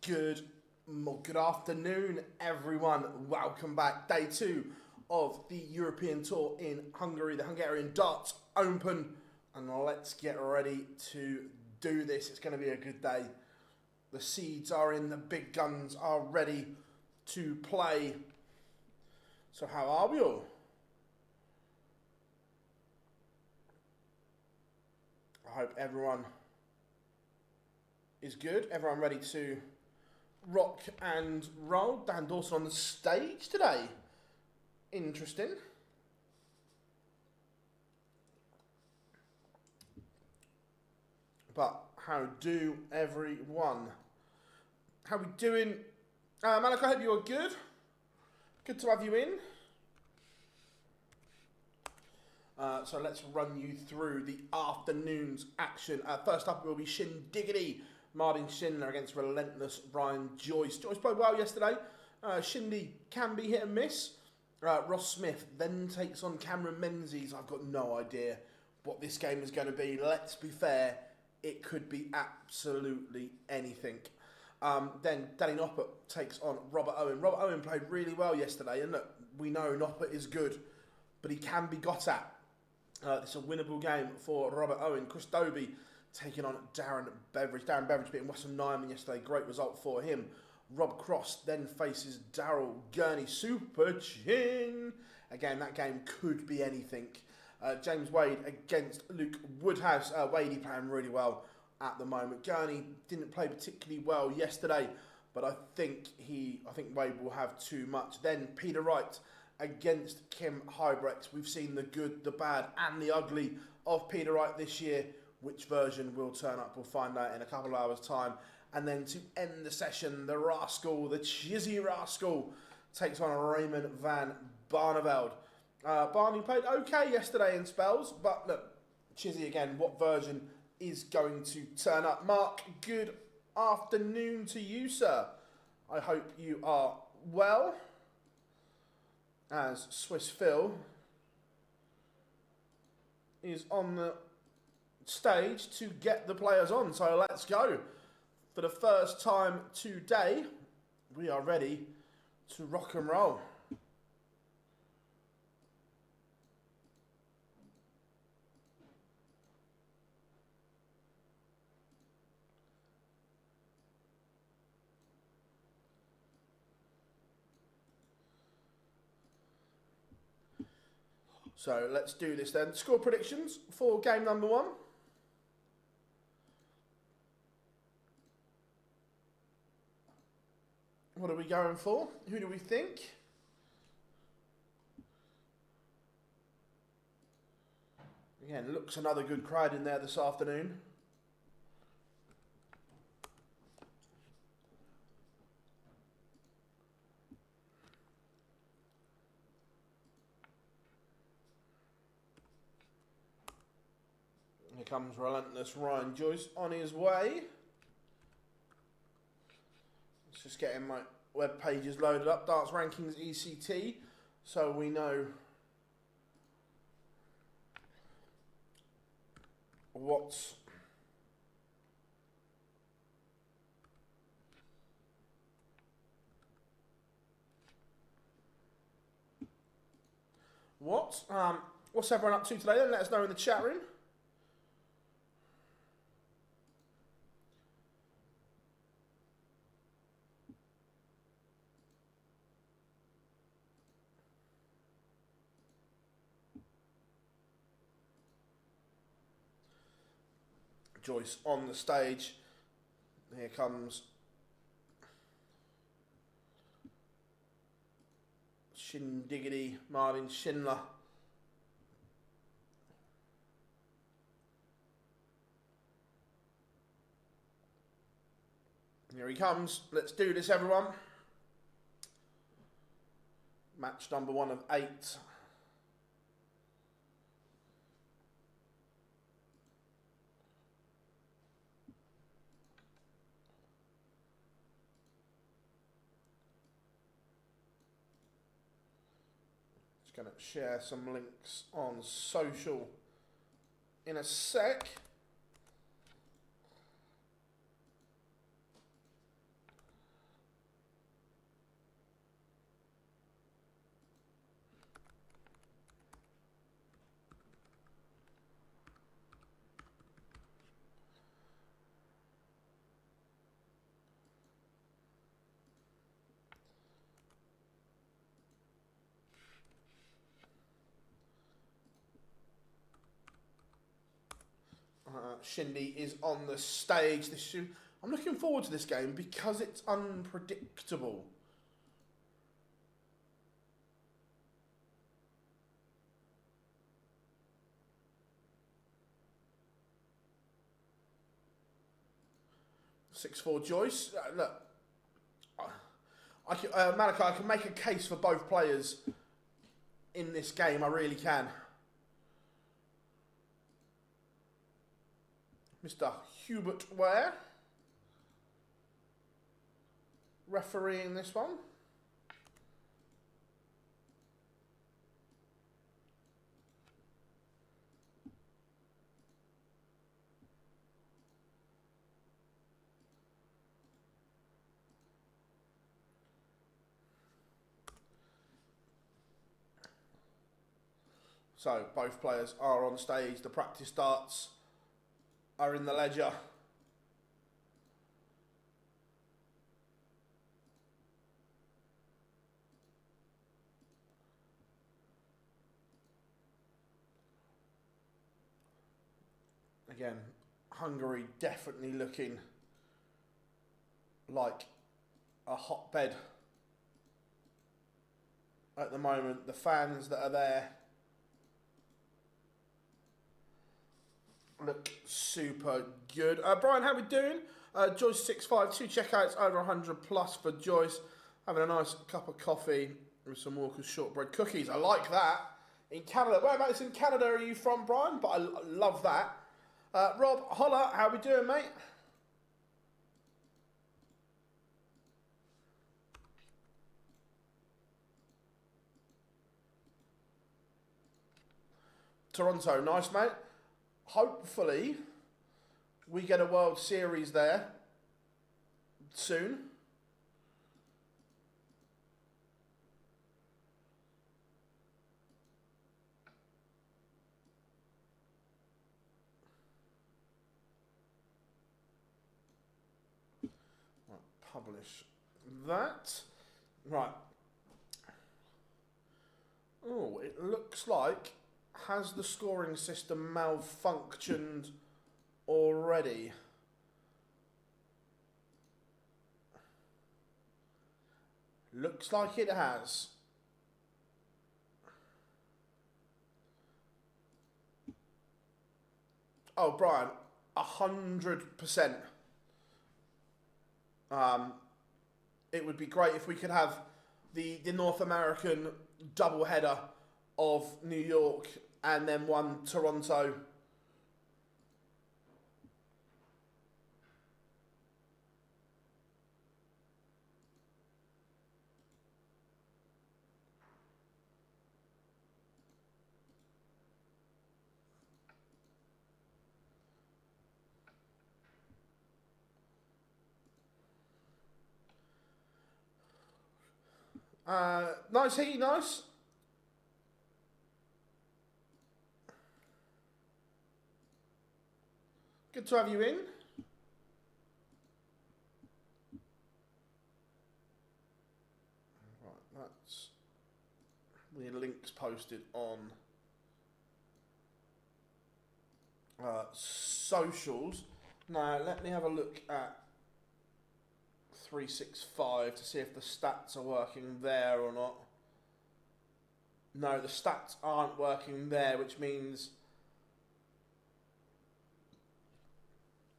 Good afternoon, everyone. Welcome back. Day 2 of the European Tour in Hungary, the Hungarian Darts Open. And let's get ready to do this. It's going to be a good day. The seeds are in, the big guns are ready to play. So how are we all? I hope everyone is good. Everyone ready to rock and roll. Dan Dawson on the stage today. Interesting. But how do everyone? How we doing? Malik, I hope you're good. Good to have you in. So let's run you through the afternoon's action. First up will be Schindler against relentless Joyce. Joyce played well yesterday. Shindy can be hit and miss. Ross Smith then takes on Cameron Menzies. I've got no idea what this game is going to be. Let's be fair, it could be absolutely anything. Then Danny Noppert takes on Robert Owen. Robert Owen played really well yesterday, and look, we know Noppert is good, but he can be got at. It's a winnable game for Robert Owen. Chris Dobey taking on Darren Beveridge. Darren Beveridge beating Weston Nyman yesterday. Great result for him. Rob Cross then faces Daryl Gurney. Super Chin. Again, that game could be anything. James Wade against Luke Woodhouse. Wadey playing really well at the moment. Gurney didn't play particularly well yesterday, but I think Wade will have too much. Then Peter Wright against Kim Huybrechts. We've seen the good, the bad, and the ugly of Peter Wright this year. Which version will turn up, we'll find out in a couple of hours' time. And then to end the session, the rascal, the cheesy rascal, takes on Raymond van Barneveld. Barney played okay yesterday in spells, but look, Chizzy again, what version is going to turn up? Mark, good afternoon to you, sir. I hope you are well. As Swiss Phil is on the stage to get the players on. So let's go. For the first time today, we are ready to rock and roll. So let's do this then. Score predictions for game number 1. What are we going for? Who do we think? Again, looks another good crowd in there this afternoon. Here comes relentless Joyce on his way. Let's just getting my web pages loaded up. Darts Rankings ECT, so we know what's what's everyone up to today then? Let us know in the chat room. Joyce on the stage. Here comes Martin Schindler. Here he comes. Let's do this, everyone. Match number 1 of 8. Going to share some links on social in a sec. Shindy is on the stage. I'm looking forward to this game because it's unpredictable. (6-4) Joyce. Look, Malachi, I can make a case for both players in this game. I really can. Mr. Hubert Ware refereeing this one. So both players are on stage. The practice starts are in the ledger. Again, Hungary definitely looking like a hotbed at the moment. The fans that are there look super good. Brian, how we doing? Joyce 652 checkouts, over 100 plus for Joyce. Having a nice cup of coffee with some Walker's shortbread cookies. I like that. In Canada, whereabouts in Canada are you from, Brian? But I love that. Rob Holler, how we doing, mate? Toronto, nice, mate. Hopefully, we get a World Series there soon. Right, publish that. Right. Oh, it looks like... Has the scoring system malfunctioned already? Looks like it has. Oh, Brian, 100%. It would be great if we could have the North American doubleheader of New York and then one Toronto. Nice heat, nice. Good to have you in. Right, that's the links posted on socials. Now, let me have a look at 365 to see if the stats are working there or not. No, the stats aren't working there, which means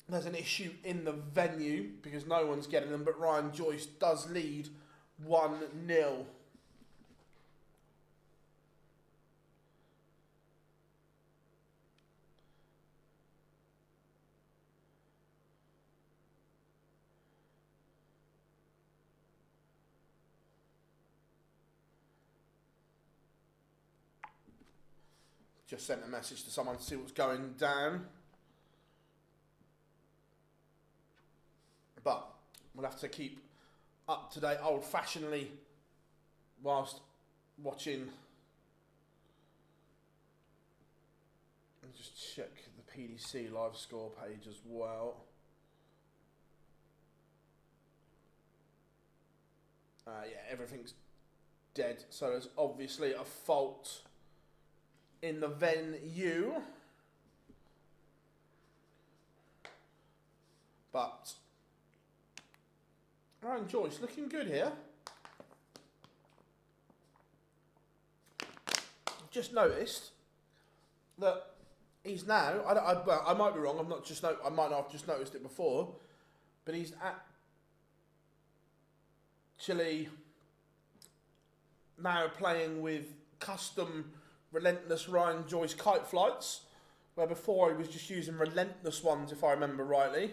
there's an issue in the venue because no one's getting them, but Ryan Joyce does lead 1-0. Just sent a message to someone to see what's going down. But we'll have to keep up to date old-fashionedly whilst watching. Let me just check the PDC live score page as well. Yeah, everything's dead. So there's obviously a fault in the venue. But Ryan Joyce looking good here. Just noticed that he's now. I might be wrong. I might not have just noticed it before, but he's actually now playing with custom relentless Ryan Joyce kite flights, where before he was just using relentless ones, if I remember rightly.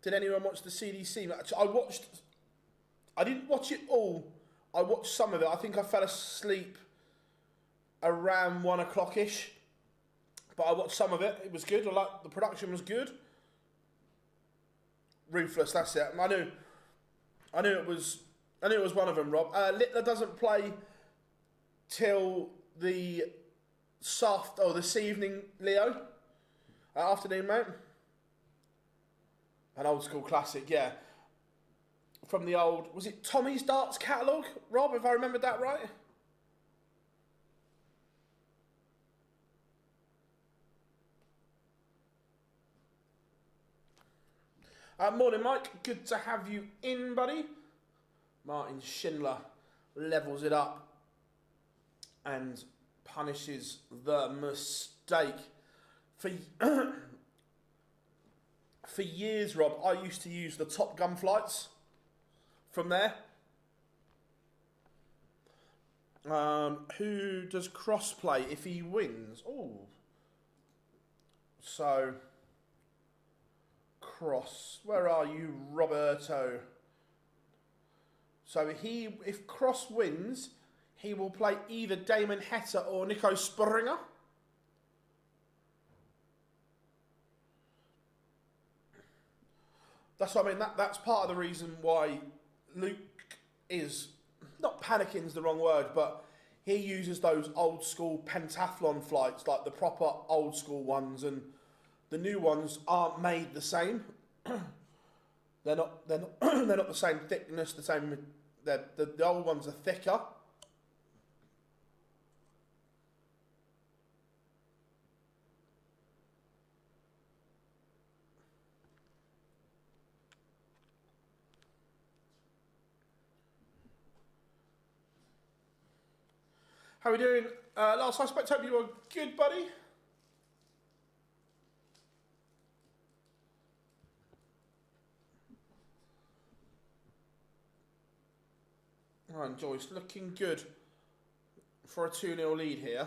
Did anyone watch the CDC match? I didn't watch it all. I watched some of it. I think I fell asleep around 1 o'clock-ish. But I watched some of it. It was good. The production was good. Ruthless, that's it. And I knew it was one of them, Rob. Littler doesn't play till this evening, Leo. Afternoon, mate. An old school classic, yeah. From the old, was it Tommy's Darts catalogue, Rob, if I remembered that right? Morning, Mike. Good to have you in, buddy. Martin Schindler levels it up and punishes the mistake. For years, Rob, I used to use the Top Gun flights from there. Who does cross-play if he wins? Oh. So, Cross. Where are you, Roberto? So, if Cross wins, he will play either Damon Heta or Nico Springer. That's what I mean. That's part of the reason why Luke is not panicking is the wrong word, but he uses those old school pentathlon flights, like the proper old school ones, and the new ones aren't made the same. They're not the same thickness. The old ones are thicker. How are we doing? Last suspect, hope you are good, buddy. Ryan Joyce looking good for a 2-0 lead here.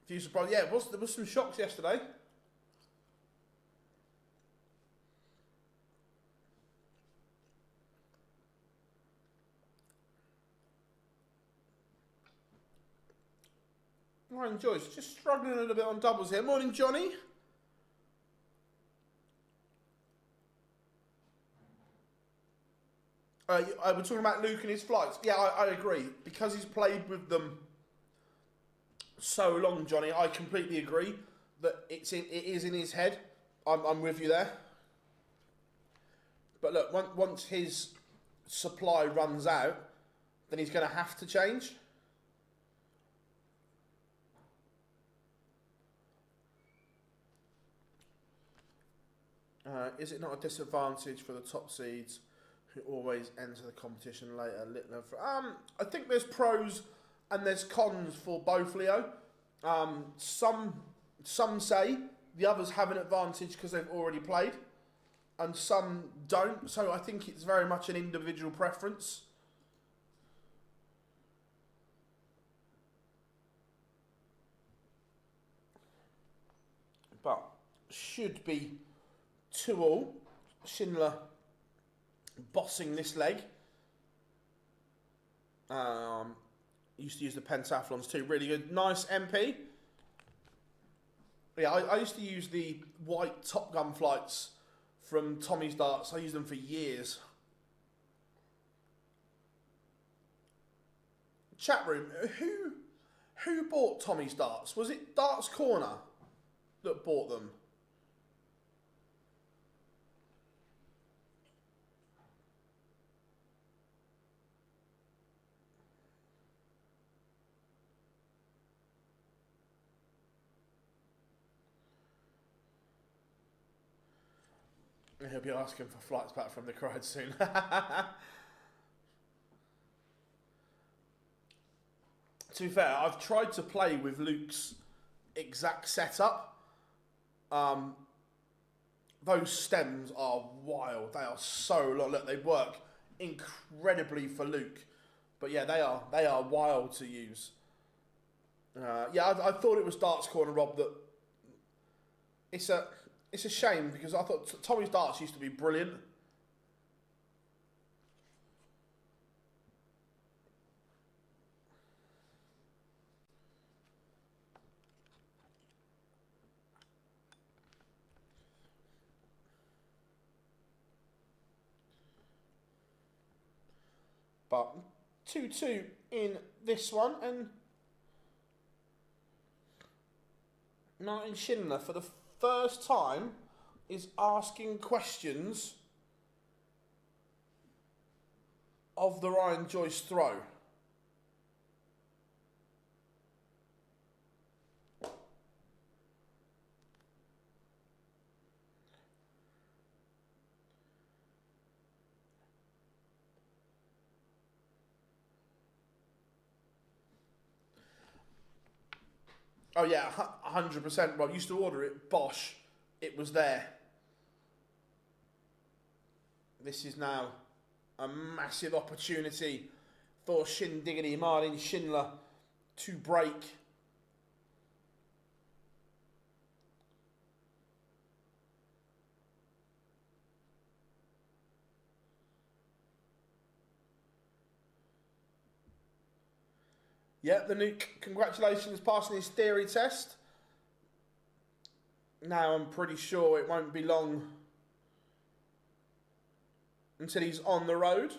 Few surprises. Yeah, there was some shocks yesterday. Ryan Joyce just struggling a little bit on doubles here. Morning, Johnny. We're talking about Luke and his flights. Yeah, I agree. Because he's played with them so long, Johnny, I completely agree that it is in his head. I'm with you there. But look, once his supply runs out, then he's going to have to change. Is it not a disadvantage for the top seeds who always enter the competition later? I think there's pros and there's cons for both, Leo. Some say the others have an advantage because they've already played, and some don't. So I think it's very much an individual preference. But should be 2-2. Schindler bossing this leg. Used to use the pentathlons too. Really good. Nice MP. But yeah, I used to use the white Top Gun flights from Tommy's Darts. I used them for years. Chat room, who bought Tommy's Darts? Was it Darts Corner that bought them? He'll be asking for flights back from the crowd soon. To be fair, I've tried to play with Luke's exact setup. Those stems are wild. They are so long. Look, they work incredibly for Luke. But yeah, they are wild to use. Yeah, I thought it was Darts Corner, Rob, that it's a shame because I thought Tommy's Darts used to be brilliant. But 2-2 in this one, and Martin Schindler, for the first time, is asking questions of the Ryan Joyce throw. Oh yeah, 100%. Well, I used to order it. Bosh, it was there. This is now a massive opportunity for Shindiggity Martin Schindler to break. Yep, the nuke, congratulations, passing his theory test. Now I'm pretty sure it won't be long until he's on the road.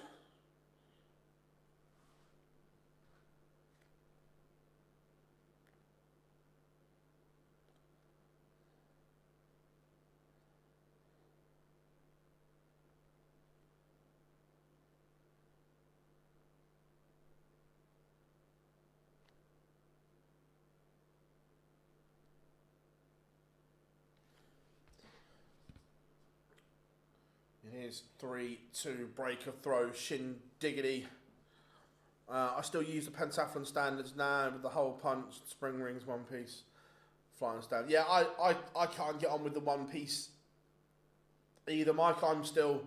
It is 3-2 breaker throw, Shindiggity. I still use the pentathlon standards now with the hole punch, spring rings, one piece, flying stand. Yeah, I can't get on with the one piece either, Mike. I'm still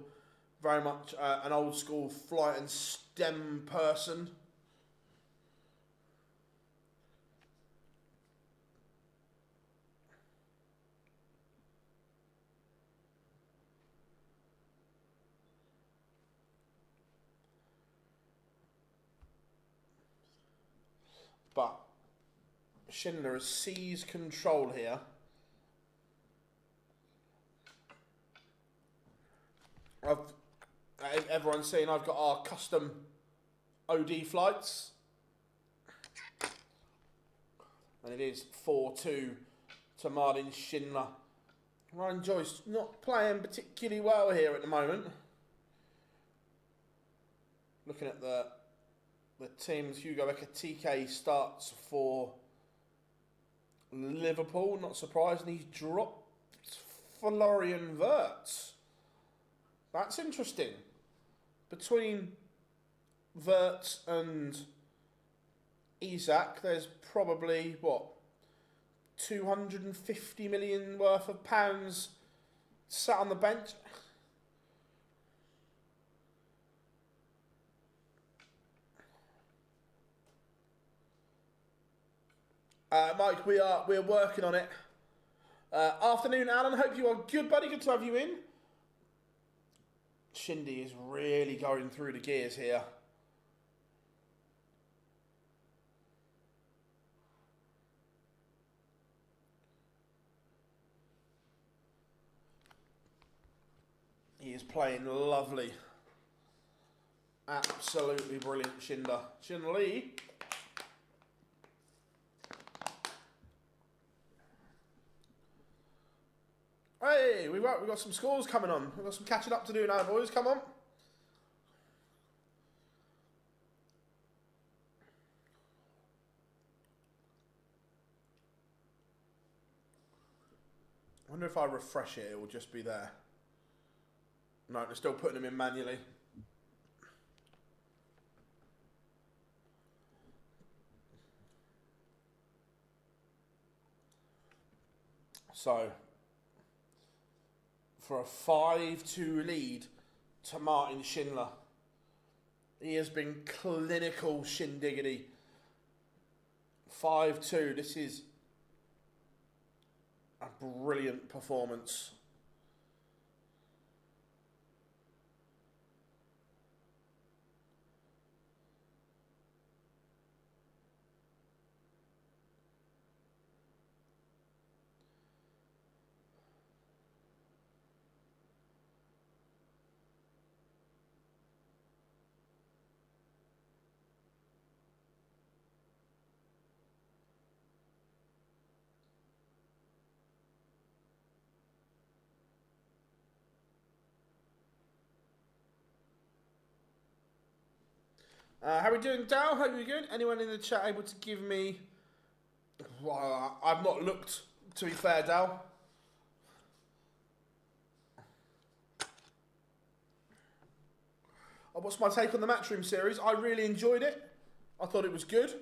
very much an old school flight and stem person. But Schindler has seized control here. Everyone's seen I've got our custom OD flights. And it is 4-2 to Martin Schindler. Ryan Joyce not playing particularly well here at the moment. Looking at the teams, Hugo Ekatike starts for Liverpool. Not surprising, he's dropped Florian Wirtz. That's interesting. Between Wirtz and Isaac, there's probably, what, 250 million worth of pounds sat on the bench. Mike, we're working on it. Afternoon, Alan. Hope you are good, buddy. Good to have you in. Shindy is really going through the gears here. He is playing lovely. Absolutely brilliant, Schindler. Schindler. Hey, we've got some scores coming on. We've got some catching up to do now, boys. Come on. I wonder if I refresh it, it will just be there. No, they're still putting them in manually. So, for a 5-2 lead to Martin Schindler. He has been clinical, Shindiggity. 5-2. This is a brilliant performance. How are we doing, Dal? How are we good? Anyone in the chat able to give me... Well, I've not looked, to be fair, Dal. What's my take on the Matchroom series? I really enjoyed it. I thought it was good.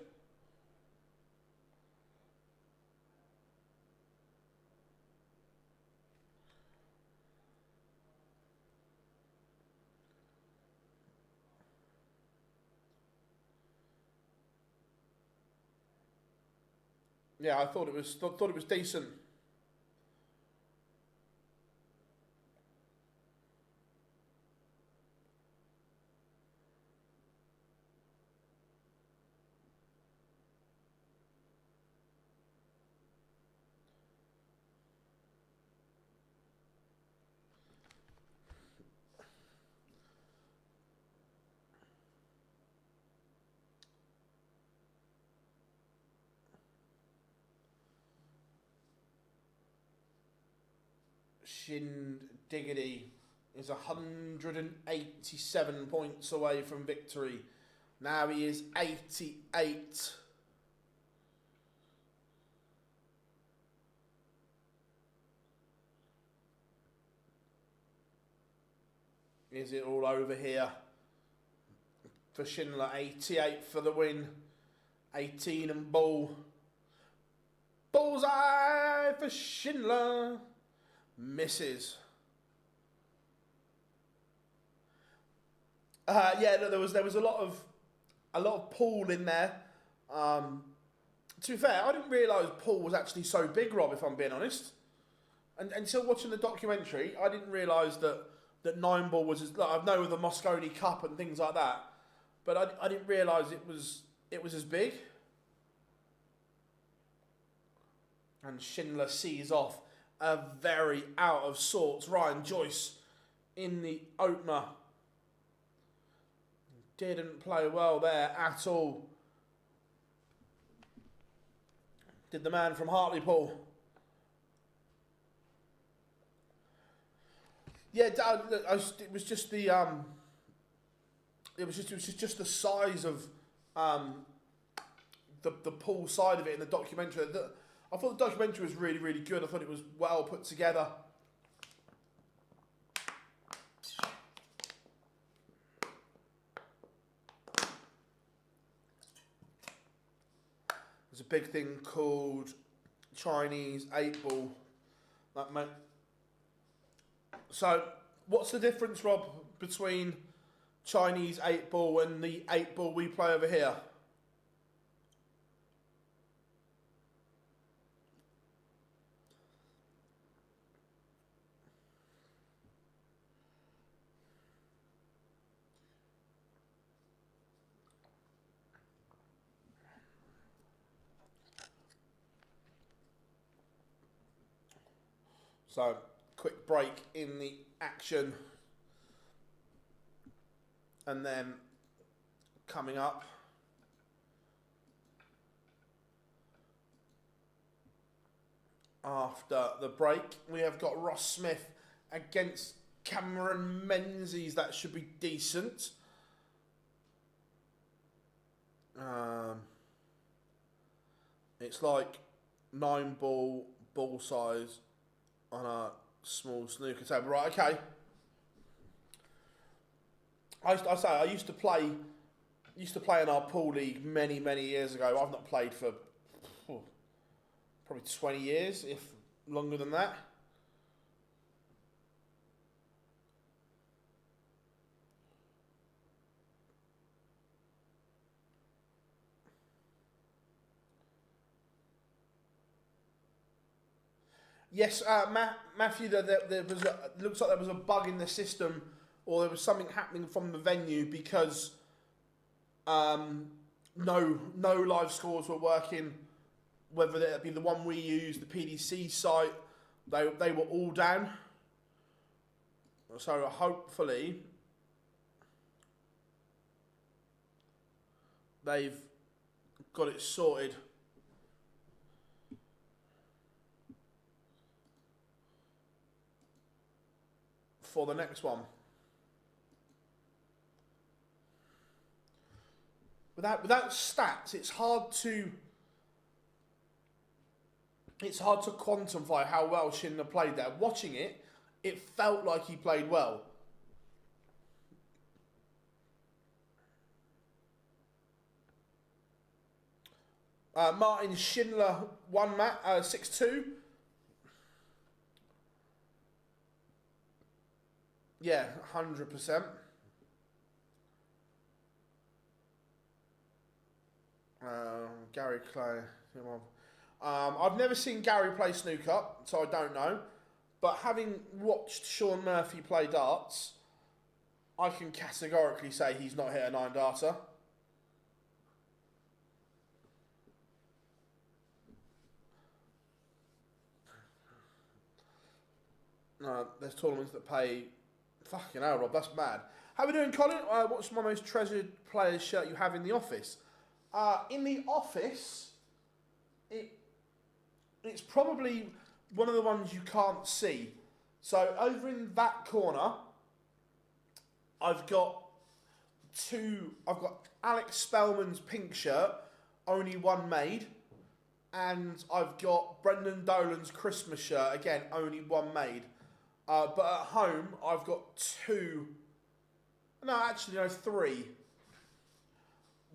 Yeah, I thought it was decent. Shindiggity is 187 points away from victory. Now he is 88. Is it all over here for Schindler? 88 for the win. 18 and ball. Bullseye for Schindler. Misses. Yeah, no, there was a lot of Paul in there. To be fair, I didn't realise Paul was actually so big, Rob, if I'm being honest. And until watching the documentary, I didn't realise that 9-ball was as, like, I've known with the Mosconi Cup and things like that, but I didn't realise it was as big. And Schindler sees off a very out of sorts Ryan Joyce in the opener. Didn't play well there at all. Did the man from Hartlepool. Yeah, it was just the it was just the size of the pool side of it in the documentary. I thought the documentary was really, really good. I thought it was well put together. There's a big thing called Chinese 8-ball. That meant. So, what's the difference, Rob, between Chinese 8-ball and the 8-ball we play over here? So, quick break in the action. And then coming up, after the break, we have got Ross Smith against Cameron Menzies. That should be decent. It's like 9-ball ball size on a small snooker table. Right, okay. I used to play in our pool league many years ago. I've not played for probably 20 years, if longer than that. Yes, Matthew, there was looks like there was a bug in the system, or there was something happening from the venue because no live scores were working. Whether it be the one we use, the PDC site, they were all down. So hopefully they've got it sorted. For the next one. Without stats, it's hard to quantify how well Schindler played there. Watching it, it felt like he played well. Martin Schindler won 6-2. Yeah, 100%. Gary Clay. I've never seen Gary play snooker, so I don't know. But having watched Sean Murphy play darts, I can categorically say he's not hit a 9-darter. No, there's tournaments that pay... Fucking hell, Rob, that's mad. How are we doing, Colin? What's my most treasured player's shirt you have in the office? In the office, it's probably one of the ones you can't see. So over in that corner, I've got Alex Spellman's pink shirt, only one made. And I've got Brendan Dolan's Christmas shirt, again, only one made. But at home, I've got three.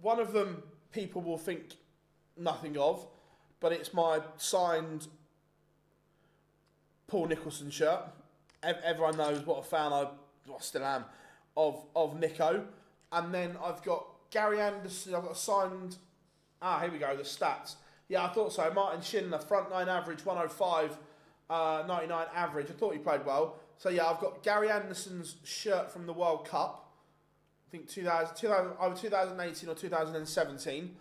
One of them people will think nothing of, but it's my signed Paul Nicholson shirt. Everyone knows what a fan I still am of Nico. And then I've got Gary Anderson. I've got a signed... here we go, the stats. Yeah, I thought so. Martin Schindler, front 9 average, 105, 99 average. I thought he played well. So yeah, I've got Gary Anderson's shirt from the World Cup. I think 2018 or 2017.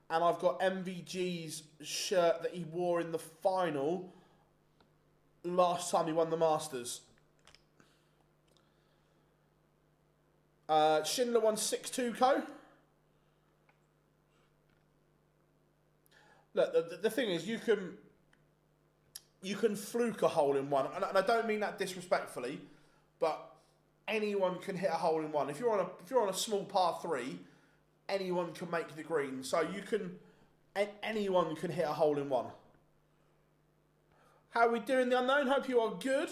And I've got MVG's shirt that he wore in the final last time he won the Masters. Schindler won 6-2, Co. Look, the thing is, you can fluke a hole in one, and I don't mean that disrespectfully, but anyone can hit a hole in one. If you're on a small par 3, anyone can make the green. So anyone can hit a hole in one. How are we doing, the unknown? Hope you are good.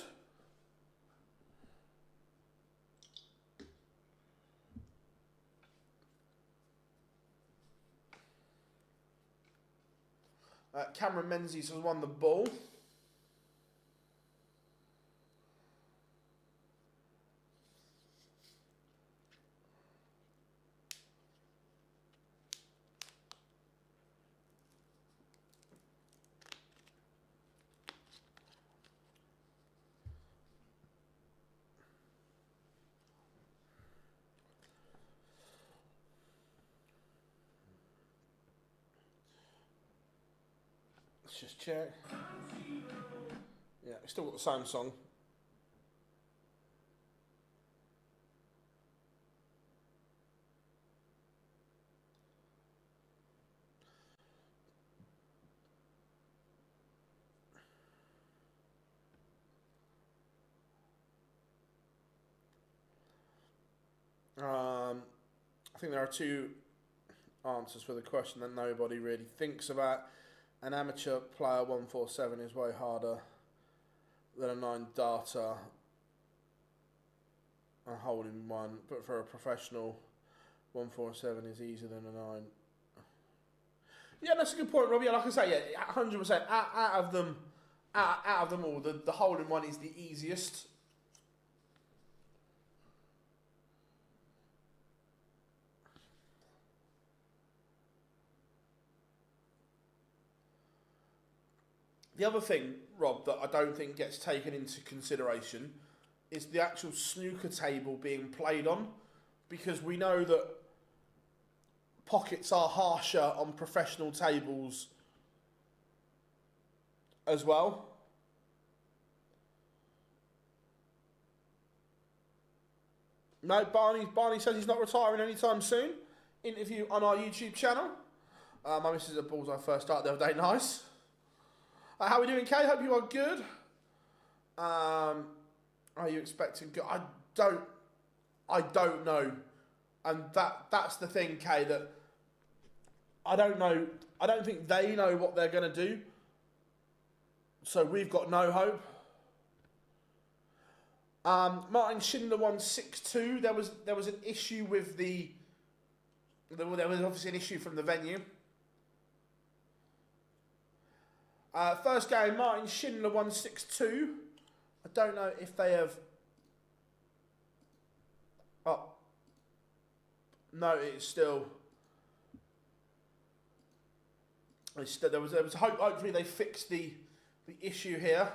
Cameron Menzies has won the ball. Let's just check. Yeah, we still got the same song. I think there are two answers for the question that nobody really thinks about. An amateur player 147 is way harder than a 9 darter, a hole in one, but for a professional 147 is easier than a 9. Yeah, that's a good point, Robbie. Like I say, yeah, 100%. Out of them all, the hole in one is the easiest. The other thing, Rob, that I don't think gets taken into consideration is the actual snooker table being played on, because we know that pockets are harsher on professional tables as well. No, Barney says he's not retiring anytime soon. Interview on our YouTube channel. My missus at Bullseye first start the other day. Nice. How are we doing, Kay? Hope you are good. Are you expecting good? I don't know. And that's the thing, Kay, that I don't know. I don't think they know what they're going to do. So we've got no hope. Martin Schindler won 6-2. There was an issue with there was obviously an issue from the venue. First game, Martin Schindler won 6-2. I don't know if they have... Oh. No, it's still... There was hope. Hopefully they fixed the issue here.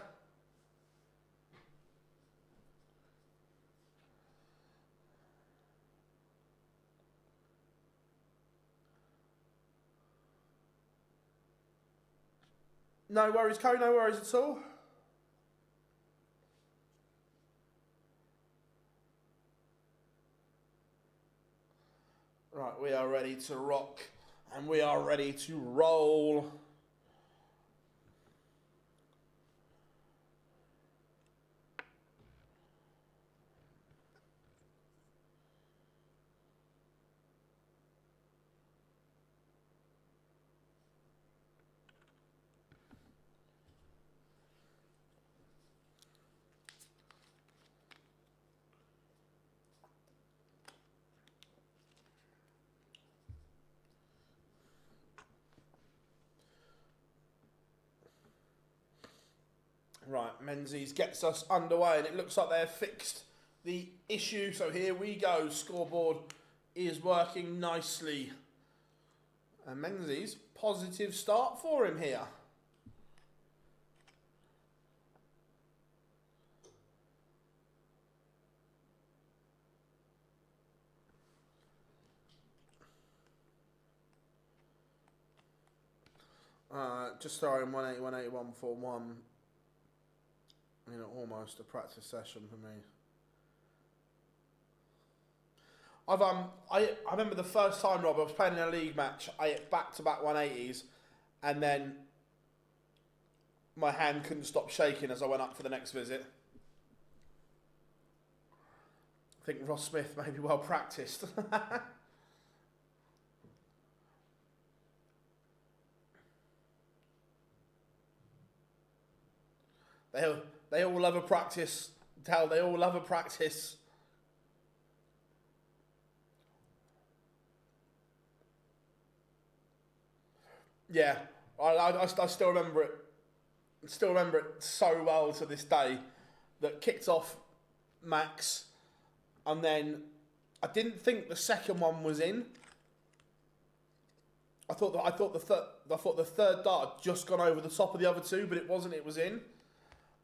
No worries, Co, no worries at all. Right, we are ready to rock and we are ready to roll. Right, Menzies gets us underway and it looks like they've fixed the issue. So here we go. Scoreboard is working nicely. And Menzies, positive start for him here. Just throwing 180, 180, 141. You know, almost a practice session for me. I remember the first time, Rob, I was playing in a league match. I hit back-to-back 180s, and then my hand couldn't stop shaking as I went up for the next visit. I think Ross Smith may be well practiced. They all love a practice. They all love a practice. Yeah, I still remember it. Still remember it so well to this day. That kicked off Max, and then I didn't think the second one was in. I thought the third dart had just gone over the top of the other two, but it wasn't. It was in.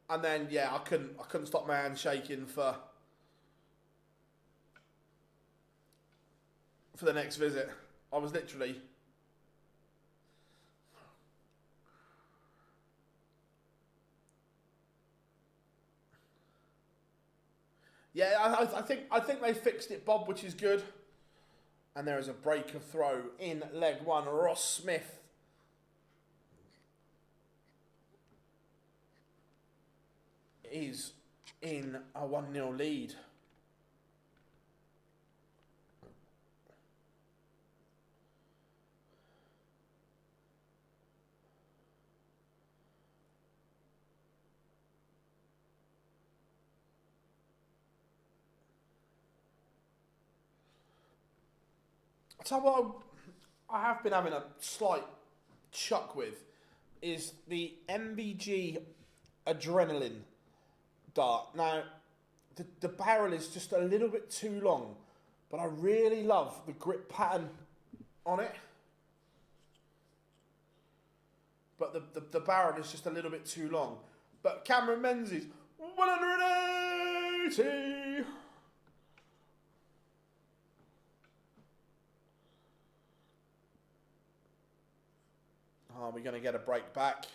And then, yeah, I couldn't stop my hand shaking for the next visit. I was literally... Yeah, I think they fixed it, Bob, which is good. And there is a break of throw in leg one. Ross Smith is in a 1-0 lead. tell you what I have been having a slight chuck with is the MVG Adrenaline dart. Now, the barrel is just a little bit too long, but I really love the grip pattern on it. But the barrel is just a little bit too long. But Cameron Menzies, 180! Are we going to get a break back?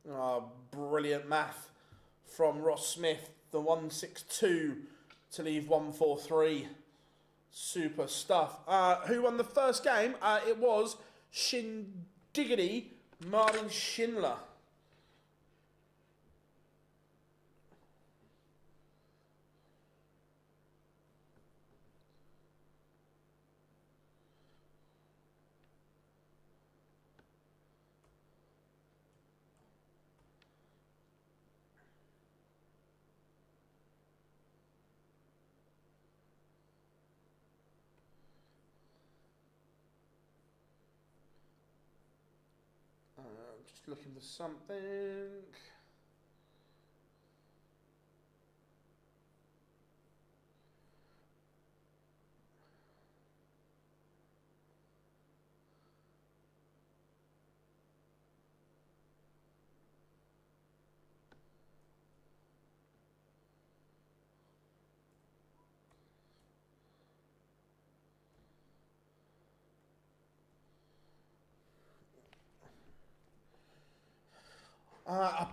Oh, brilliant math from Ross Smith. The 162 to leave 143. Super stuff. Who won the first game? It was Martin Schindler. Just looking for something.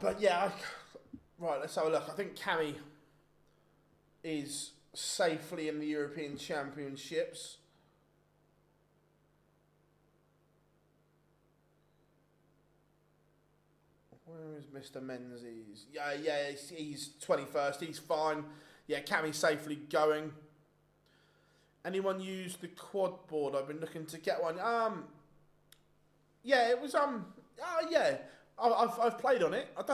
But yeah, right, let's have a look. I think Cammy is safely in the European Championships. Where is Mr. Menzies? Yeah, he's 21st. He's fine. Yeah, Cammy's safely going. Anyone use the quad board? I've been looking to get one. Yeah, it was yeah. I've played on it. I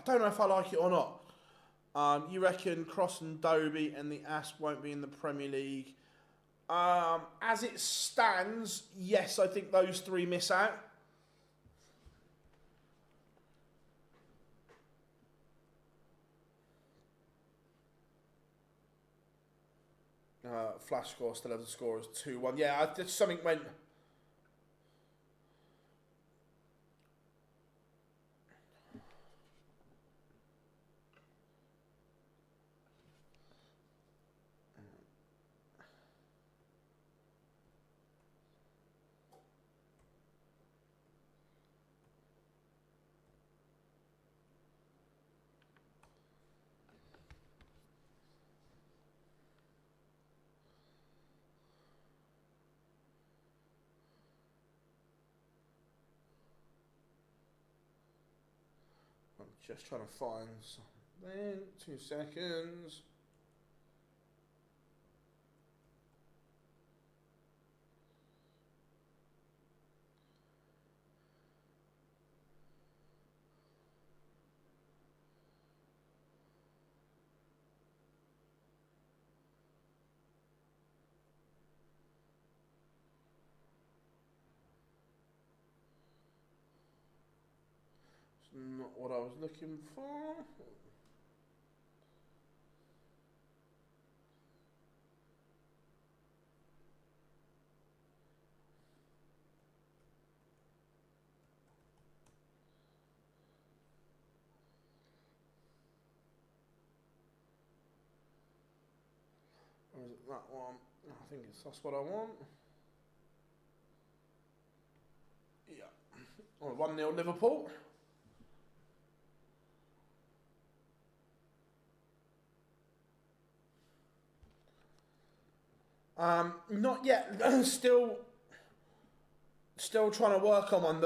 don't know if I like it or not. You reckon Cross and Dobey and the Asp won't be in the Premier League? As it stands, yes, I think those three miss out. Flash score still has the score as 2-1. Yeah, something went. I'm just trying to find something. 2 seconds. Not what I was looking for. Or is it that one? I think that's what I want. Yeah. Oh, 1-0 Liverpool. Not yet. Still trying to work on one.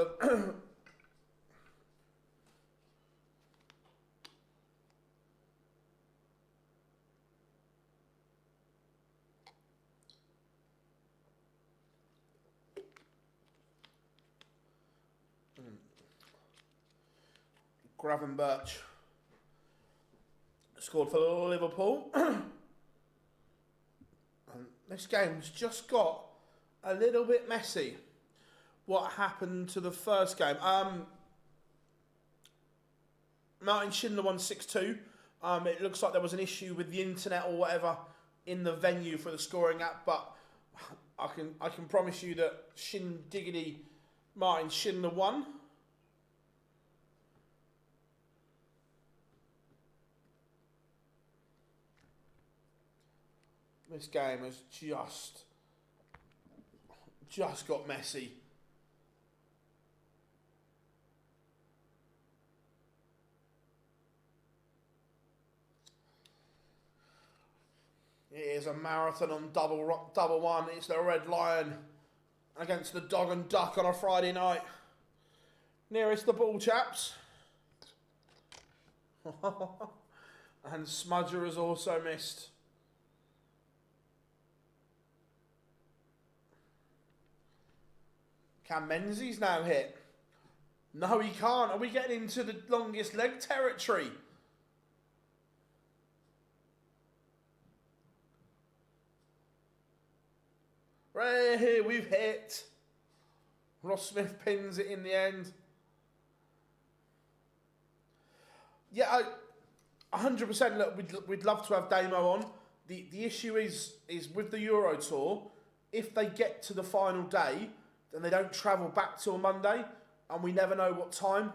Gravenberch scored for Liverpool. And this game's just got a little bit messy. What happened to the first game? Martin Schindler won 6-2. It looks like there was an issue with the internet or whatever in the venue for the scoring app, but I can promise you that Martin Schindler won. This game has just got messy. It is a marathon on double one. It's the Red Lion against the Dog and Duck on a Friday night. Nearest the ball, chaps. And Smudger has also missed. Can Menzies now hit? No, he can't. Are we getting into the longest leg territory? Right here, we've hit. Ross Smith pins it in the end. Yeah, 100%. Look, we'd love to have Damo on. The issue is with the Euro Tour, if they get to the final day, then they don't travel back till Monday, and we never know what time.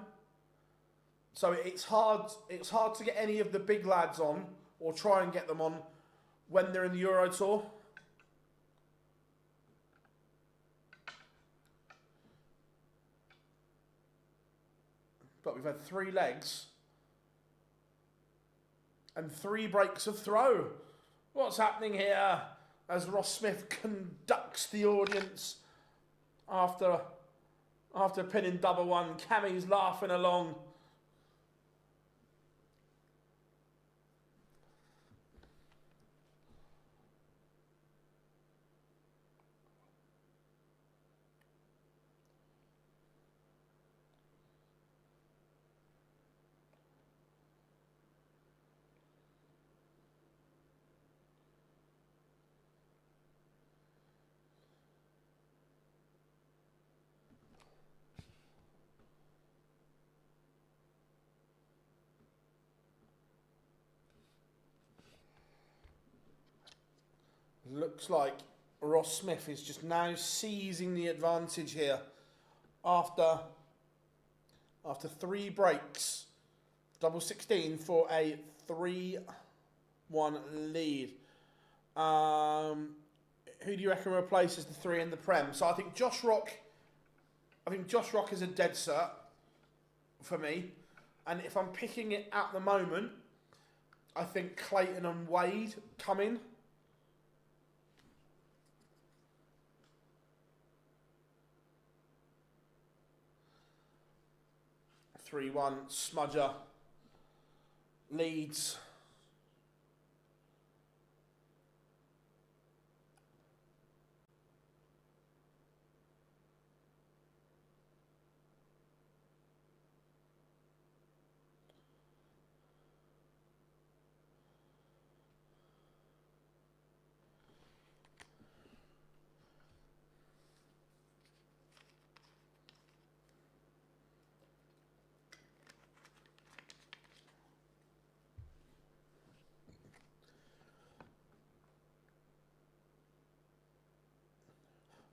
So it's hard to get any of the big lads on, or try and get them on, when they're in the Euro Tour. But we've had 3 legs and 3 breaks of throw. What's happening here as Ross Smith conducts the audience after pinning double one? Cammy's laughing along. Looks like Ross Smith is just now seizing the advantage here after 3 breaks. Double 16 for a 3-1 lead. Who do you reckon replaces the 3 in the Prem? So I think Josh Rock is a dead cert for me. And if I'm picking it at the moment, I think Clayton and Wade come in. 3-1, Smudger leads.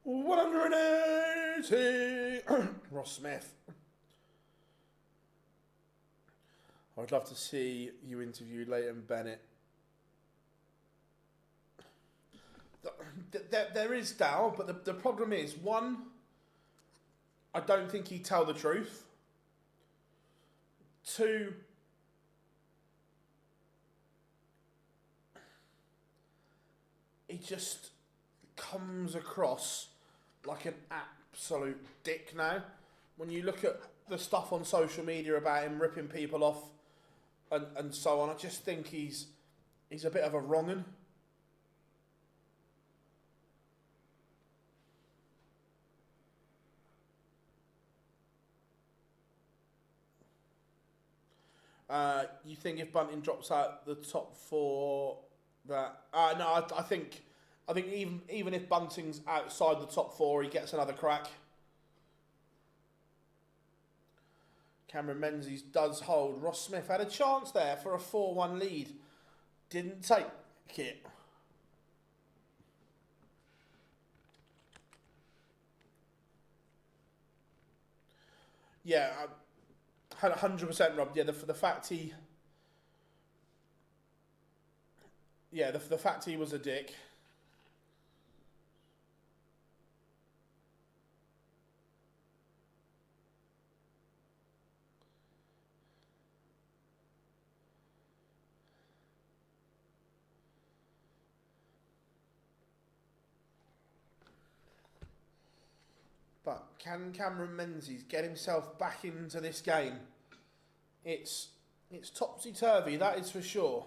$180. Ross Smith. I'd love to see you interview Leighton Bennett. There is Dow, but the problem is, 1, I don't think he'd tell the truth. 2, he just comes across like an absolute dick now. When you look at the stuff on social media about him ripping people off and so on, I just think he's a bit of a wrong'un. You think if Bunting drops out the top 4, that no, I think I think even if Bunting's outside the top 4, he gets another crack. Cameron Menzies does hold. Ross Smith had a chance there for a 4-1 lead. Didn't take it. Yeah, 100% Rob. Yeah, the fact he... Yeah, the fact he was a dick. But can Cameron Menzies get himself back into this game? It's topsy-turvy, that is for sure.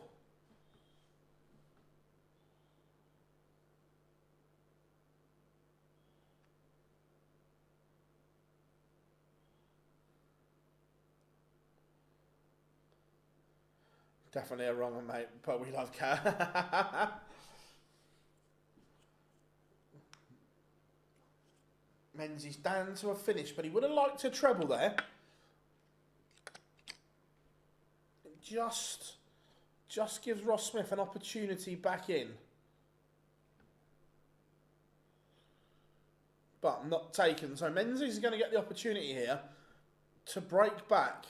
Definitely a wrong one, mate, but we love Cat. Menzies down to a finish, but he would have liked a treble there. Just gives Ross Smith an opportunity back in. But not taken. So Menzies is going to get the opportunity here to break back.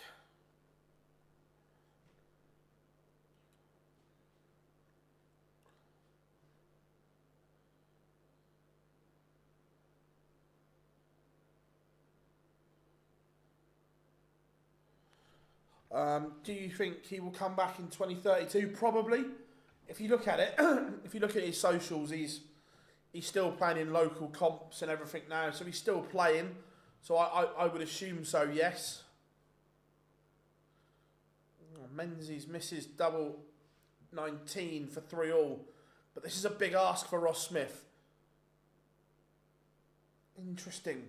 Do you think he will come back in 2032? Probably. If you look at it, if you look at his socials, he's still playing in local comps and everything now, so he's still playing. So I would assume so, yes. Menzies misses double 19 for 3-all, but this is a big ask for Ross Smith. Interesting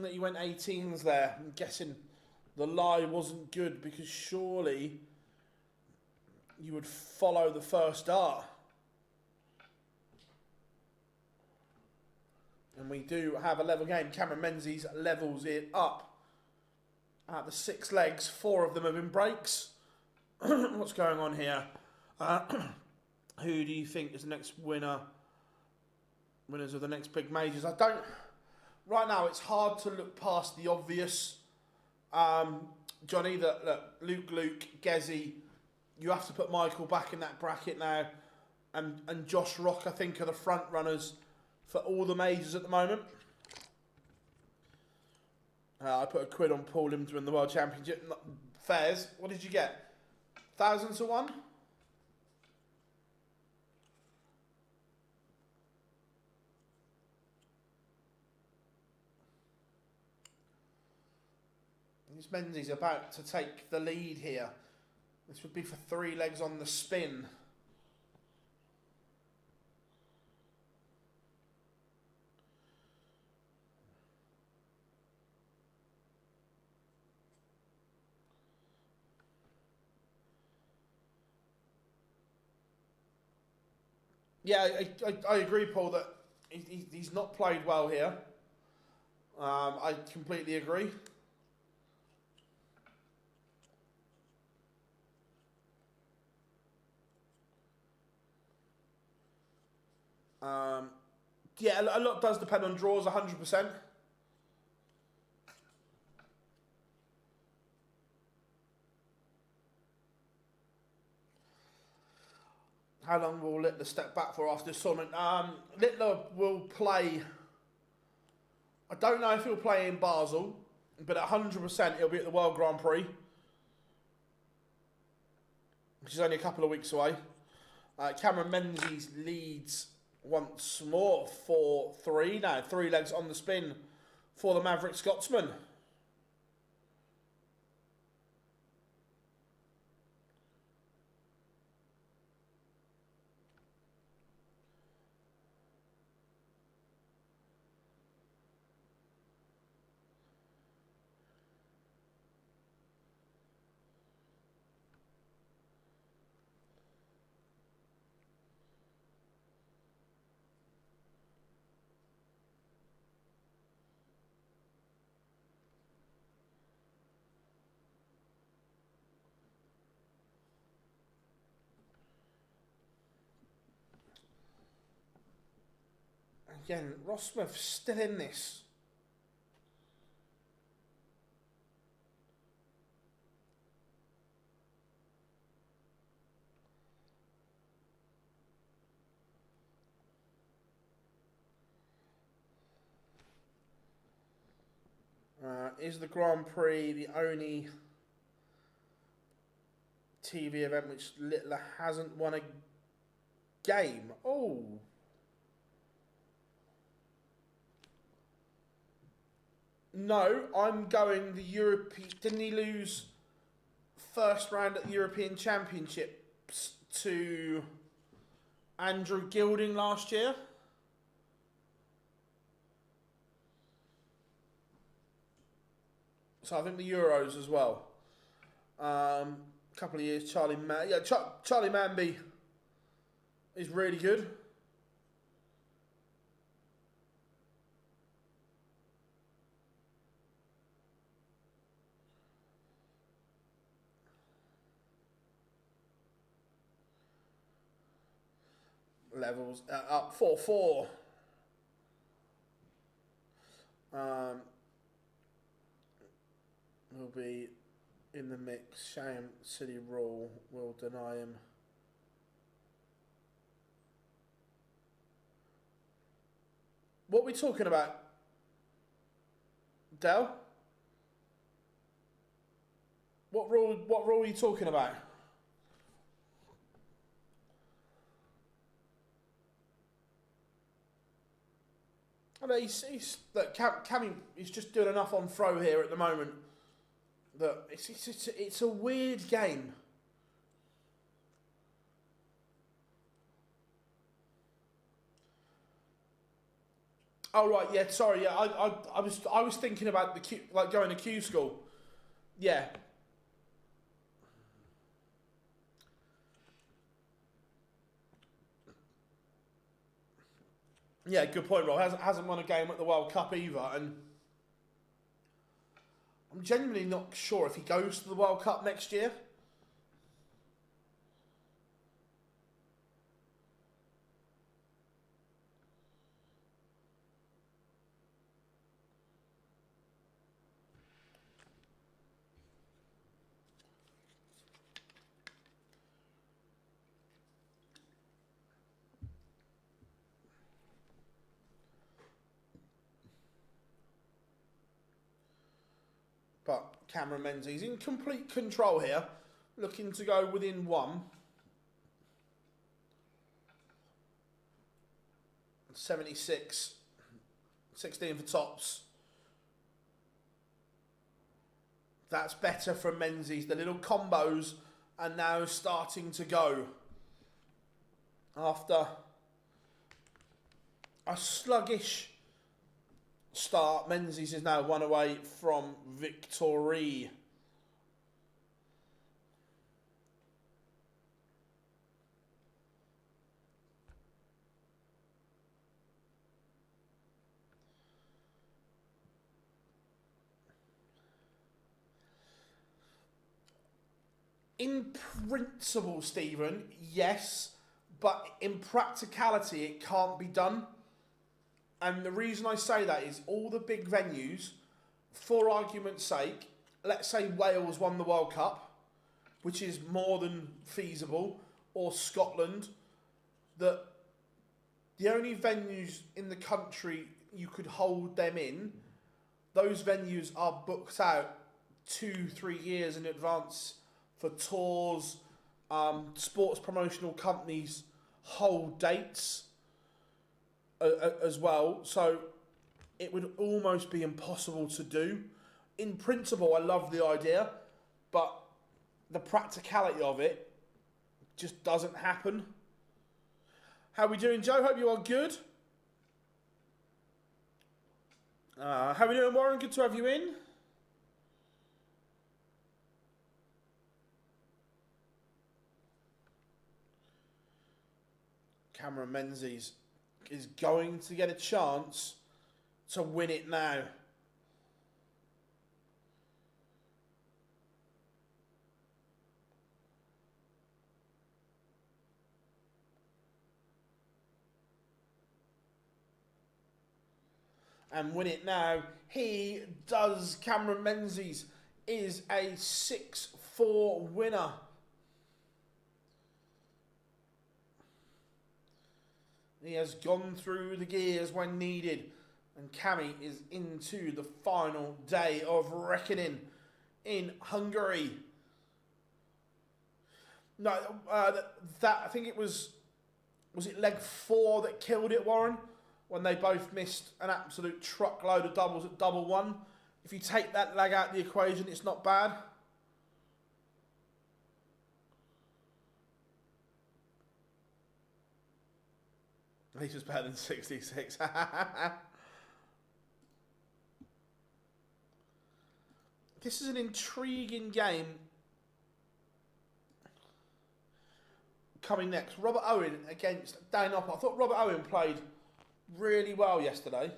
that you went 18s there. I'm guessing the lie wasn't good because surely you would follow the first dart. And we do have a level game. Cameron Menzies levels it up. At the 6 legs, 4 of them have been breaks. What's going on here? Who do you think is the next winner? Winners of the next big majors? Right now, it's hard to look past the obvious. Johnny, Luke, Gezzy, you have to put Michael back in that bracket now, and Josh Rock, I think, are the front runners for all the majors at the moment. I put a quid on Paul him to win the World Championship. Fairs, what did you get? 1,000 to 1? Menzies about to take the lead here. This would be for 3 legs on the spin. Yeah, I agree, Paul, that he's not played well here. I completely agree. Yeah, a lot does depend on draws, 100%. How long will Littler step back for after this tournament? Littler will play... I don't know if he'll play in Basel, but 100% he'll be at the World Grand Prix, which is only a couple of weeks away. Cameron Menzies leads once more 4-3. Now 3 legs on the spin for the Maverick Scotsman. Again, Ross Smith still in this. Is the Grand Prix the only TV event which Littler hasn't won a game? Oh. No, I'm going the European... Didn't he lose first round at the European Championships to Andrew Gilding last year? So I think the Euros as well. Couple of years, Charlie Manby is really good. Levels up 4-4. Will be in the mix. Shame City Rule will deny him. What are we talking about, Del? What rule are you talking about? I know look, Cammy is just doing enough on throw here at the moment that it's a weird game. Oh right, yeah. Sorry, yeah. I was thinking about the Q, like going to Q school. Yeah. Yeah, good point, Rob. Hasn't won a game at the World Cup either, and I'm genuinely not sure if he goes to the World Cup next year. But Cameron Menzies in complete control here, looking to go within one. 76, 16 for tops. That's better from Menzies. The little combos are now starting to go. After a sluggish start, Menzies is now one away from victory. In principle, Stephen, yes, but in practicality, it can't be done. And the reason I say that is all the big venues, for argument's sake, let's say Wales won the World Cup, which is more than feasible, or Scotland, that the only venues in the country you could hold them in, those venues are booked out 2-3 years in advance for tours. Sports promotional companies hold dates as well, so it would almost be impossible to do. In principle, I love the idea, but the practicality of it just doesn't happen. How are we doing, Joe? Hope you are good. How are we doing, Warren? Good to have you in. Cameron Menzies is going to get a chance to win it now. and win it now. He does. Cameron Menzies is a 6-4 winner. He has gone through the gears when needed. And Cammy is into the final day of reckoning in Hungary. No, that I think it was it leg 4 that killed it, Warren? When they both missed an absolute truckload of doubles at double one. If you take that leg out of the equation, it's not bad. He's just better than 66. This is an intriguing game. Coming next, Robert Owen against Dan Noppert. I thought Robert Owen played really well yesterday.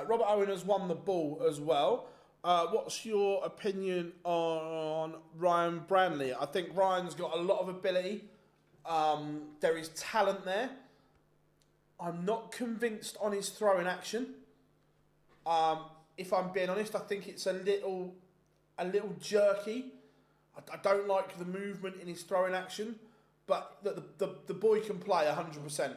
Robert Owen has won the ball as well. What's your opinion on Ryan Branley? I think Ryan's got a lot of ability. There is talent there. I'm not convinced on his throwing action. If I'm being honest, I think it's a little jerky. I don't like the movement in his throwing action, but the boy can play 100%.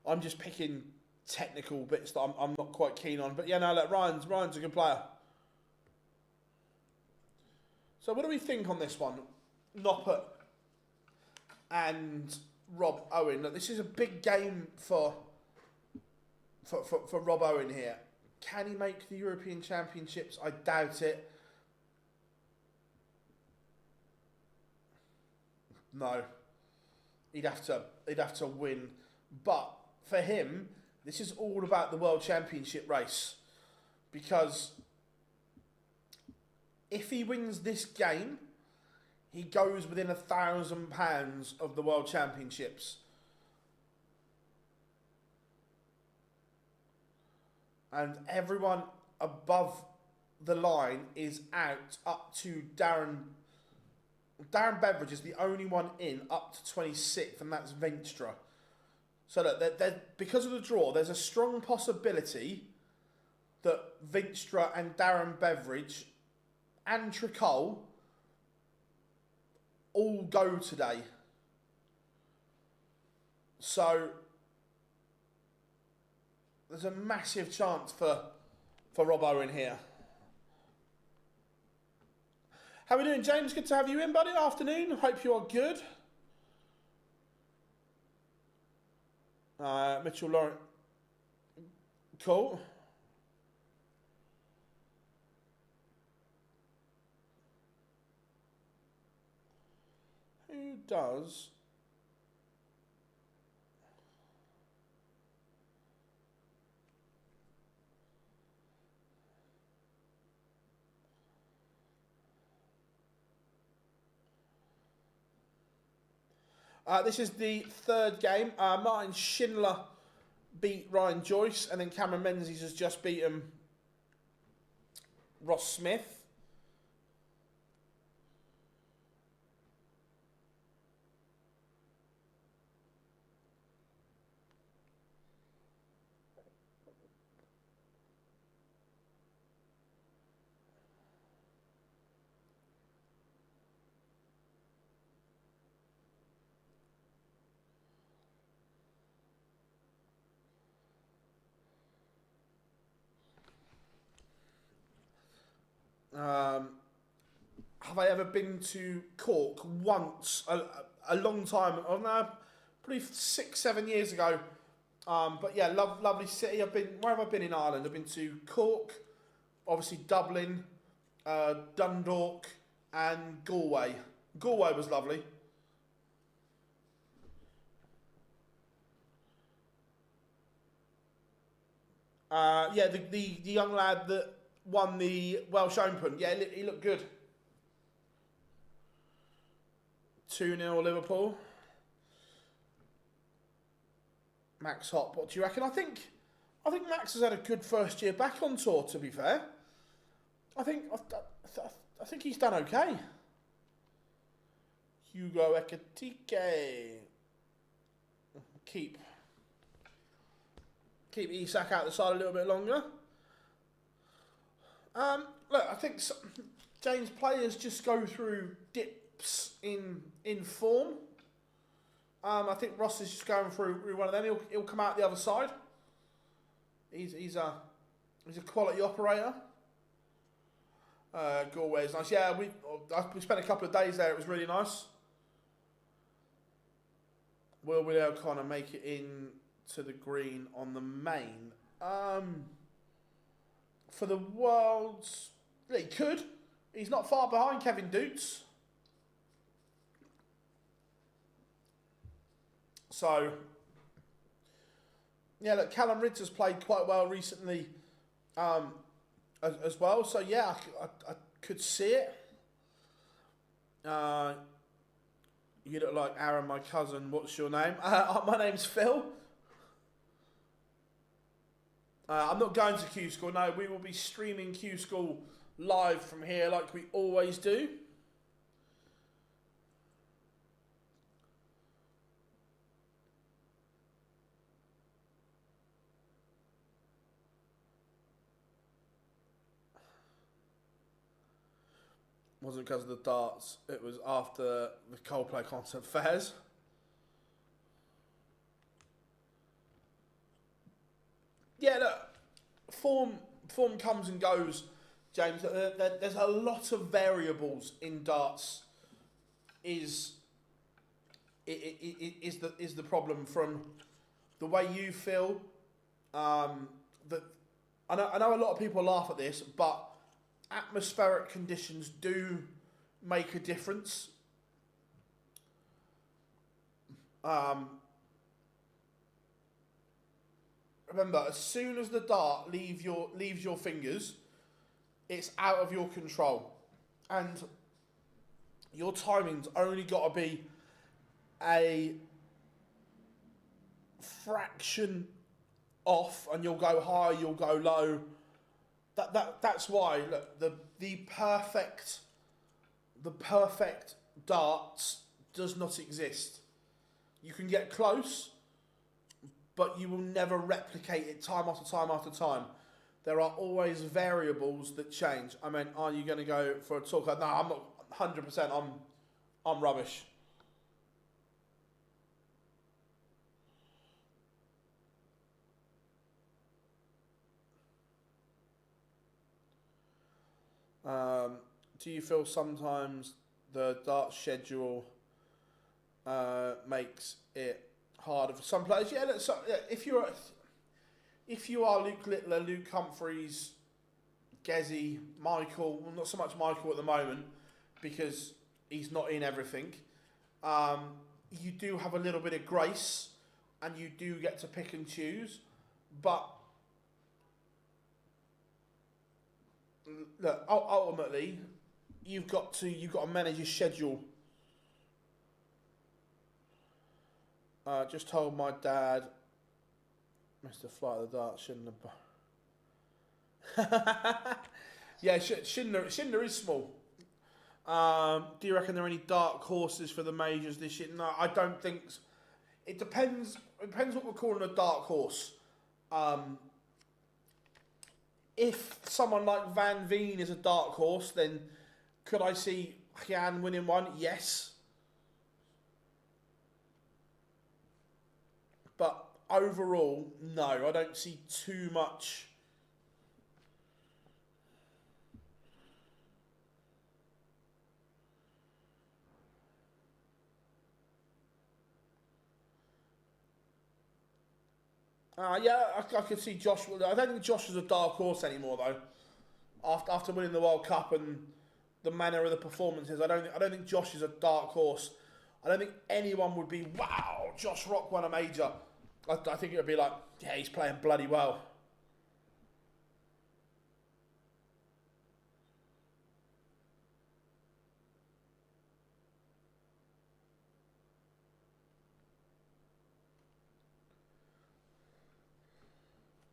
I'm just picking technical bits that I'm not quite keen on. But yeah, no, look, Ryan's a good player. So what do we think on this one? Noppert and Rob Owen. Look, this is a big game for Rob Owen here. Can he make the European Championships? I doubt it. No. He'd have to win. But for him, this is all about the World Championship race. Because if he wins this game, he goes within £1,000 of the World Championships. And everyone above the line is out up to Darren. Darren Beveridge is the only one in up to 26th, and that's Venstra. So look, because of the draw, there's a strong possibility that Venstra and Darren Beveridge and Tricol all go today. So there's a massive chance for Rob Owen here. How are we doing, James? Good to have you in, buddy. Afternoon. Hope you are good. Mitchell Lawrence. Cool. Who does... this is the third game. Martin Schindler beat Ryan Joyce, and then Cameron Menzies has just beaten Ross Smith. Have I ever been to Cork? Once, a long time, probably 6-7 years ago. But yeah, lovely city. Where have I been in Ireland? I've been to Cork, obviously Dublin, Dundalk, and Galway. Galway was lovely. Yeah, the young lad that won the Welsh Open. Yeah, he looked good. 2-0 Liverpool. Max Hop, what do you reckon? I think Max has had a good first year back on tour, to be fair. I think he's done okay. Hugo Ekitike. Keep Isak out the side a little bit longer. Look, I think James players just go through dips in form. I think Ross is just going through one of them. He'll come out the other side. He's a quality operator. Galway is nice. Yeah, we spent a couple of days there. It was really nice. Will O'Connor make it in to the green on the main? For the Worlds, he could. He's not far behind Kevin Doots. So, yeah, look, Callum Ritter's played quite well recently as well. So, yeah, I could see it. You look like Aaron, my cousin. What's your name? My name's Phil. I'm not going to Q School. No, we will be streaming Q School live from here like we always do. Wasn't because of the darts. It was after the Coldplay concert fairs. Yeah, look, form comes and goes, James. There's a lot of variables in darts. Is the problem from the way you feel? That I know a lot of people laugh at this, but atmospheric conditions do make a difference. Remember, as soon as the dart leaves your fingers, it's out of your control, and your timing's only got to be a fraction off, and you'll go high, you'll go low. That's why, look, the perfect darts does not exist. You can get close, but you will never replicate it time after time after time. There are always variables that change. I mean, are you going to go for a talk? No, I'm not 100%. I'm rubbish. Do you feel sometimes the dart schedule makes it harder for some players? Yeah, look, so, yeah, if you are Luke Littler, Luke Humphreys, Gezi, Michael, well, not so much Michael at the moment because he's not in everything. You do have a little bit of grace and you do get to pick and choose, but look, ultimately, you've got to manage your schedule. Just told my dad, Mr. Flight of the Dart, Schindler. Yeah, Schindler is small. Do you reckon there are any dark horses for the majors this year? No, I don't think so. It depends. It depends what we're calling a dark horse. If someone like Van Veen is a dark horse, then could I see Jan winning one? Yes. But overall, no, I don't see too much. Yeah, I could see Josh. I don't think Josh is a dark horse anymore, though. after winning the World Cup and the manner of the performances. I don't think Josh is a dark horse. I don't think anyone would be, wow, Josh Rock won a major. I think it would be like, yeah, he's playing bloody well.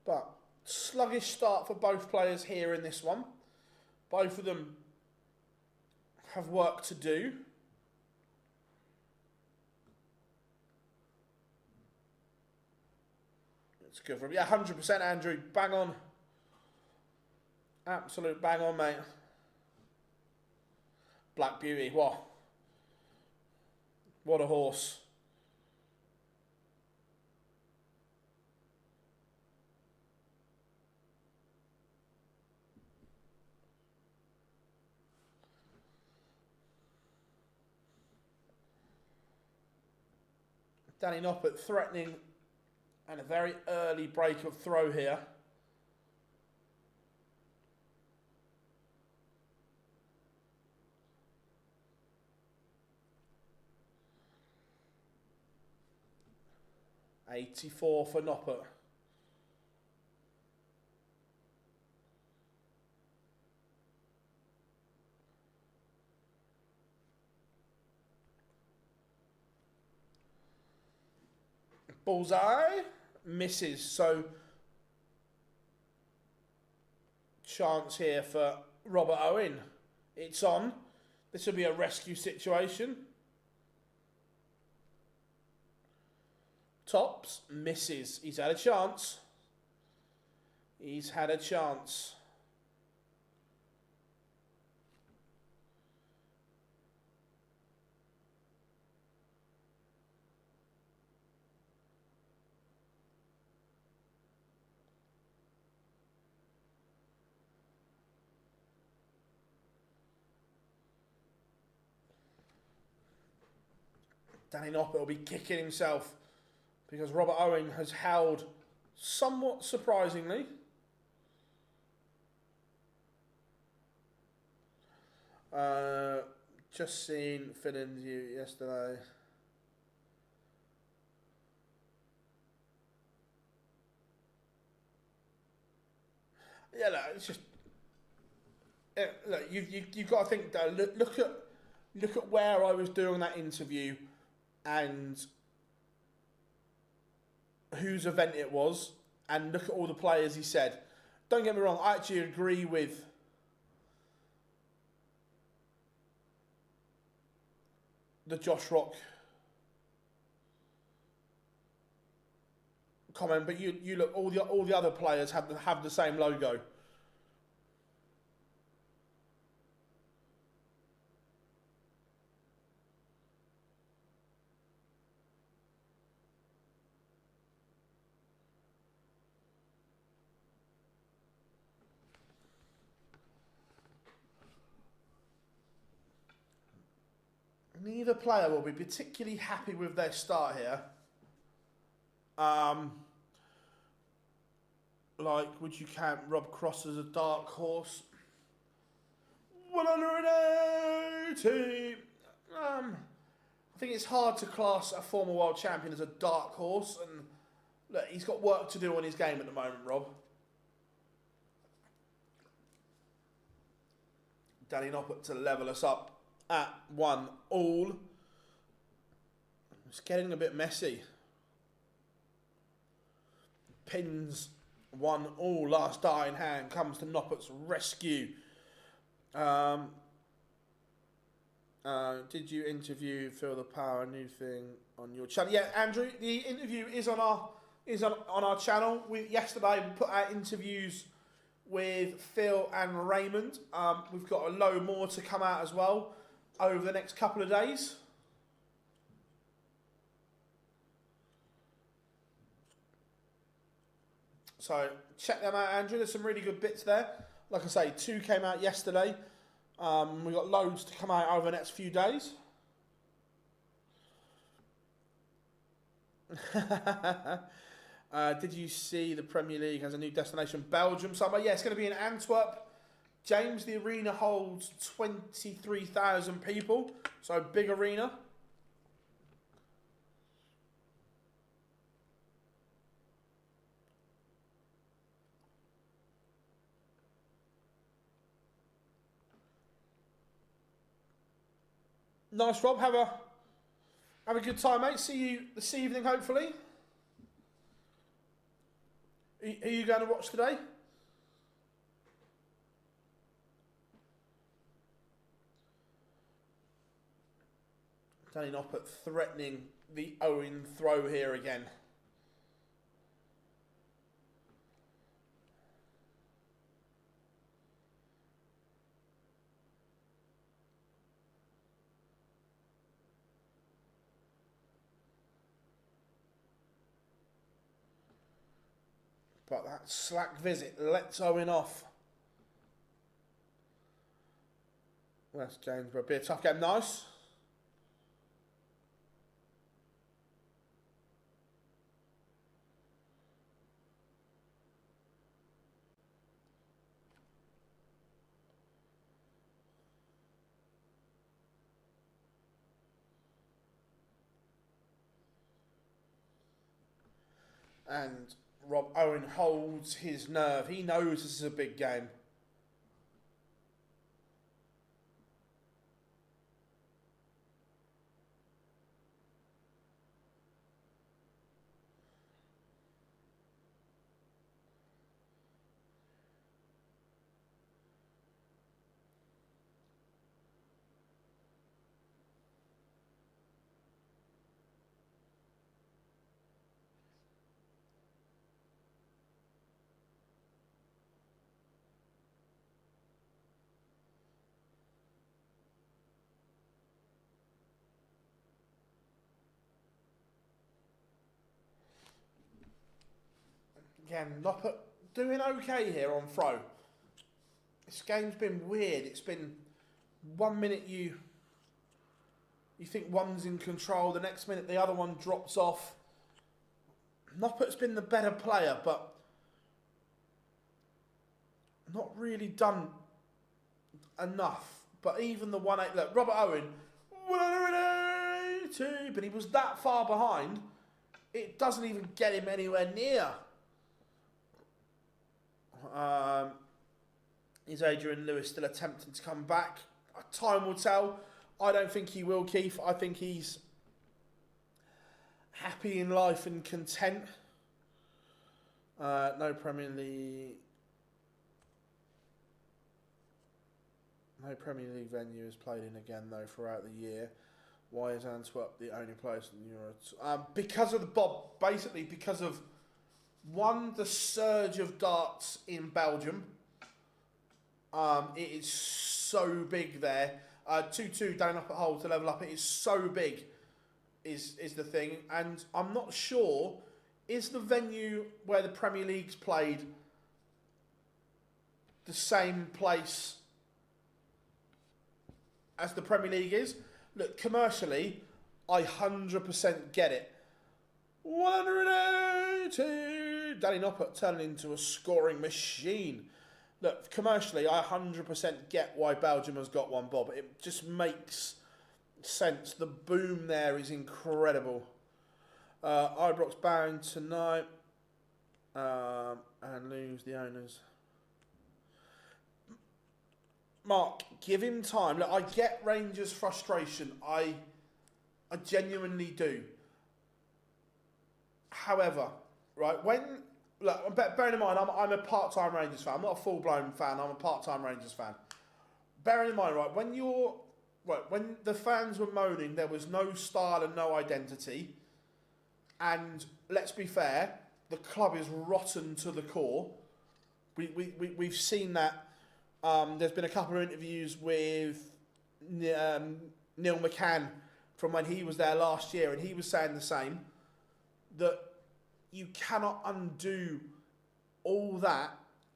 But sluggish start for both players here in this one. Both of them have work to do. It's good for him. Yeah, 100% Andrew. Bang on. Absolute bang on, mate. Black Beauty. What? What a horse. Danny Noppert threatening and a very early break of throw here. $84 for Noppert. Bullseye. Misses. So, chance here for Robert Owen. It's on. This will be a rescue situation. Tops. Misses. He's had a chance. He's had a chance. Danny Noppert will be kicking himself because Robert Owen has held somewhat surprisingly. Just seen Phil interview yesterday. Yeah, look, it's just look. You've got to think though. Look at where I was doing that interview and whose event it was, and look at all the players he said. Don't get me wrong, I actually agree with the Josh Rock comment, but you look, all the other players have the same logo. Neither player will be particularly happy with their start here. Like, would you count Rob Cross as a dark horse? 180! I think it's hard to class a former world champion as a dark horse, and look, he's got work to do on his game at the moment, Rob. Danny Noppert to level us up at 1-all. It's getting a bit messy. Pins 1-all. Last die in hand comes to Noppert's rescue. Did you interview Feel the Power, new thing on your channel? Yeah, Andrew, the interview is on our channel. Yesterday we put out interviews with Phil and Raymond. We've got a load more to come out as well over the next couple of days. So check them out, Andrew. There's some really good bits there. Like I say, 2 came out yesterday. We've got loads to come out over the next few days. Did you see the Premier League has a new destination, Belgium summer? Yeah, it's going to be in Antwerp, James, the arena holds 23,000 people, so big arena. Nice, Rob. Have a good time, mate. See you this evening, hopefully. Are you going to watch today? Danny Noppert threatening the Owen throw here again. But that slack visit lets Owen off. West Gainsborough, be a tough game. Nice. And Rob Owen holds his nerve. He knows this is a big game. Again, Noppert doing okay here on throw. This game's been weird. It's been 1 minute you think one's in control, the next minute the other one drops off. Noppert's been the better player, but not really done enough. But even the 1-8, look, Robert Owen, 182, but he was that far behind, it doesn't even get him anywhere near. Is Adrian Lewis still attempting to come back? Time will tell. I don't think he will, Keith. I think he's happy in life and content. No Premier League. No Premier League venue is played in again though throughout the year. Why is Antwerp the only place in Europe? Because of the Bob. Basically, because of one, the surge of darts in Belgium. It is so big there. 2-2 down up at hole to level up. It is so big, is the thing. And I'm not sure, is the venue where the Premier League's played the same place as the Premier League is? Look, commercially, I 100% get it. 182. Danny Noppert turning into a scoring machine. Look, commercially, I 100% get why Belgium has got one, Bob. It just makes sense. The boom there is incredible. Huybrechts bound tonight and lose the owners. Mark, give him time. Look, I get Rangers' frustration. I genuinely do. However, right, bearing in mind, I'm a part-time Rangers fan. I'm not a full-blown fan. I'm a part-time Rangers fan. Bearing in mind, right, when the fans were moaning there was no style and no identity, and let's be fair, the club is rotten to the core. We've seen that. There's been a couple of interviews with Neil McCann from when he was there last year, and he was saying the same, that you cannot undo all that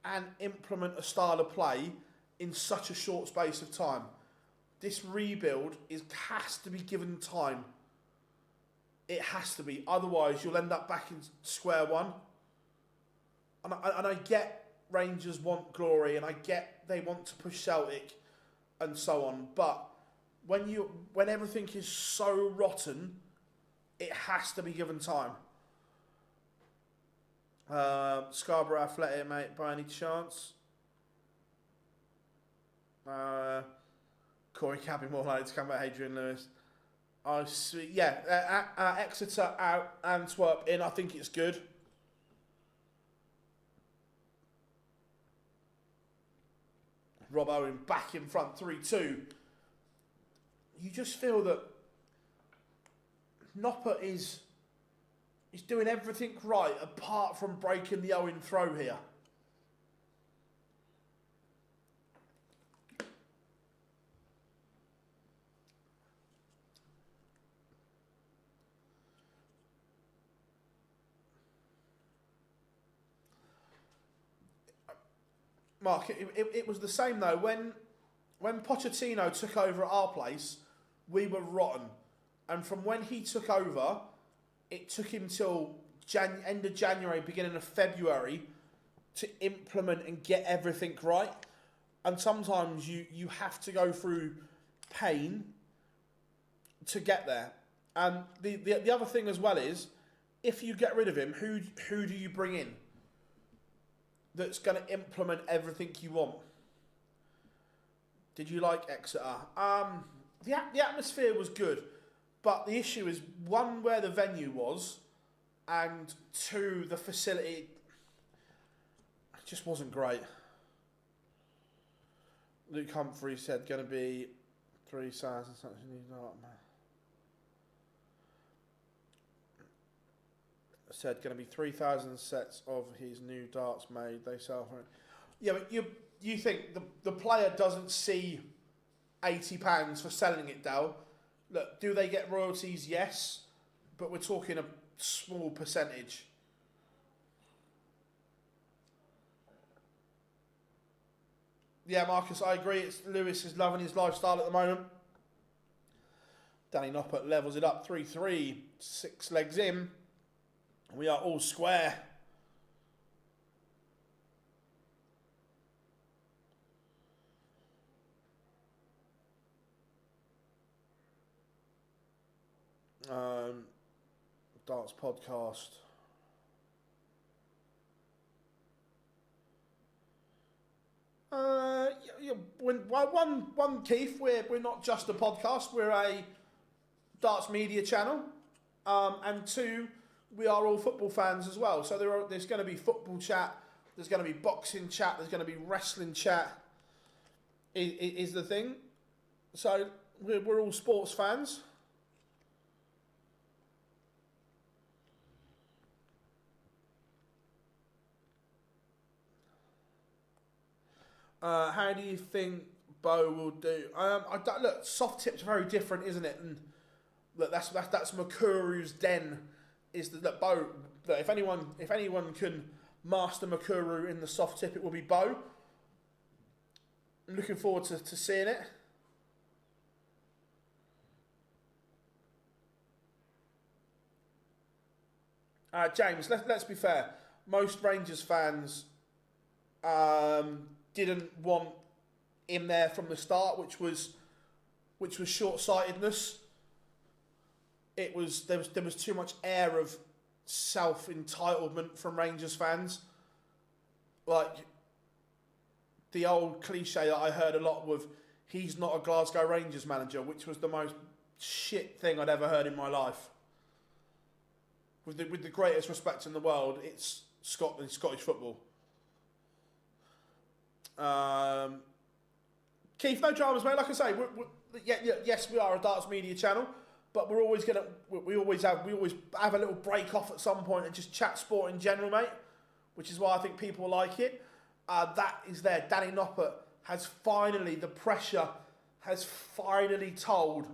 and implement a style of play in such a short space of time. This rebuild has to be given time. It has to be. Otherwise, you'll end up back in square one. And I get Rangers want glory, and I get they want to push Celtic and so on, but when everything is so rotten, it has to be given time. Scarborough Athletic, mate, by any chance? Corey Cabby more likely to come back. Adrian Lewis. I see. Yeah, Exeter out, Antwerp in. I think it's good. Rob Owen back in front, 3-2. You just feel that Noppert is doing everything right apart from breaking the Owen throw here. Mark, it was the same though. When Pochettino took over at our place, we were rotten. And from when he took over, it took him till end of January, beginning of February, to implement and get everything right. And sometimes you have to go through pain to get there. And the other thing as well is, if you get rid of him, who do you bring in that's going to implement everything you want? Did you like Exeter? The atmosphere was good, but the issue is, one, where the venue was, and two, the facility just wasn't great. Luke Humphrey said going to be 3,000 something. Said going to be 3,000 sets of his new darts made. They sell for it. Yeah, but you think the player doesn't see £80 for selling it, Dal? Look, do they get royalties? Yes, but we're talking a small percentage. Yeah, Marcus, I agree. Lewis is loving his lifestyle at the moment. Danny Noppert levels it up 3-3, 6 legs in. We are all square. Darts podcast. One, Keith, we're not just a podcast, we're a darts media channel. And two, we are all football fans as well. So there's going to be football chat, there's going to be boxing chat, there's going to be wrestling chat, is the thing. So we're all sports fans. How do you think Bo will do? Look, soft tip's very different, isn't it? And look, that's Makuru's den. Is that Bo? Look, if anyone can master Makuru in the soft tip, it will be Bo. I'm looking forward to seeing it. James, let's be fair. Most Rangers fans didn't want him there from the start, which was short-sightedness. There was too much air of self-entitlement from Rangers fans. Like the old cliche that I heard a lot with, he's not a Glasgow Rangers manager, which was the most shit thing I'd ever heard in my life. With the greatest respect in the world, it's Scotland, Scottish football. Keith, no dramas, mate. Like I say, yes, we are a darts media channel, but we always have a little break off at some point and just chat sport in general, mate. Which is why I think people like it. That is there. Danny Noppert the pressure has finally told.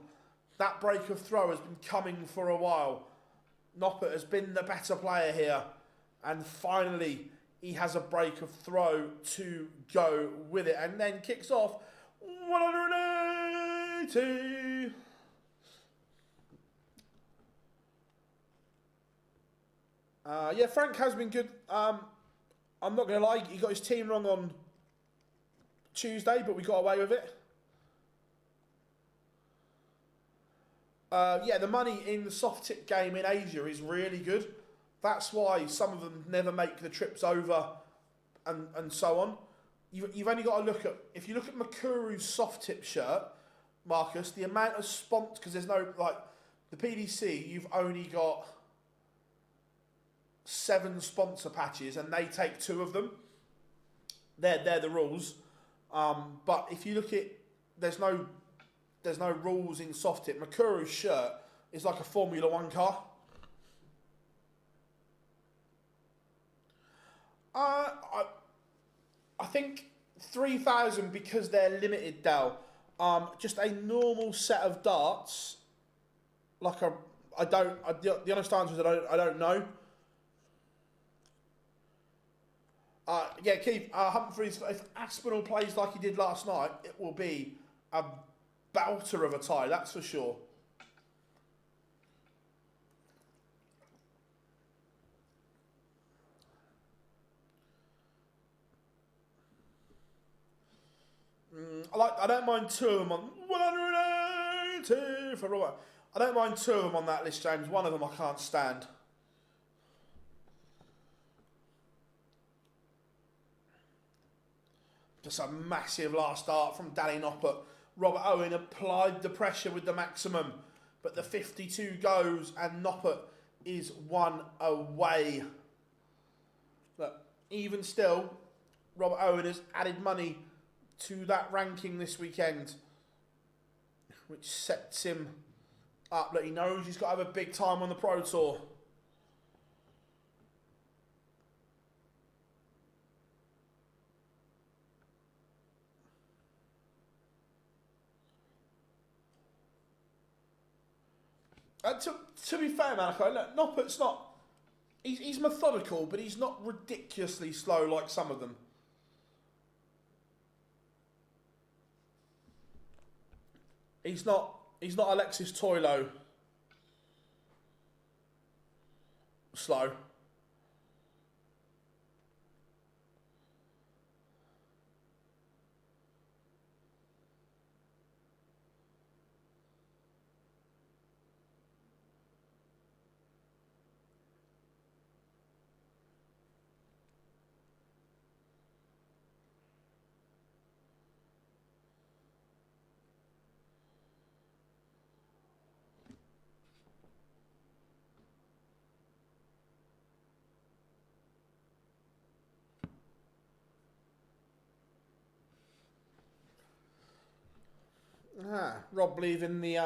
That break of throw has been coming for a while. Noppert has been the better player here, and finally he has a break of throw to go with it, and then kicks off 180. Frank has been good. I'm not going to lie, he got his team wrong on Tuesday, but we got away with it. Yeah, the money in the soft tip game in Asia is really good. That's why some of them never make the trips over and so on. You've only got to look at, if you look at Makuru's soft tip shirt, Marcus, the amount of sponsors, because there's no, like, the PDC, you've only got 7 sponsor patches and they take 2 of them. They're the rules. But if you look at, there's no rules in soft tip. Makuru's shirt is like a Formula 1 car. I think 3,000 because they're limited, Dal. Just a normal set of darts. Like the honest answer is I don't know. Yeah, Keith, Humphreys, if Aspinall plays like he did last night, it will be a belter of a tie, that's for sure. I don't mind 2 of them on 180 for Robert. I don't mind 2 of them on that list, James. One of them I can't stand. Just a massive last start from Danny Noppert. Robert Owen applied the pressure with the maximum, but the 52 goes and Noppert is 1 away. Look, even still, Robert Owen has added money to that ranking this weekend, which sets him up that he knows he's got to have a big time on the Pro Tour. To be fair, Malachi, look, Noppert's not... He's methodical, but he's not ridiculously slow like some of them. He's not Alexis Toilo slow. Rob leaving the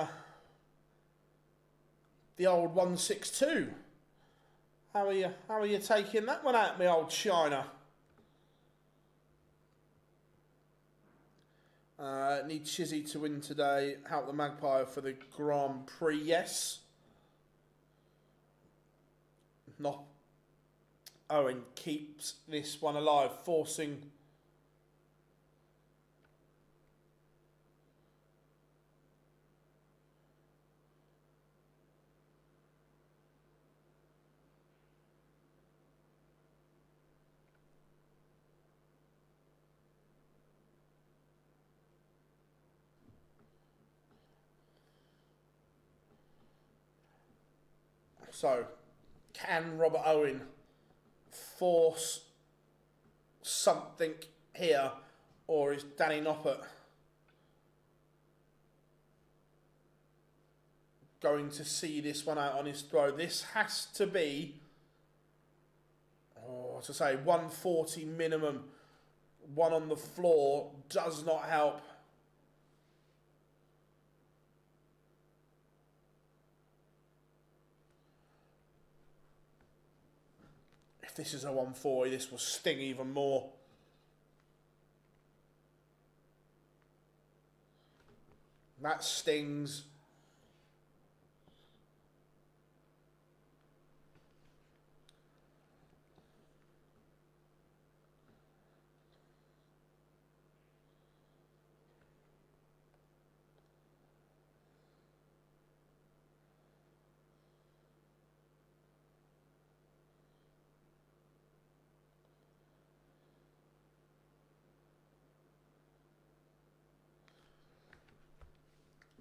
old 162. How are you taking that one out, my old China? Need Chizzy to win today. Help the Magpie for the Grand Prix. Yes. No. Owen keeps this one alive, forcing. So, can Robert Owen force something here, or is Danny Noppert going to see this one out on his throw? This has to be, as I say, 140 minimum. One on the floor does not help. If this is a 140, this will sting even more. That stings.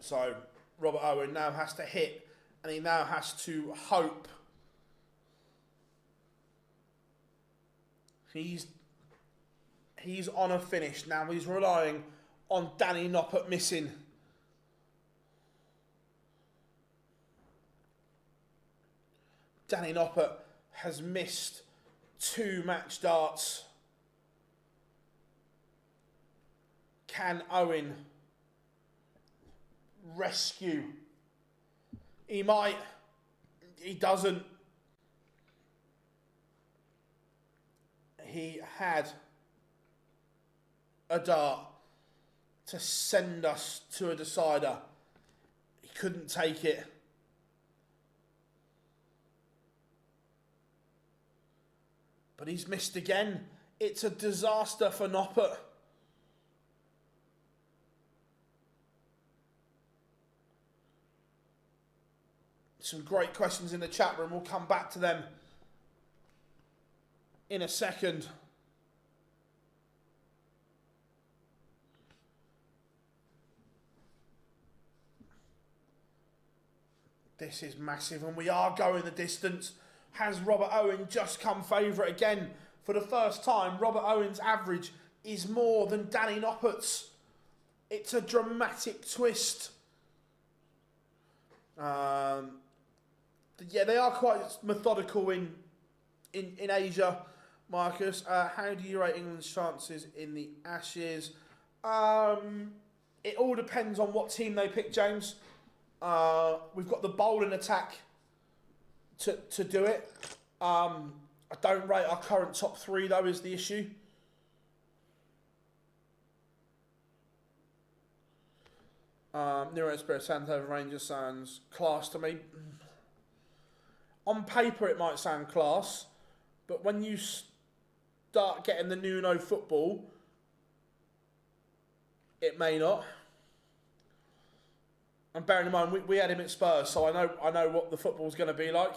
So Robert Owen now has to hit, and he now has to hope. He's on a finish now. He's relying on Danny Noppert missing. Danny Noppert has missed 2 match darts. Can Owen rescue? He might. He doesn't. He had a dart to send us to a decider. He couldn't take it. But he's missed again. It's a disaster for Noppert. Some great questions in the chat room. We'll come back to them in a second. This is massive, and we are going the distance. Has Robert Owen just come favourite again? For the first time, Robert Owen's average is more than Danny Noppert's. It's a dramatic twist. Yeah, they are quite methodical in Asia, Marcus. How do you rate England's chances in the Ashes? It all depends on what team they pick, James. We've got the bowling attack to do it. I don't rate our current top 3, though, is the issue. Nero Espirito Santo Rangers sounds class to me. On paper, it might sound class, but when you start getting the Nuno football, it may not. And bearing in mind, we had him at Spurs, so I know what the football's going to be like.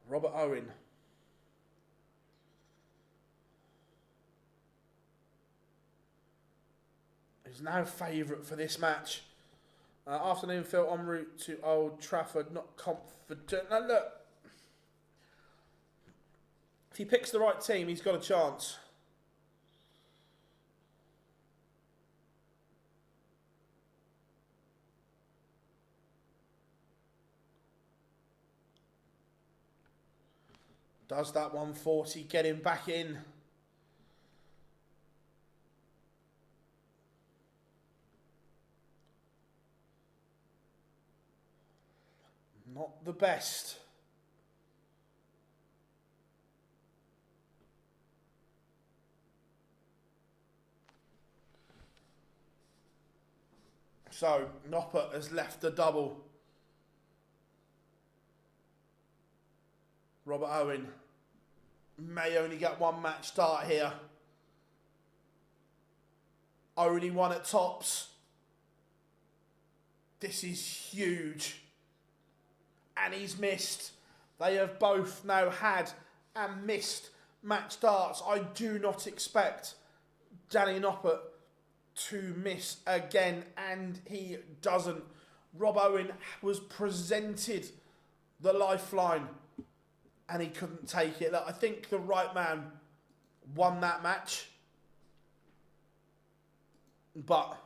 Robert Owen. He's now favourite for this match. Afternoon Phil en route to Old Trafford, not confident. Now look, if he picks the right team, he's got a chance. Does that 140 get him back in? Not the best. So, Noppert has left the double. Robert Owen may only get 1 match start here. Only 1 at tops. This is huge. And he's missed. They have both now had and missed match darts. I do not expect Danny Noppert to miss again, and he doesn't. Rob Owen was presented the lifeline, and he couldn't take it. Look, I think the right man won that match, but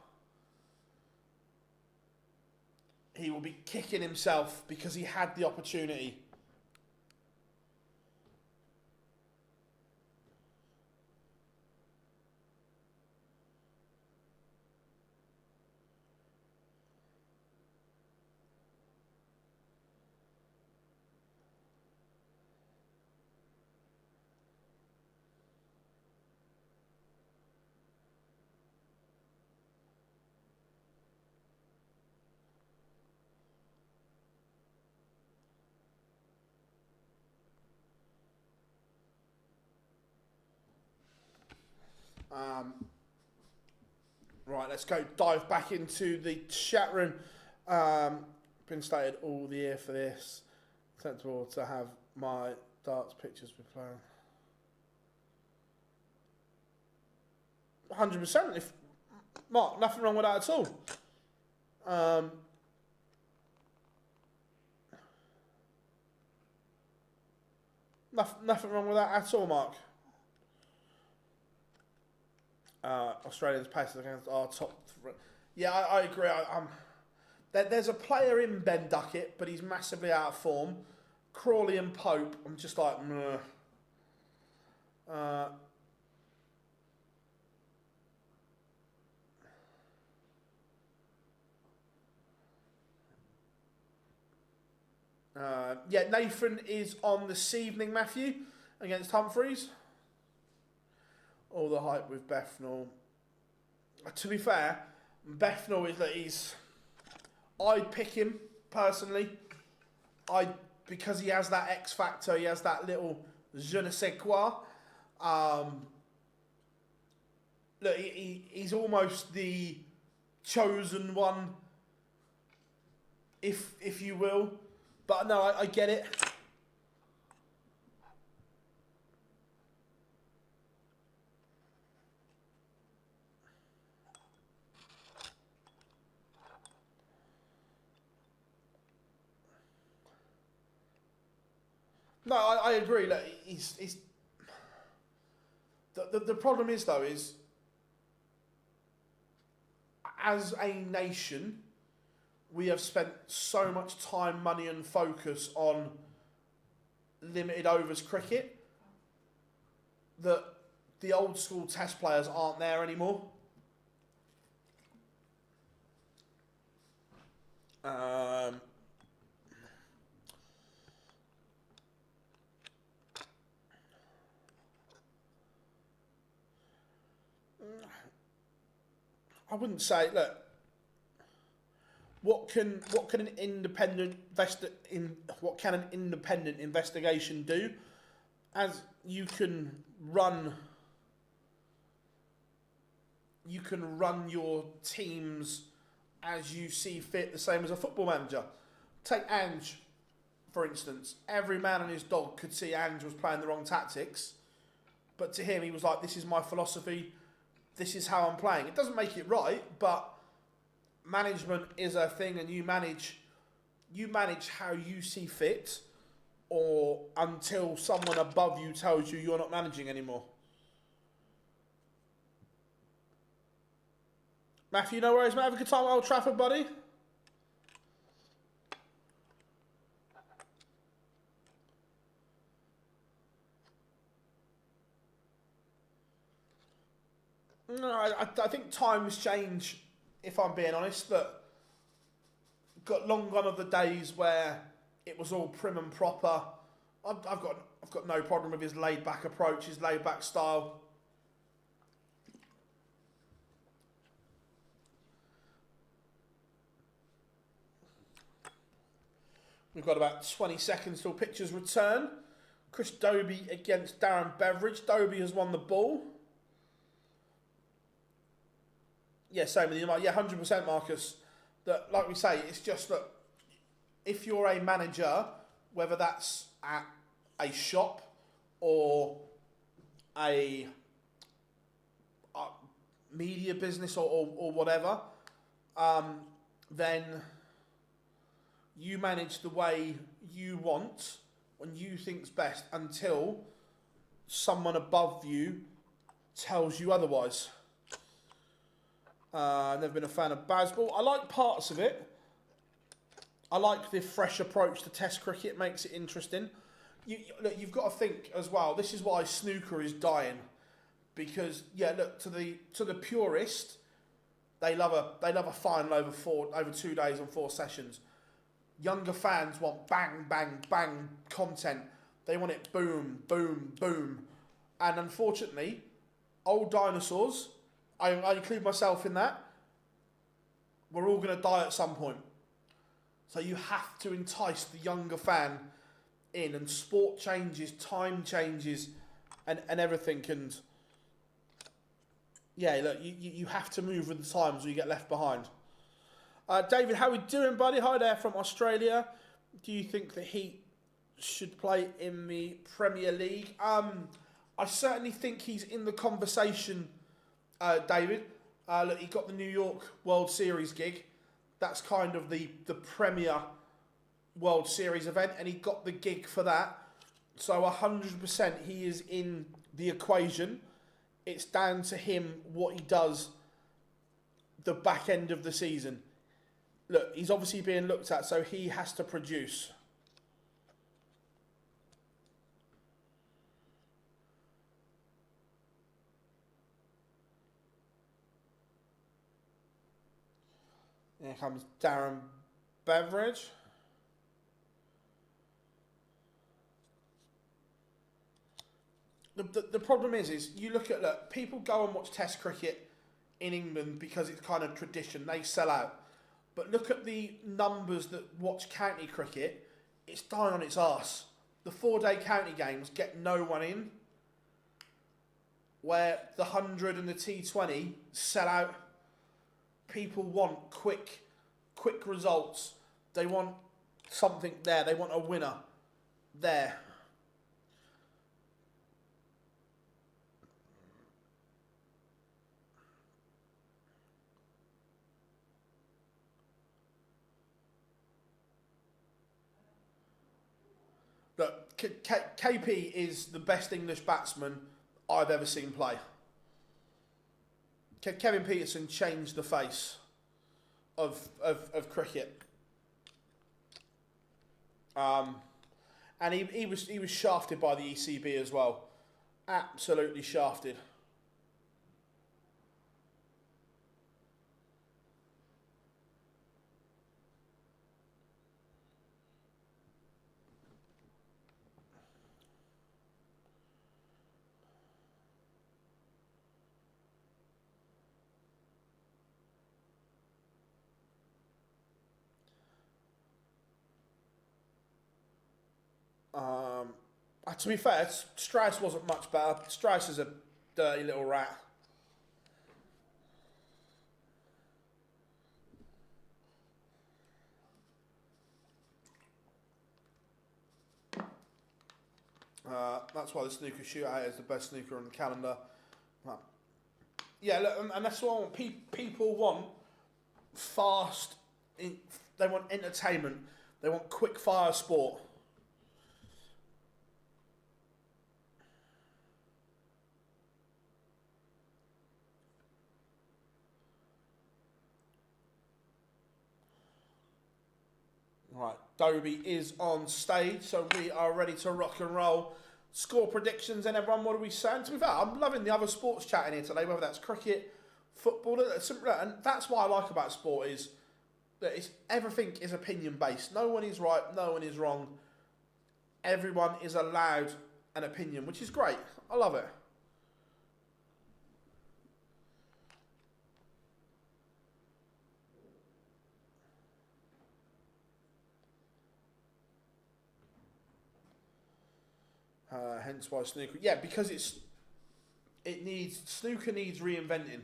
he will be kicking himself because he had the opportunity. Right, let's go dive back into the chat room. Been stated all the year for this. Acceptable to have my darts pictures be playing. 100%. If Mark, nothing wrong with that at all. Nothing wrong with that at all, Mark. Australians paces against our top three. Yeah, I agree. There's a player in Ben Duckett, but he's massively out of form. Crawley and Pope, I'm just like, meh. Yeah, Nathan is on this evening, Matthew, against Humphreys. All the hype with Bethnal. To be fair, Bethnal is that I'd pick him personally. Because he has that X factor, he has that little je ne sais quoi. Look, he's almost the chosen one, if you will. But no, I get it. No, I agree. Look, he's the problem is though is as a nation we have spent so much time, money and focus on limited overs cricket that the old school test players aren't there anymore. I wouldn't say, look, what can an independent investigation do? As you can run your teams as you see fit, the same as a football manager. Take Ange, for instance. Every man and his dog could see Ange was playing the wrong tactics, but to him he was like, this is my philosophy, this is how I'm playing. It doesn't make it right, but management is a thing, and you manage how you see fit, or until someone above you tells you you're not managing anymore. Matthew, no worries, mate. Have a good time at Old Trafford, buddy. No, I think times change, if I'm being honest. But got long gone of the days where it was all prim and proper. I've got no problem with his laid back approach, his laid back style. We've got about 20 seconds till pitchers return. Chris Dobey against Darren Beveridge. Dobey has won the ball. Yeah, same with you, Mike. Yeah, 100%, Marcus. That, like we say, it's just that if you're a manager, whether that's at a shop or a media business or whatever, then you manage the way you want when you think's best until someone above you tells you otherwise. Never been a fan of baseball. I like parts of it. I like the fresh approach to Test cricket. It makes it interesting. Look, you've got to think as well. This is why snooker is dying, because yeah, look, to the purist, they love a final over 2 days and 4 sessions. Younger fans want bang, bang, bang content. They want it boom, boom, boom. And unfortunately, old dinosaurs, I include myself in that, we're all going to die at some point. So you have to entice the younger fan in, and sport changes, time changes, and everything. And Yeah, look, you have to move with the times or you get left behind. David, how we doing, buddy? Hi there from Australia. Do you think the Heat should play in the Premier League? I certainly think he's in the conversation, David. Look, he got the New York World Series gig. That's kind of the Premier World Series event, and he got the gig for that. So 100% he is in the equation. It's down to him what he does the back end of the season. Look, he's obviously being looked at, so he has to produce. Here comes Darren Beveridge. The problem is you look at, look, people go and watch Test cricket in England because it's kind of tradition. They sell out. But look at the numbers that watch county cricket. It's dying on its arse. The 4-day county games get no one in. Where the 100 and the T20 sell out. People want quick results. They want something there. They want a winner there. Look, KP is the best English batsman I've ever seen play. Kevin Peterson changed the face of cricket. And he was shafted by the ECB as well. Absolutely shafted. To be fair, Strauss wasn't much better. Strauss is a dirty little rat. That's why the snooker shootout is the best snooker on the calendar. Yeah, look, and that's what I want. People want fast. They want entertainment. They want quick fire sport. Right, Dobey is on stage, so we are ready to rock and roll. Score predictions, and everyone, what are we saying? To be fair, I'm loving the other sports chatting here today, whether that's cricket, football, and that's what I like about sport is that everything is opinion based. No one is right, no one is wrong. Everyone is allowed an opinion, which is great. I love it. Hence why snooker. Yeah, because snooker needs reinventing.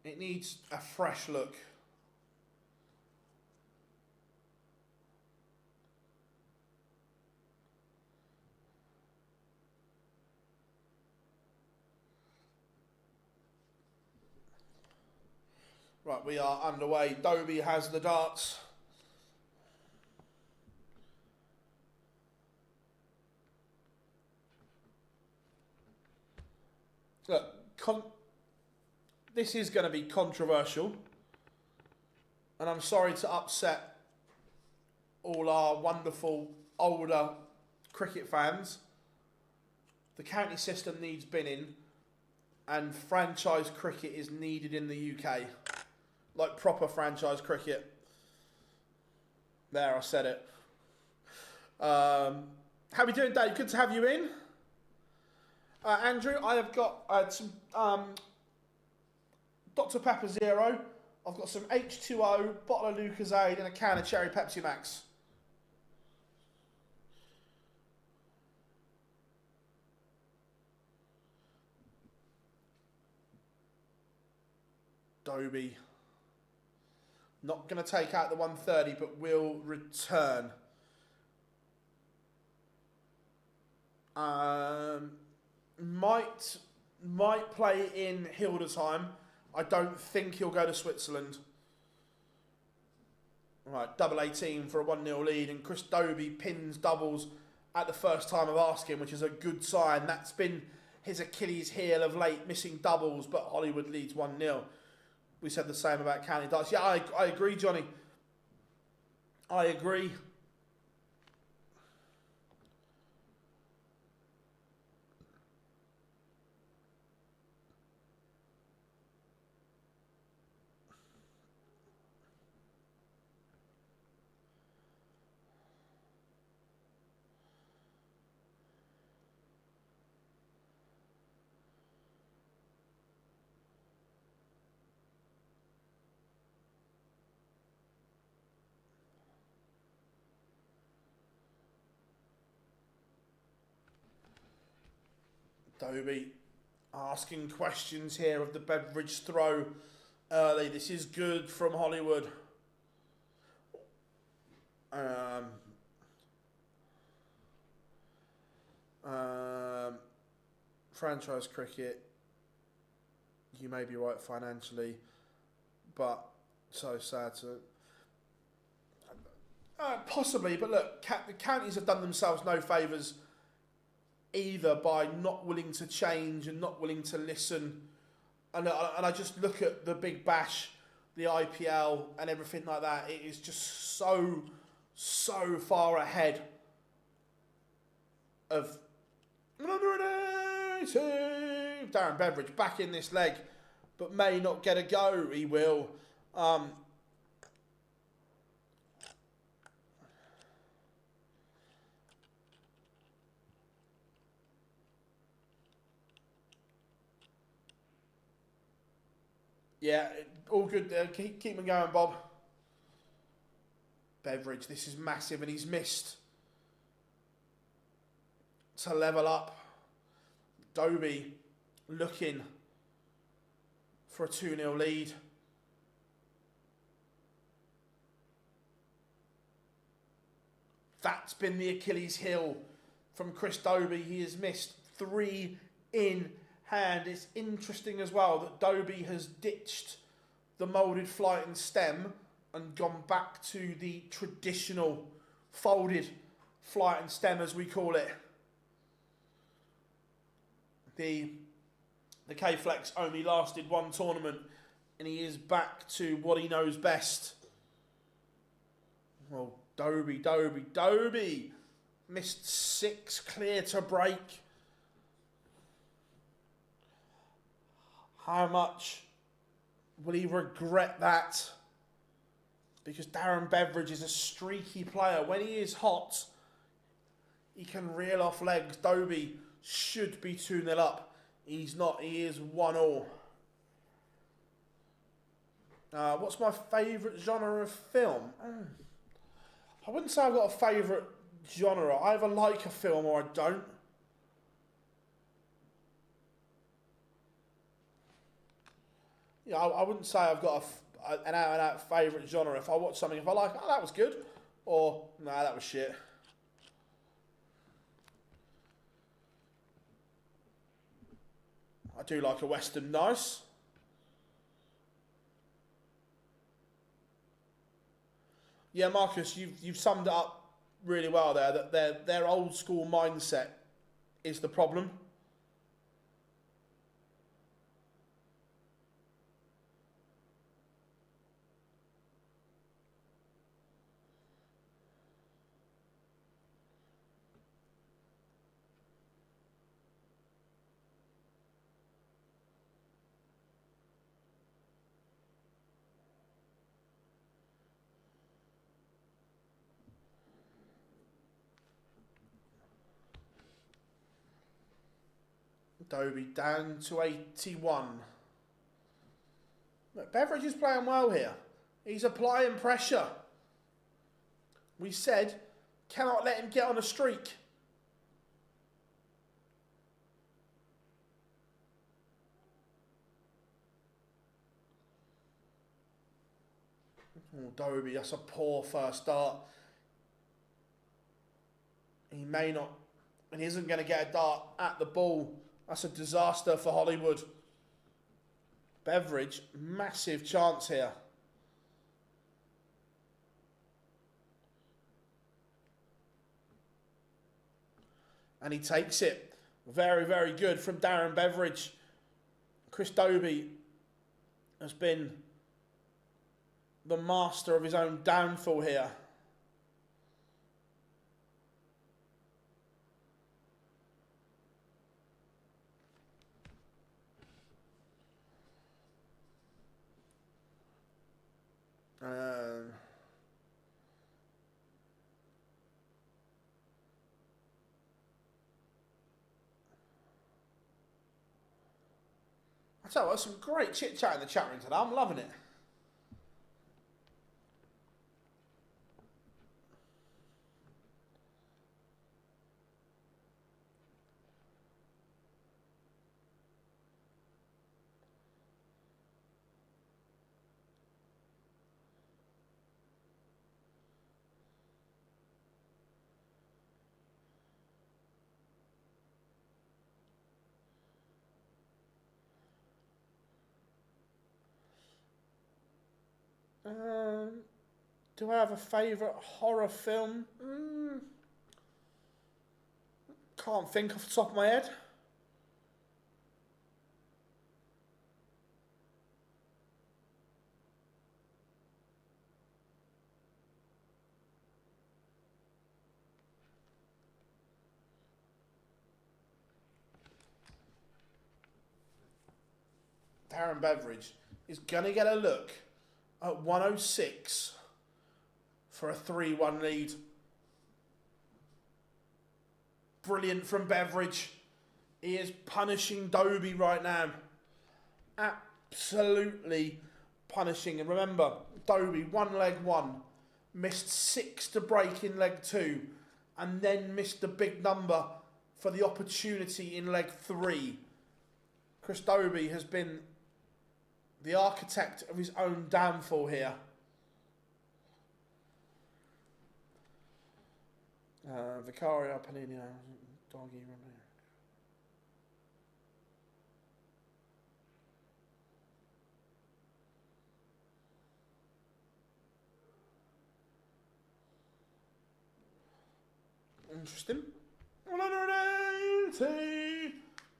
It needs a fresh look. Right, we are underway. Dobey has the darts. Look, this is going to be controversial, and I'm sorry to upset all our wonderful older cricket fans. The county system needs binning, and franchise cricket is needed in the UK, like proper franchise cricket. There, I said it. How are we doing, Dave? Good to have you in. Andrew, I have got some Dr. Pepper Zero. I've got some H2O, bottle of Lucozade, and a can of Cherry Pepsi Max. Dobey. Not going to take out the 130, but will return. Might play in Hildesheim. I don't think he'll go to Switzerland. Right, double 18 for a 1-0 lead, and Chris Dobey pins doubles at the first time of asking, which is a good sign. That's been his Achilles heel of late, missing doubles, but Hollywood leads 1-0. We said the same about County Darts. Yeah, I agree, Johnny. I agree. Dobey asking questions here of the Beveridge throw early. This is good from Hollywood. Franchise cricket, you may be right financially, but so sad to... possibly, but look, the counties have done themselves no favours either by not willing to change and not willing to listen. And I just look at the Big Bash, the IPL and everything like that. It is just so far ahead of Darren Beveridge back in this leg, but may not get a go. He will. Yeah, all good there. Keep them going, Bob. Beveridge, this is massive, and he's missed to level up. Dobey looking for a 2-0 lead. That's been the Achilles heel from Chris Dobey. He has missed 3 in hand. It's interesting as well that Dobey has ditched the moulded flight and stem and gone back to the traditional folded flight and stem, as we call it. The K-Flex only lasted 1 tournament, and he is back to what he knows best. Well, Dobey missed 6 clear to break. How much will he regret that? Because Darren Beveridge is a streaky player. When he is hot, he can reel off legs. Dobey should be 2-0 up. He's not. He is 1-1. What's my favourite genre of film? I wouldn't say I've got a favourite genre. I either like a film or I don't. Yeah, I wouldn't say I've got an out-and-out favourite genre. If I watch something, if I like, oh, that was good, or, nah, that was shit. I do like a Western nice. Yeah, Marcus, you've summed it up really well there, that their old school mindset is the problem. Dobey down to 81. Look, Beveridge is playing well here. He's applying pressure. We said, cannot let him get on a streak. Oh, Dobey, that's a poor first start. He may not, and he isn't going to get a dart at the ball. That's a disaster for Hollywood. Beveridge, massive chance here. And he takes it. Very, very good from Darren Beveridge. Chris Dobey has been the master of his own downfall here. I tell you what, some great chit chat in the chat room today. I'm loving it. Do I have a favourite horror film? Can't think off the top of my head. Darren Beveridge is going to get a look at 106 for a 3-1 lead. Brilliant from Beveridge. He is punishing Dobey right now. Absolutely punishing. And remember, Dobey, leg 1, missed 6 to break in leg 2, and then missed the big number for the opportunity in leg 3. Chris Dobey has been the architect of his own downfall here. Vicario, Panini, Doggy, interesting. 180.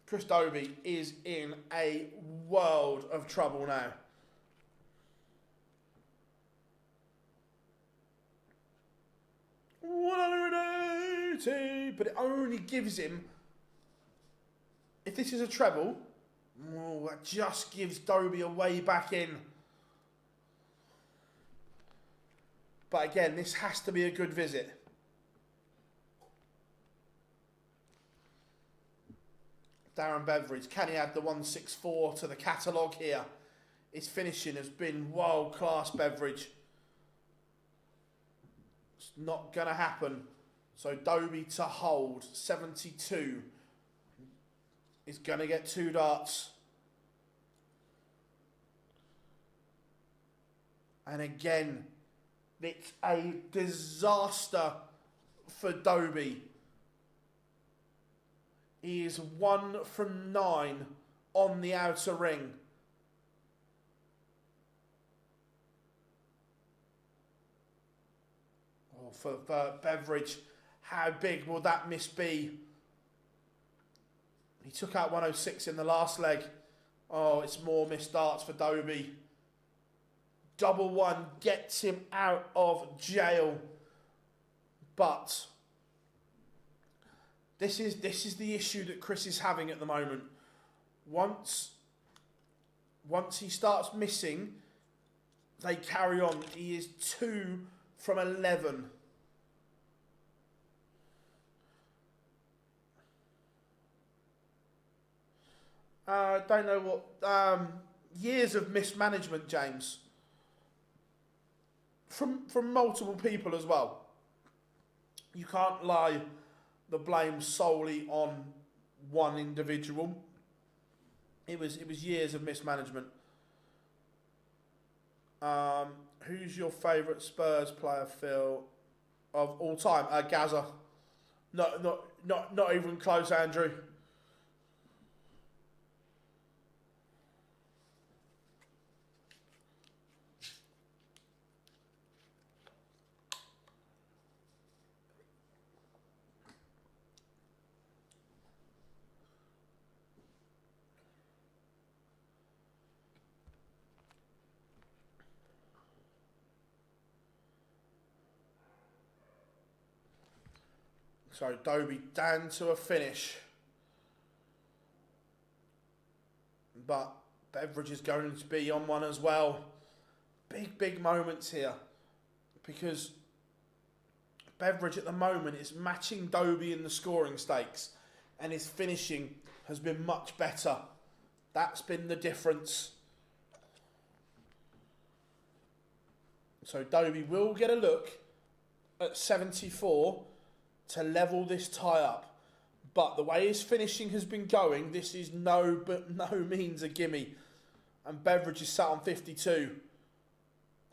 Chris Dobey is in a world of trouble now. But it only gives him, if this is a treble, that just gives Dobey a way back in. But again, this has to be a good visit. Darren Beveridge, can he add the 164 to the catalogue here? His finishing has been world-class, Beveridge. It's not going to happen. So Dobey to hold, 72. He's going to get 2 darts. And again, it's a disaster for Dobey. He is 1 from 9 on the outer ring. Oh, for Beveridge, how big will that miss be? He took out 106 in the last leg. Oh, it's more missed darts for Dobey. 1-1 gets him out of jail. But this is the issue that Chris is having at the moment. Once he starts missing, they carry on. He is 2 from 11. I don't know what years of mismanagement, James, from multiple people as well. You can't lie the blame solely on one individual. It was years of mismanagement. Who's your favourite Spurs player, Phil, of all time? Gaza. Not even close, Andrew. So Dobey down to a finish. But Beveridge is going to be on one as well. Big moments here. Because Beveridge at the moment is matching Dobey in the scoring stakes. And his finishing has been much better. That's been the difference. So Dobey will get a look at 74 to level this tie up. But the way his finishing has been going, this is no means a gimme. And Beveridge is sat on 52.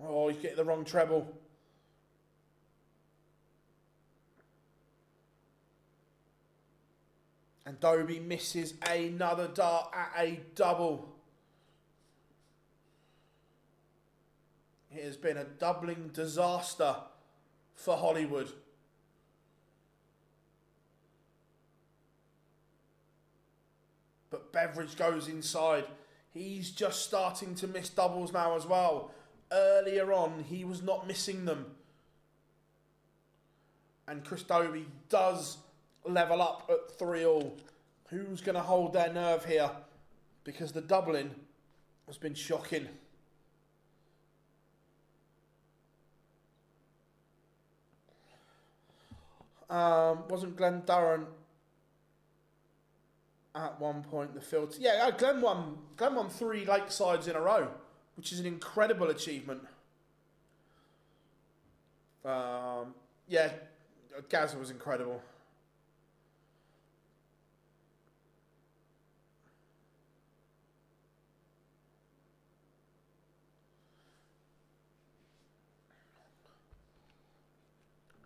Oh, he's getting the wrong treble. And Dobey misses another dart at a double. It has been a doubling disaster for Hollywood. But Beveridge goes inside. He's just starting to miss doubles now as well. Earlier on, he was not missing them. And Chris Dobey does level up at 3-all. Who's going to hold their nerve here? Because the doubling has been shocking. Wasn't Glenn Durran at one point the field? Yeah, Glenn won 3 Lakesides in a row, which is an incredible achievement. Yeah, Gaza was incredible.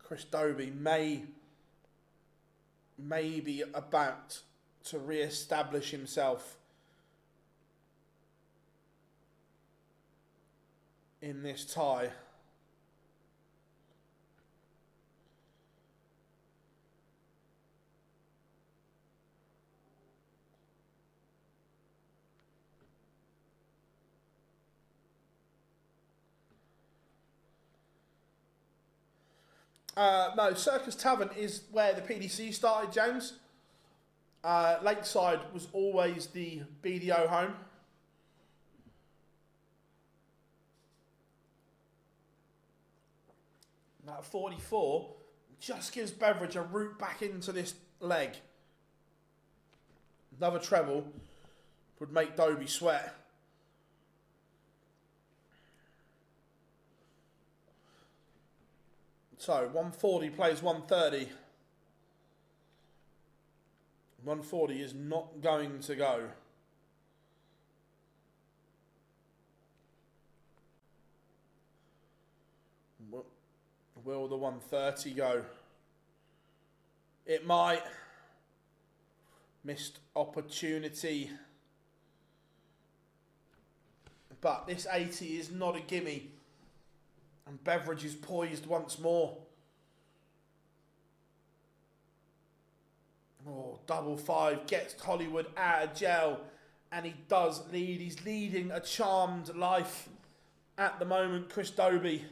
Chris Dobey may be about to re-establish himself in this tie. No, Circus Tavern is where the PDC started, James. Lakeside was always the BDO home. That 44 just gives Beveridge a route back into this leg. Another treble would make Dobey sweat. So 140 plays 130. 140 is not going to go. Will the 130 go? It might. Missed opportunity. But this 80 is not a gimme. And Beveridge is poised once more. Oh, double 5 gets Hollywood out of jail. And he does lead. He's leading a charmed life at the moment, Chris Dobey.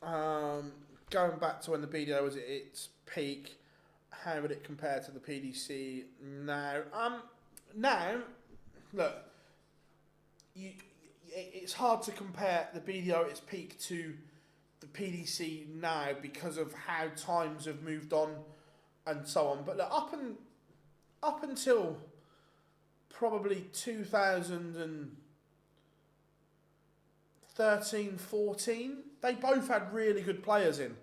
Going back to when the BDO was at its peak, how would it compare to the PDC now? Now, look, it's hard to compare the BDO at its peak to the PDC now because of how times have moved on and so on. But look, up until probably 2013, 14, they both had really good players in.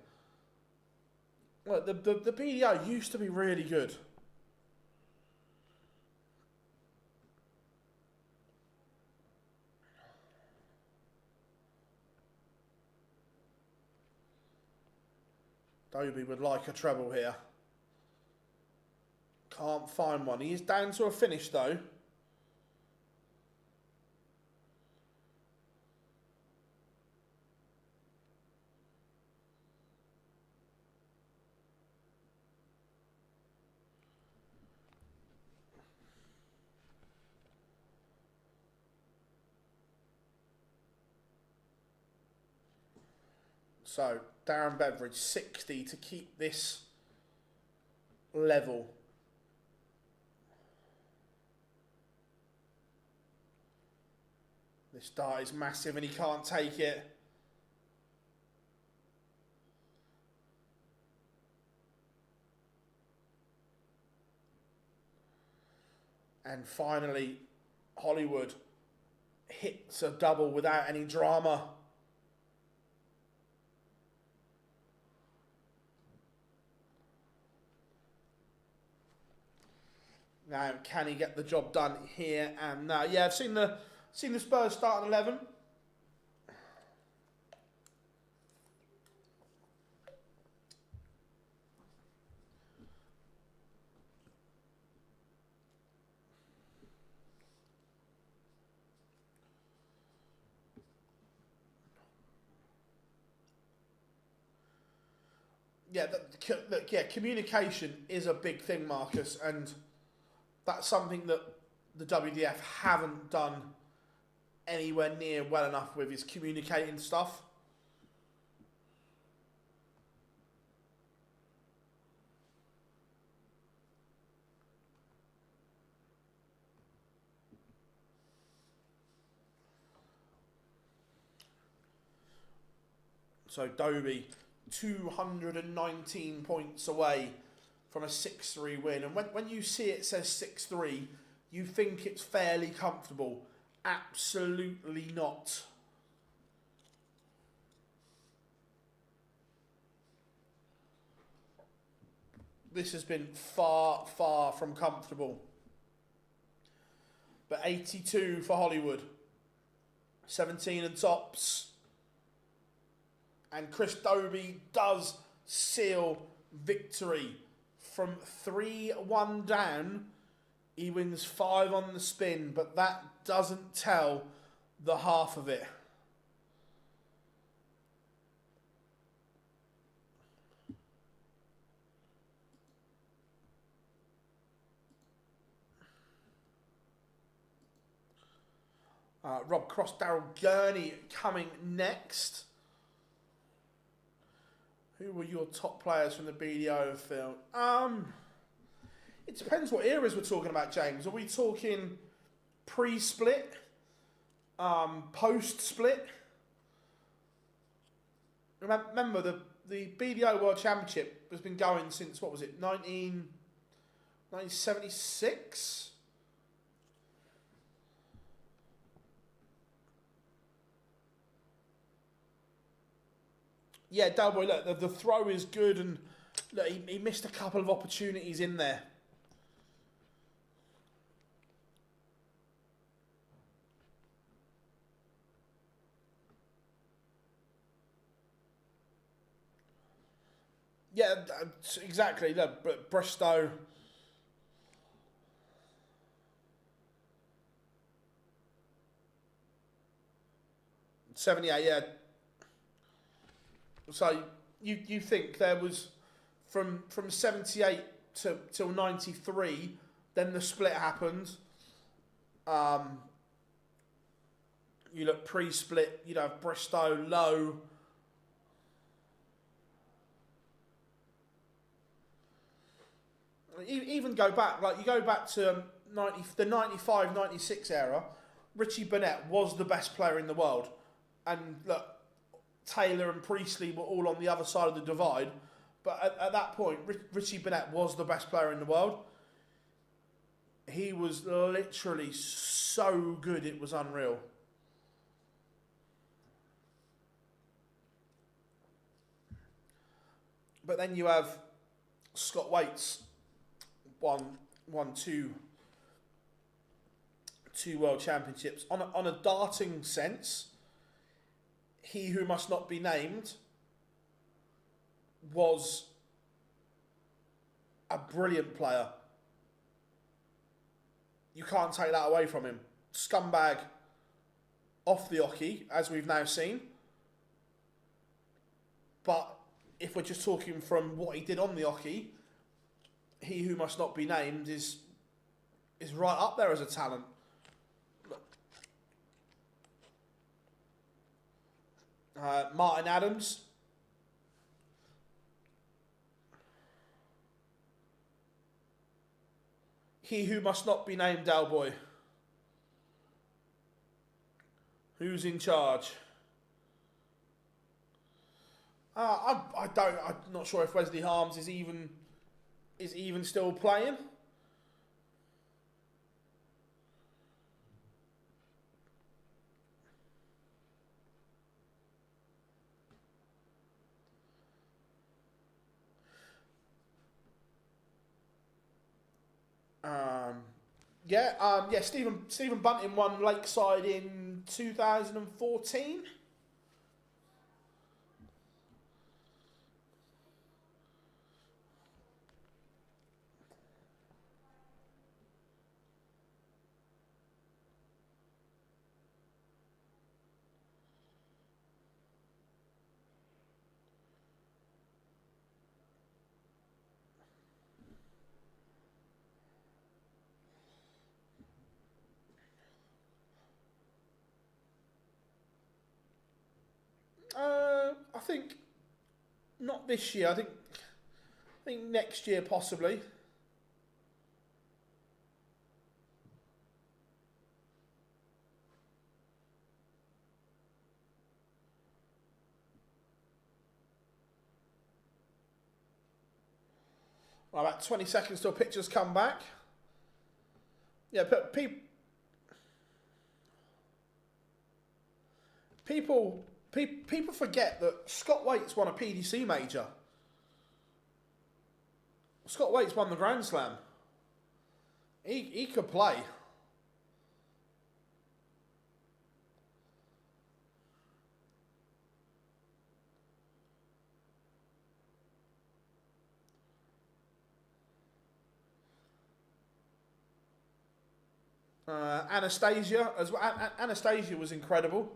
Look, the BDO used to be really good. Dobey would like a treble here. Can't find one. He is down to a finish though. So, Darren Beveridge, 60 to keep this level. This dart is massive and he can't take it. And finally, Hollywood hits a double without any drama. Now, can he get the job done here and now? Yeah, I've seen the Spurs start at 11. Yeah, communication is a big thing, Marcus, and that's something that the WDF haven't done anywhere near well enough with, is communicating stuff. So Dobey, 219 points away from a 6-3 win. And when you see it says 6-3, you think it's fairly comfortable. Absolutely not. This has been far, far from comfortable. But 82 for Hollywood. 17 and tops. And Chris Dobey does seal victory. From 3-1 down, he wins 5 on the spin, but that doesn't tell the half of it. Rob Cross, Daryl Gurney coming next. Who were your top players from the BDO field? It depends what eras we're talking about, James. Are we talking pre-split? Post-split? Remember, the BDO World Championship has been going since, what was it, 1976? Yeah, Delboy, look, the throw is good, and look, he missed a couple of opportunities in there. Yeah, exactly. Look, Bristow. '78, yeah. So you think there was from 78 till 93, then the split happened. You look pre-split, you'd have Bristow, Lowe. Even go back, like you go back to the 95, 96 era, Richie Burnett was the best player in the world. And look, Taylor and Priestley were all on the other side of the divide. But at that point, Richie Burnett was the best player in the world. He was literally so good, it was unreal. But then you have Scott Waits, won two world championships. On a darting sense, he who must not be named was a brilliant player. You can't take that away from him. Scumbag off the oche, as we've now seen. But if we're just talking from what he did on the oche, he who must not be named is right up there as a talent. Martin Adams. He who must not be named, Dalboy. Who's in charge? I'm not sure if Wesley Harms is even still playing. Stephen Bunting won Lakeside in 2014. I think not this year. I think next year possibly. Well, about 20 seconds till pictures come back. Yeah, but people forget that Scott Waits won a PDC major. Scott Waits won the Grand Slam. He could play. Anastasia as well. Anastasia was incredible.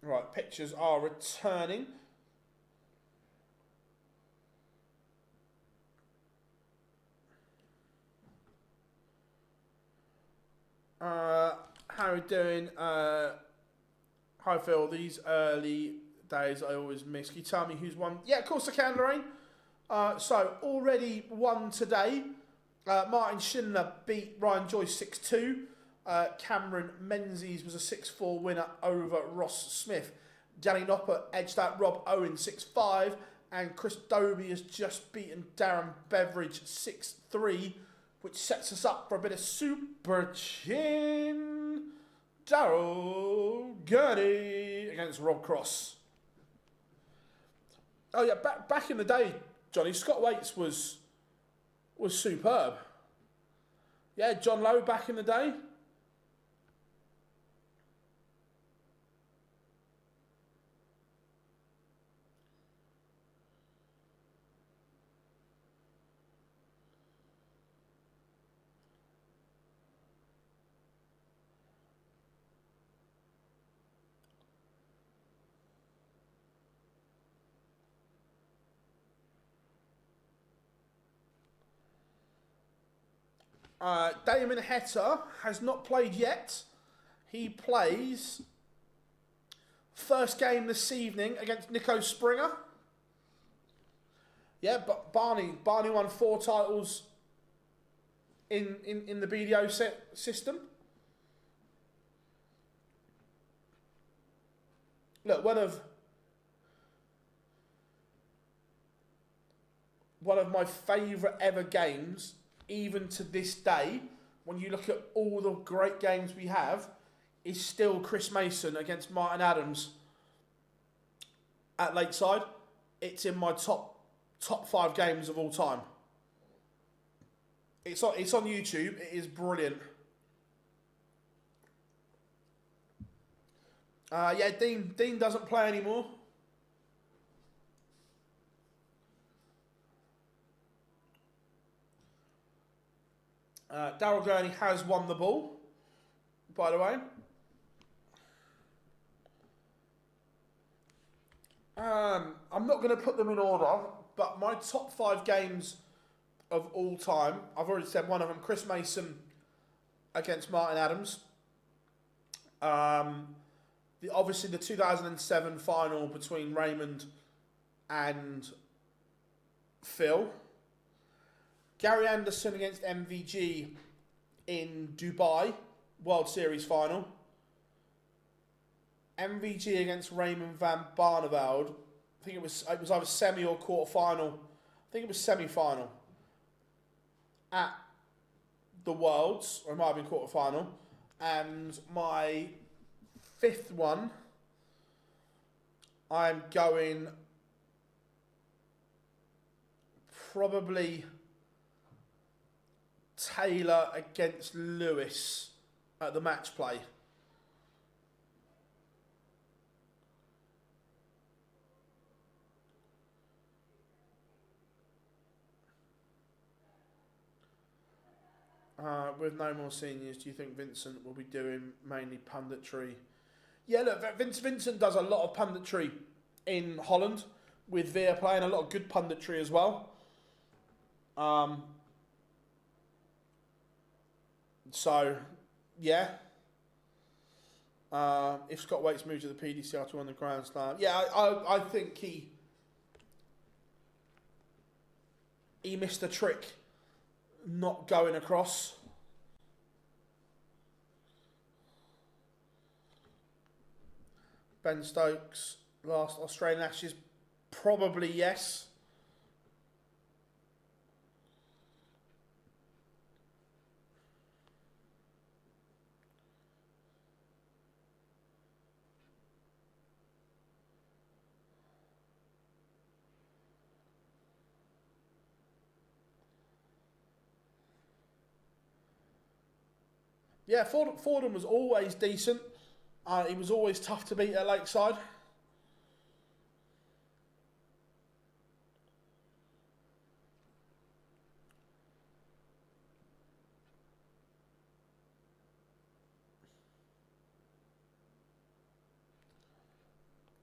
Right, pictures are returning. How are we doing? Hi Phil, these early days I always miss. Can you tell me who's won? Yeah, of course I can, Lorraine. So, already won today. Martin Schindler beat Ryan Joyce 6-2. Cameron Menzies was a 6-4 winner over Ross Smith. Danny Noppert edged out Rob Owen 6-5. And Chris Dobey has just beaten Darren Beveridge 6-3, which sets us up for a bit of Super Chin. Darryl Gurney against Rob Cross. Oh yeah, back in the day, Johnny, Scott Waits was superb. Yeah, John Lowe back in the day. Damon Heta has not played yet. He plays First game this evening against Nico Springer. Yeah, but Barney won 4 titles in the BDO system. Look, one of my favourite ever games, even to this day, when you look at all the great games we have, is still Chris Mason against Martin Adams at Lakeside. It's in my top 5 games of all time. It's on YouTube. It is brilliant. Yeah, Dean doesn't play anymore. Daryl Gurney has won the ball, by the way. I'm not going to put them in order, but my top 5 games of all time, I've already said one of them, Chris Mason against Martin Adams. Obviously the 2007 final between Raymond and Phil. Gary Anderson against MVG in Dubai, World Series final. MVG against Raymond van Barneveld. I think it was either semi or quarter final. I think it was semi-final at the Worlds, or it might have been quarter final. And my 5th one, I'm going probably Taylor against Lewis at the match play. With no more seniors, do you think Vincent will be doing mainly punditry? Yeah, look, Vincent does a lot of punditry in Holland with Veer playing a lot of good punditry as well. So, yeah. If Scott Waits moves to the PDC to win the Grand Slam, yeah, I think he missed a trick not going across. Ben Stokes, last Australian Ashes, probably yes. Yeah, Fordham was always decent. He was always tough to beat at Lakeside.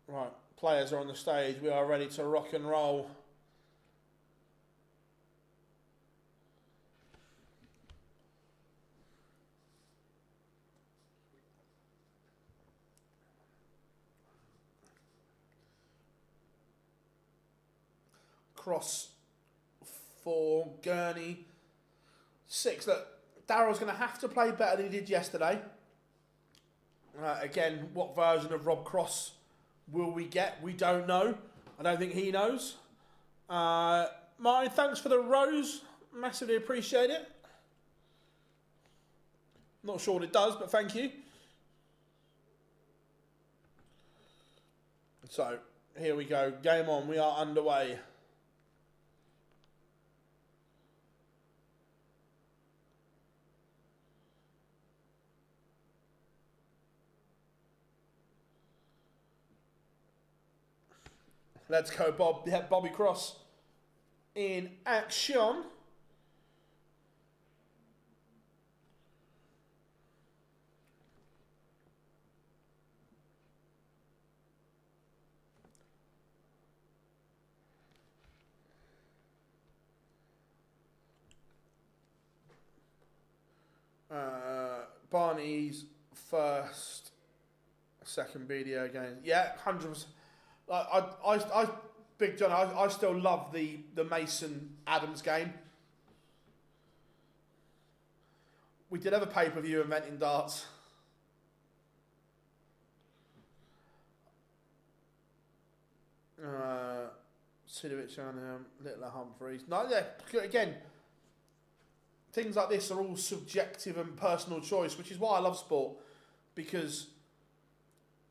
Right, players are on the stage. We are ready to rock and roll. Cross for Gurney. 6. Look, Daryl's going to have to play better than he did yesterday. Again, what version of Rob Cross will we get? We don't know. I don't think he knows. Martin, thanks for the rose. Massively appreciate it. Not sure what it does, but thank you. So, here we go. Game on. We are underway. Let's go, Bob. Yeah, Bobby Cross in action. Barney's first Second video game. Yeah, 100%. Big John, I still love the Mason Adams game. We did have a pay-per-view inventing darts. Sidovic and Little Humphreys. No, yeah, again, things like this are all subjective and personal choice, which is why I love sport, because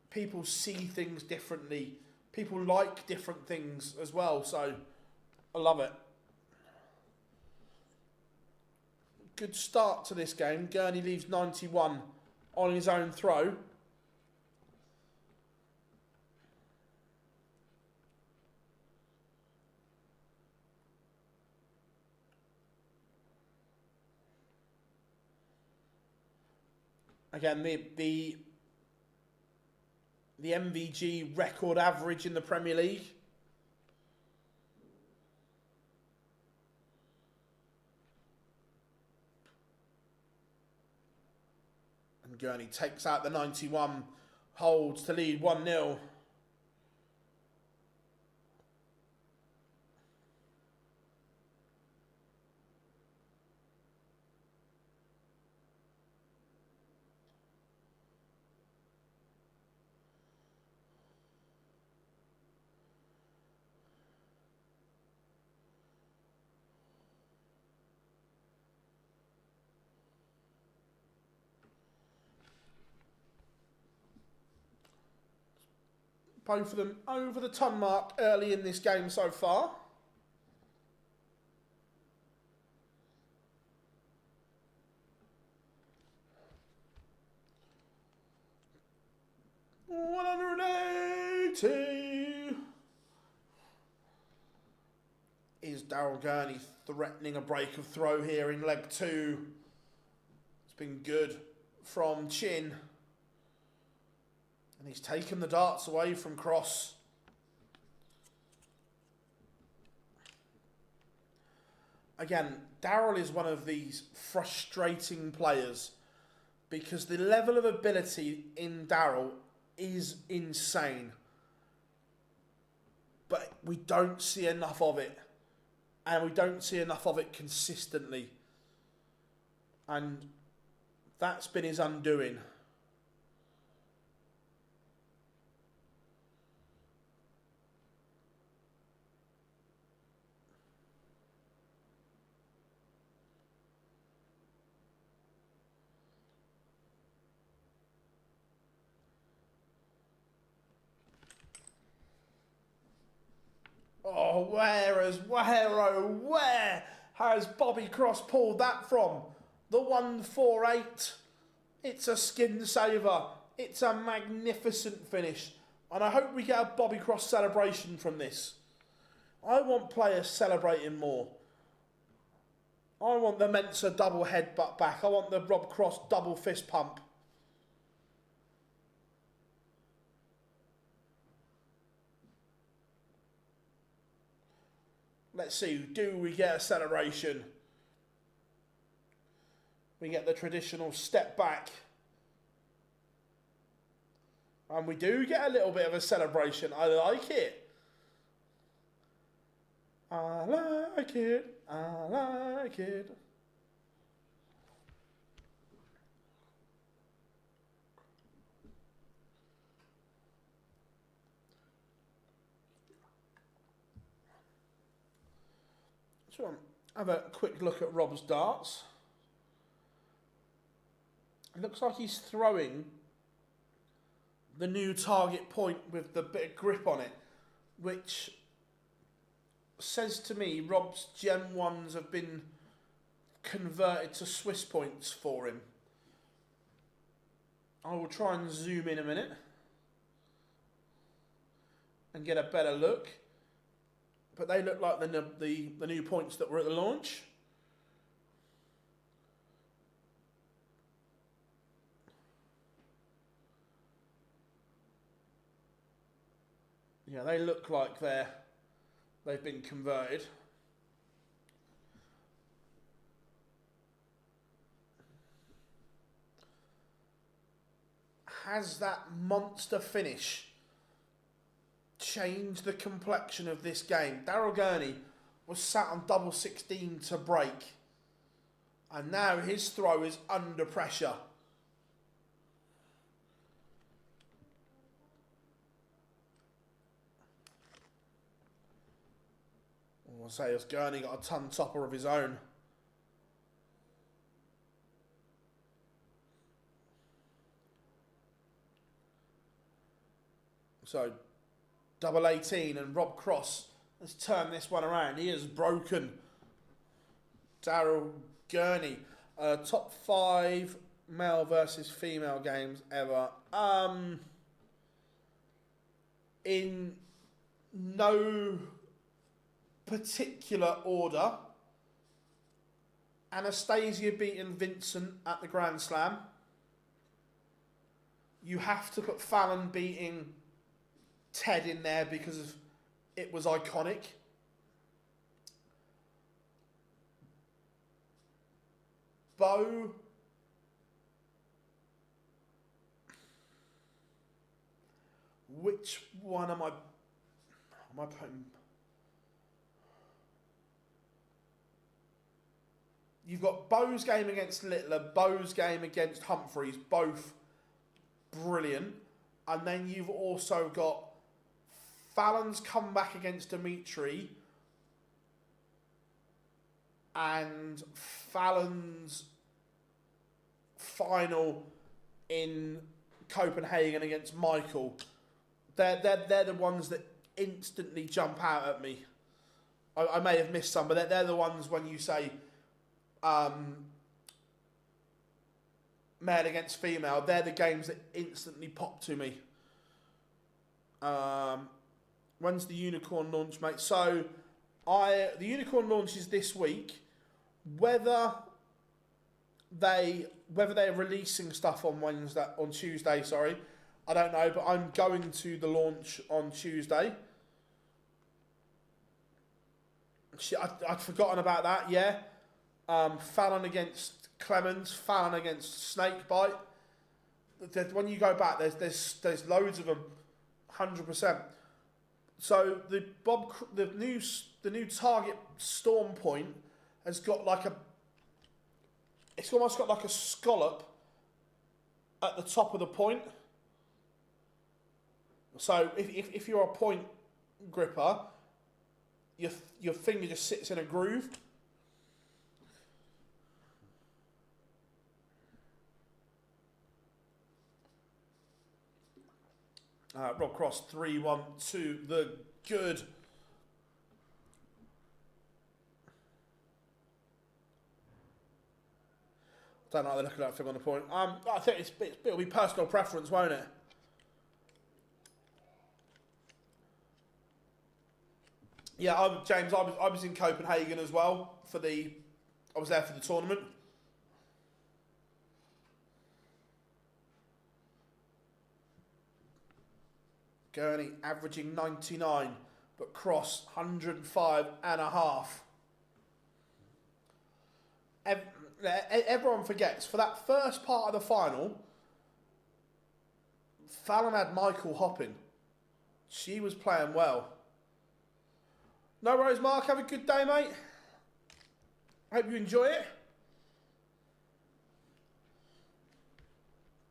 people see things differently. People like different things as well, so I love it. Good start to this game. Gurney leaves 91 on his own throw. Again, the MVG record average in the Premier League. And Gurney takes out the 91, holds to lead 1-0. Both of them over the ton mark early in this game so far. $180 is Daryl Gurney threatening a break of throw here in leg 2. It's been good from Chin. And he's taken the darts away from Cross. Again, Daryl is one of these frustrating players because the level of ability in Daryl is insane. But we don't see enough of it. And we don't see enough of it consistently. And that's been his undoing. Oh, where has Bobby Cross pulled that from? The 148. It's a skin saver. It's a magnificent finish. And I hope we get a Bobby Cross celebration from this. I want players celebrating more. I want the Mensa double headbutt back. I want the Rob Cross double fist pump. Let's see, do we get a celebration? We get the traditional step back. And we do get a little bit of a celebration. I like it. I like it. I like it. So have a quick look at Rob's darts. It looks like he's throwing the new target point with the bit of grip on it, which says to me Rob's Gen 1s have been converted to Swiss points for him. I will try and zoom in a minute and get a better look. But they look like the new points that were at the launch. Yeah, they look like they've been converted. has that monster finish changed the complexion of this game? Daryl Gurney was sat on double 16 to break, and now his throw is under pressure. I'll say as Gurney got a ton topper of his own. So, double 18, and Rob Cross has turned this one around. He has broken Daryl Gurney. Top 5 male versus female games ever. In no particular order, Anastasia beating Vincent at the Grand Slam. You have to put Fallon beating Ted in there because of, it was iconic. Bo, which one am I putting? You've got Bo's game against Littler, Bo's game against Humphreys, both brilliant. And then you've also got Fallon's comeback against Dimitri and Fallon's final in Copenhagen against Michael. They're the ones that instantly jump out at me. I may have missed some, but they're the ones when you say male against female, they're the games that instantly pop to me. When's the Unicorn launch, mate? So, the Unicorn launch is this week. Whether they're releasing stuff on Tuesday, sorry, I don't know, but I'm going to the launch on Tuesday. I'd forgotten about that, yeah. Fallon against Clemens, Fallon against Snakebite. When you go back, there's loads of them, 100%. So the new target Storm Point has got like it's almost got like a scallop at the top of the point. So if you're a point gripper, your finger just sits in a groove. Rob Cross 3-1-2, the good. Don't like the look of that thing on the point. I think it'll be personal preference, won't it? Yeah, James, I was in Copenhagen as well I was there for the tournament. Gurney averaging 99, but Cross 105.5. Everyone forgets, for that first part of the final, Fallon had Michael hopping. She was playing well. No worries, Mark. Have a good day, mate. Hope you enjoy it.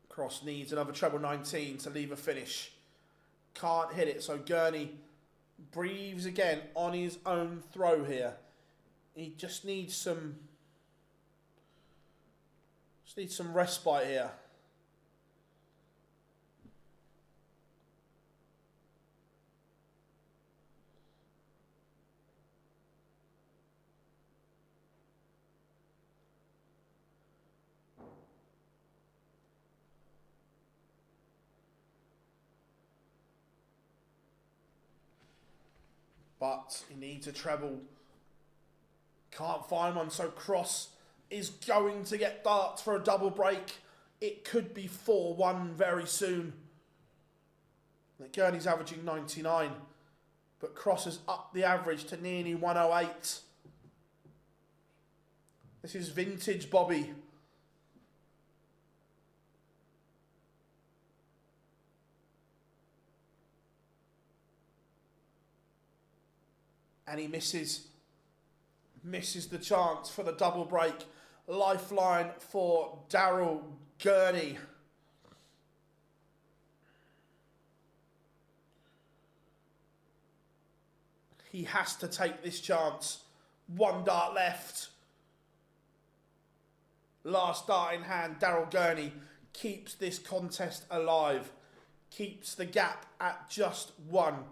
Cross needs another treble 19 to leave a finish. Can't hit it, so Gurney breathes again on his own throw here. He just needs some respite here. But he needs a treble. Can't find one, so Cross is going to get darts for a double break. It could be 4-1 very soon. Gurney's averaging 99, but Cross has upped the average to nearly 108. This is vintage Bobby. And he misses the chance for the double break. Lifeline for Daryl Gurney. He has to take this chance. One dart left. Last dart in hand. Daryl Gurney keeps this contest alive. Keeps the gap at just one.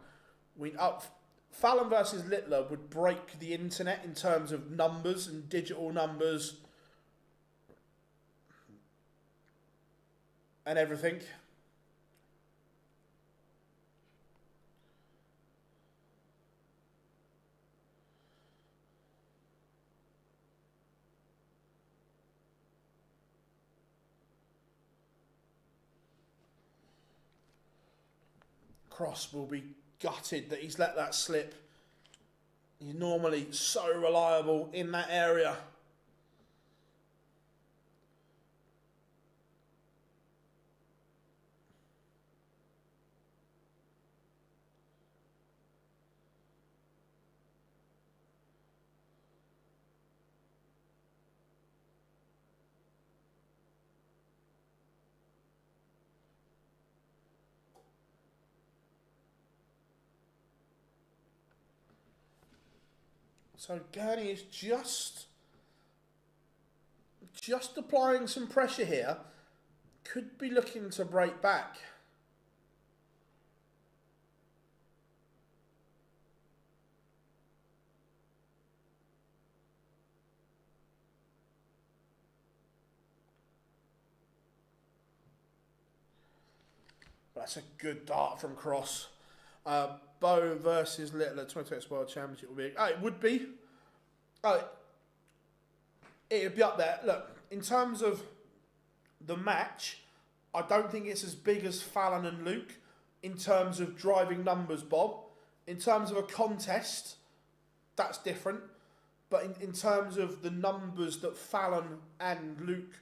Fallon versus Littler would break the internet in terms of numbers and digital numbers and everything. Cross will be gutted that he's let that slip. He's normally so reliable in that area. So Gurney is just applying some pressure here. Could be looking to break back. That's a good dart from Cross. Bow versus Littler, 2020 World Championship will be. Oh, it would be. Oh, it would be up there. Look, in terms of the match, I don't think it's as big as Fallon and Luke in terms of driving numbers, Bob. In terms of a contest, that's different. But in terms of the numbers that Fallon and Luke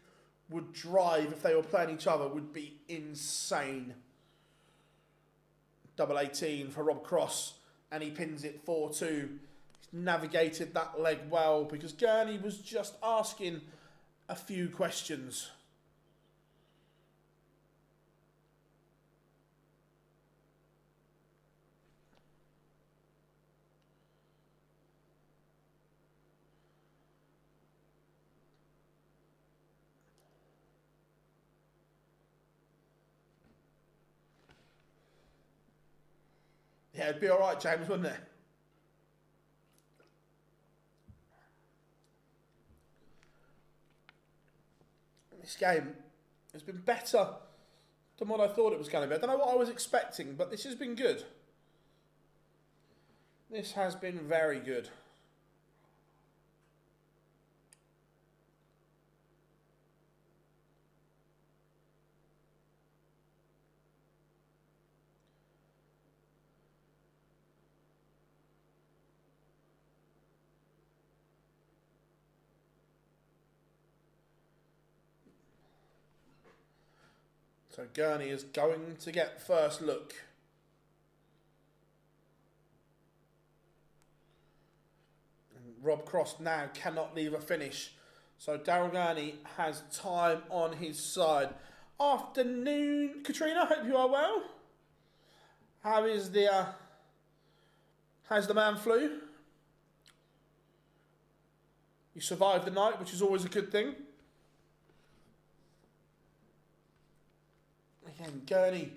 would drive if they were playing each other would be insane. Double 18 for Rob Cross, and he pins it 4-2. He's navigated that leg well because Gurney was just asking a few questions. Yeah, it'd be all right, James, wouldn't it? This game has been better than what I thought it was going to be. I don't know what I was expecting, but this has been good. This has been very good. So Gurney is going to get first look. And Rob Cross now cannot leave a finish. So Daryl Gurney has time on his side. Afternoon, Katrina, hope you are well. How's the man flu? You survived the night, which is always a good thing. Again, Gurney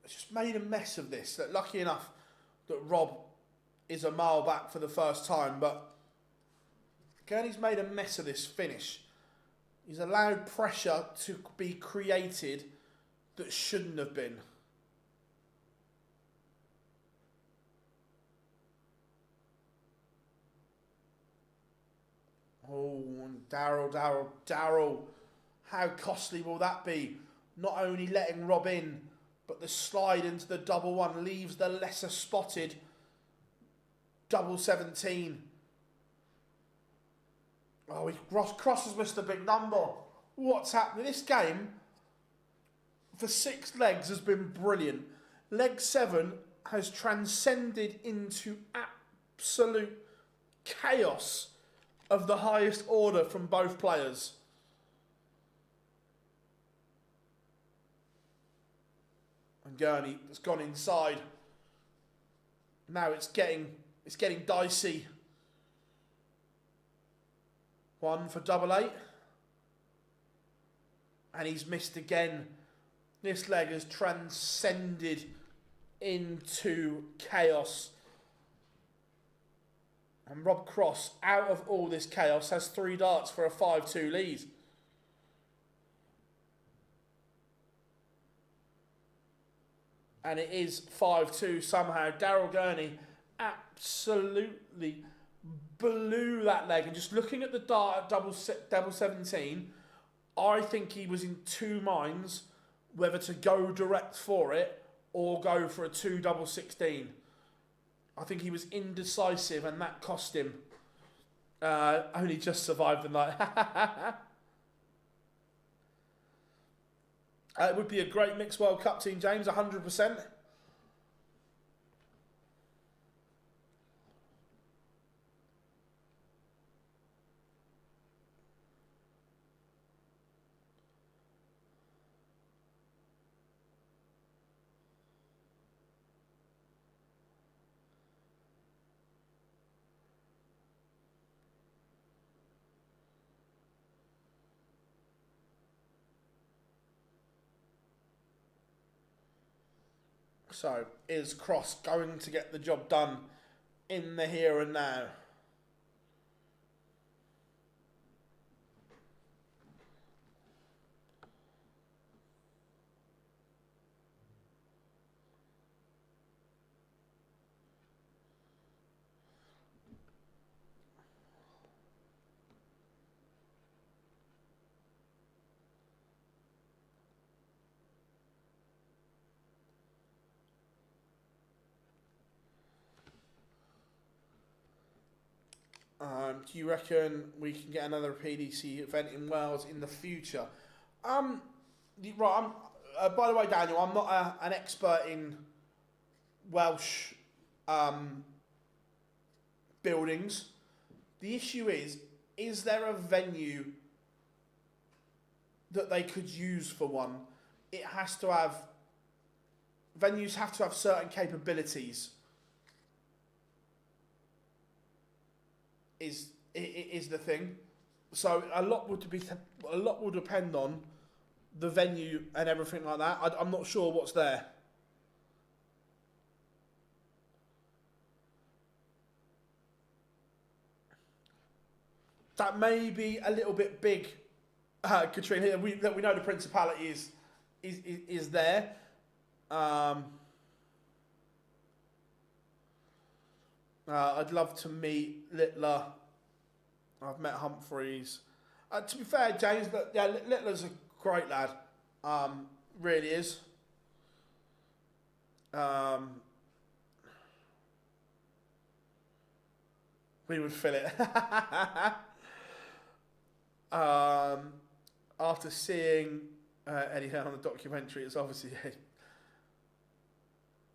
has just made a mess of this. Lucky enough that Rob is a mile back for the first time, but Gurney's made a mess of this finish. He's allowed pressure to be created that shouldn't have been. Oh, and Daryl. How costly will that be? Not only letting Rob in, but the slide into the double one leaves the lesser spotted double 17. Oh, Cross has missed a big number. What's happening? This game, for 6 legs, has been brilliant. Leg 7 has transcended into absolute chaos of the highest order from both players. And Gurney has gone inside. Now it's getting dicey. 1 for double 8. And he's missed again. This leg has transcended into chaos. And Rob Cross, out of all this chaos, has 3 darts for a 5-2 lead. And it is 5-2 somehow. Daryl Gurney absolutely blew that leg. And just looking at the dart at double 17, I think he was in 2 minds whether to go direct for it or go for a 2 double 16. I think he was indecisive and that cost him. Only just survived the night. It would be a great mixed World Cup team, James, 100%. So, is Cross going to get the job done in the here and now? Do you reckon we can get another PDC event in Wales in the future? Right. By the way, Daniel, I'm not an expert in Welsh buildings. The issue is there a venue that they could use for one? It has to have, venues have to have certain capabilities. Is the thing. So a lot will depend on the venue and everything like that. I'm not sure what's there. That may be a little bit big, Katrina. We know the principality is there. I'd love to meet Littler. I've met Humphreys. To be fair, James, Littler's a great lad. Really is. We would fill it. After seeing Eddie Hearn on the documentary, it's obviously.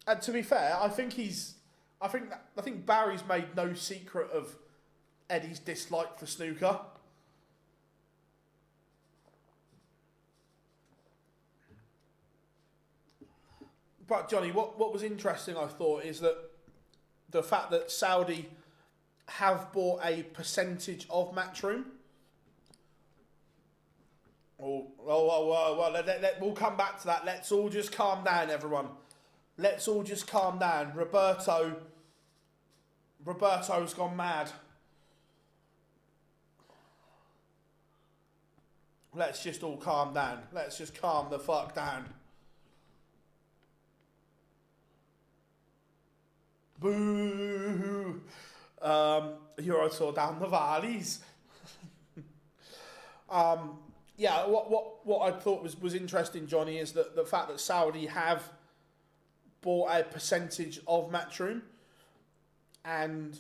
And to be fair, I think Barry's made no secret of Eddie's dislike for snooker. But Johnny, what was interesting, I thought, is that the fact that Saudi have bought a percentage of Matchroom. We'll come back to that. Let's all just calm down, everyone. Let's all just calm down. Roberto's gone mad. Let's just all calm down. Let's just calm the fuck down. Boo! Euro Tour down the valleys. Yeah, what I thought was interesting, Johnny, is that the fact that Saudi have bought a percentage of Matchroom, and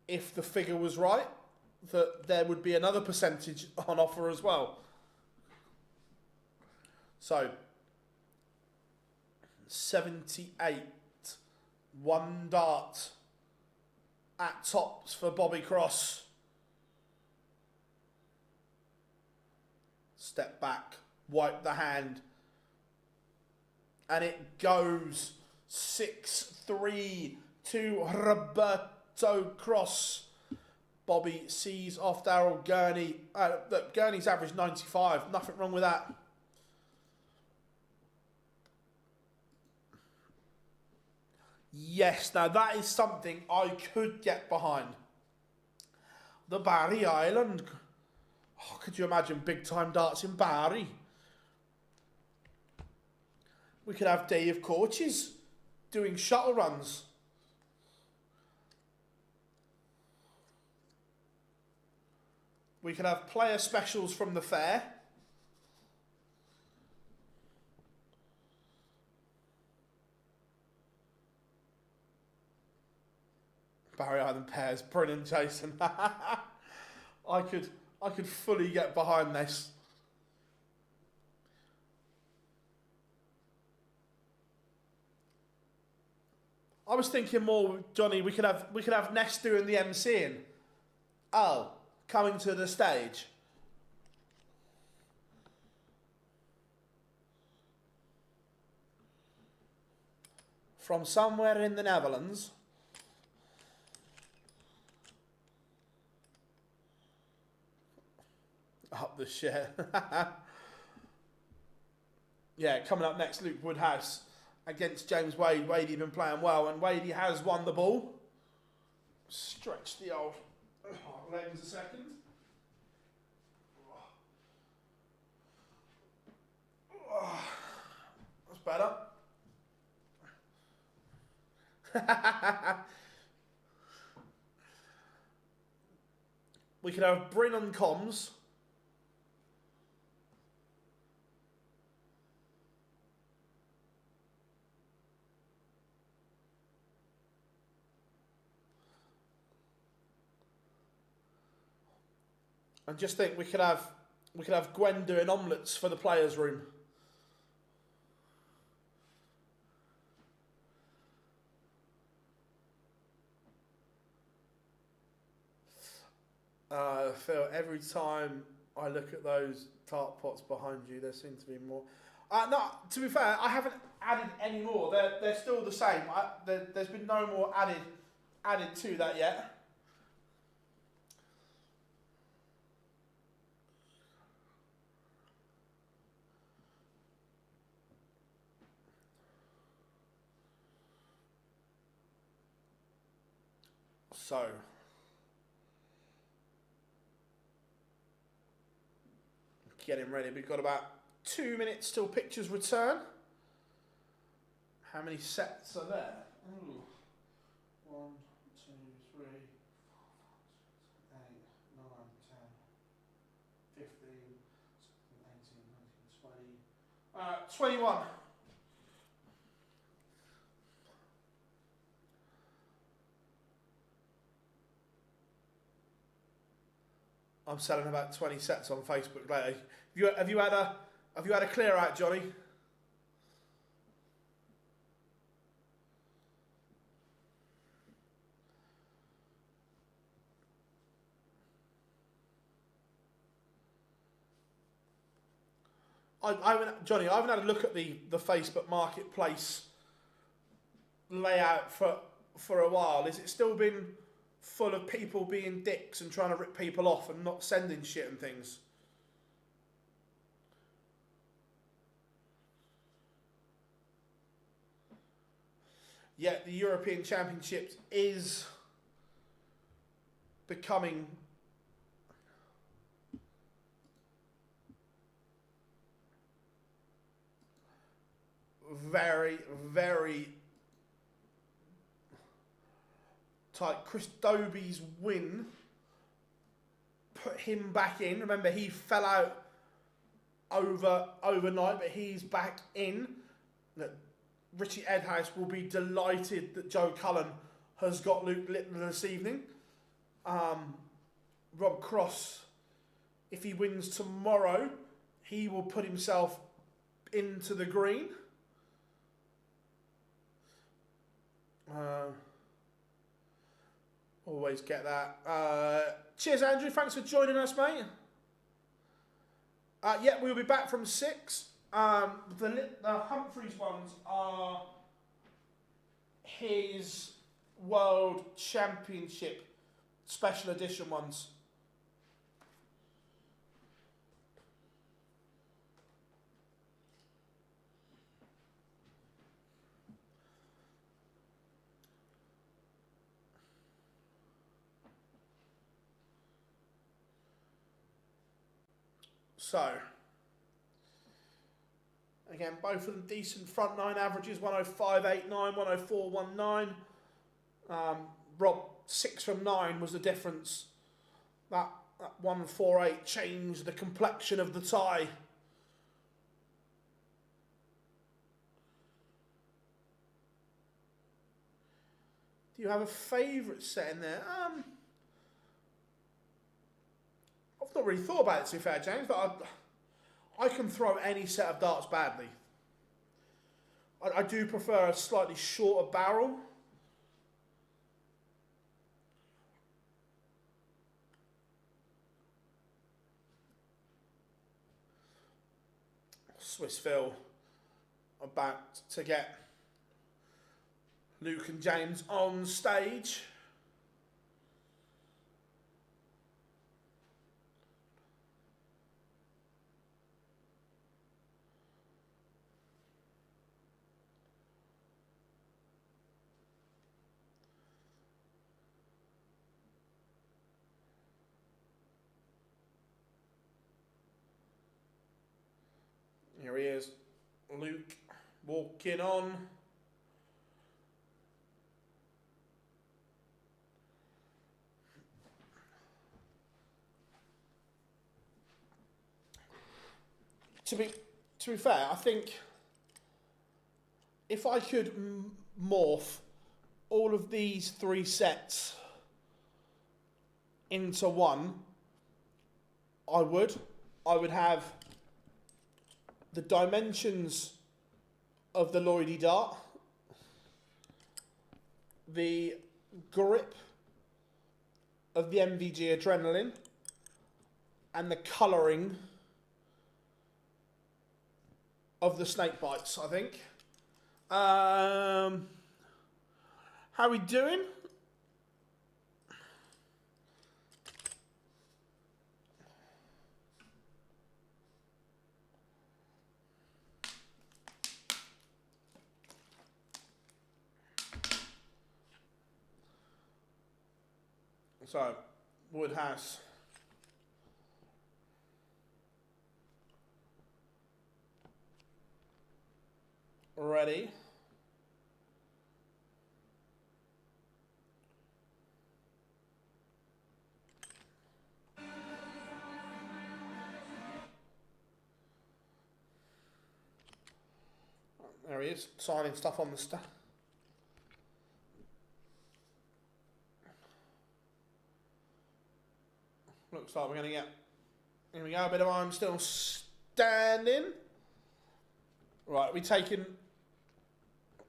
if the figure was right, that there would be another percentage on offer as well. So 78, 1 dart at tops for Bobby Cross. Step back, wipe the hand. And it goes 6-3 to Roberto Cross. Bobby sees off Daryl Gurney. Look, Gurney's average 95. Nothing wrong with that. Yes, now that is something I could get behind. The Barry Island. Oh, could you imagine big time darts in Barry? We could have day of coaches doing shuttle runs. We could have player specials from the fair. Barry Island pairs, brilliant, Jason. I could fully get behind this. I was thinking more, Johnny. We could have Ness doing the MCing. Oh, coming to the stage. From somewhere in the Netherlands. Up the shit. Yeah, coming up next, Luke Woodhouse against James Wade. Wadey been playing well, and Wadey has won the ball. Stretch the old legs a second. That's better. We could have Bryn on comms. And just think we could have Gwen doing omelettes for the players' room. Phil, every time I look at those tart pots behind you, there seem to be more. No, to be fair, I haven't added any more. They're still the same. There's been no more added to that yet. So, getting ready. We've got about 2 minutes till pictures return. How many sets are there? Ooh. 1, 2, 3, 4, 5, 6, 7, 8, 9, 10, 15, 16, 18, 19, 20. 21. I'm selling about 20 sets on Facebook lately. Have you had a clear out, Johnny? Johnny, I haven't had a look at the Facebook Marketplace layout for a while. Has it still been full of people being dicks and trying to rip people off and not sending shit and things? Yet the European Championships is becoming very, very tight. Chris Dobey's win put him back in. Remember, he fell out overnight, but he's back in. Richie Edhouse will be delighted that Joe Cullen has got Luke Littler this evening. Rob Cross, if he wins tomorrow, he will put himself into the green. Always get that. Cheers, Andrew. Thanks for joining us, mate. Yeah, we'll be back from 6. The Humphreys ones are his World Championship special edition ones. So, again, both of them decent front 9 averages, 105.89, 104.19. Rob, 6 from 9 was the difference. That 148 changed the complexion of the tie. Do you have a favourite set in there? I've not really thought about it, to be fair, James, but I can throw any set of darts badly. I do prefer a slightly shorter barrel. Swiss Phil about to get Luke and James on stage. Here he is, Luke, walking on. To be fair, I think if I could morph all of these 3 sets into one, I would have the dimensions of the Lloydie dart, the grip of the MVG Adrenaline, and the colouring of the snake bites, I think. How are we doing? So, Woodhouse. Ready. There he is, signing stuff on the stuff. Looks like we're going to get, here we go, a bit of I'm still standing. Right, we taking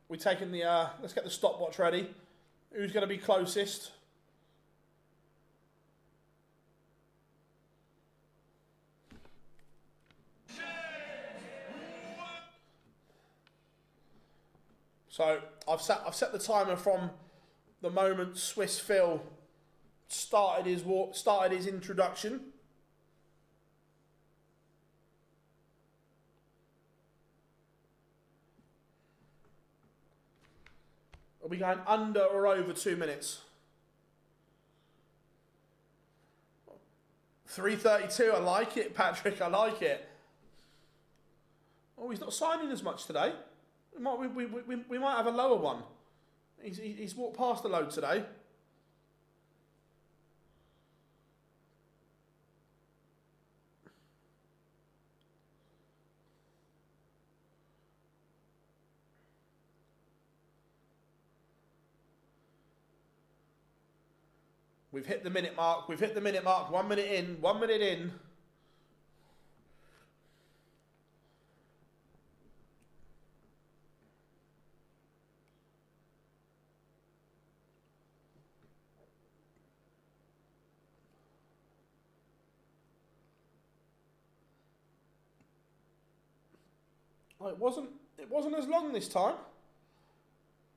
the, let's get the stopwatch ready. Who's going to be closest? So I've set the timer from the moment Swiss Phil started his introduction. Are we going under or over 2 minutes? 3:32. I like it, Patrick. I like it. Oh, he's not signing as much today. We might have a lower one. He's walked past a load today. We've hit the minute mark. 1 minute in. 1 minute in. Oh, it wasn't as long this time.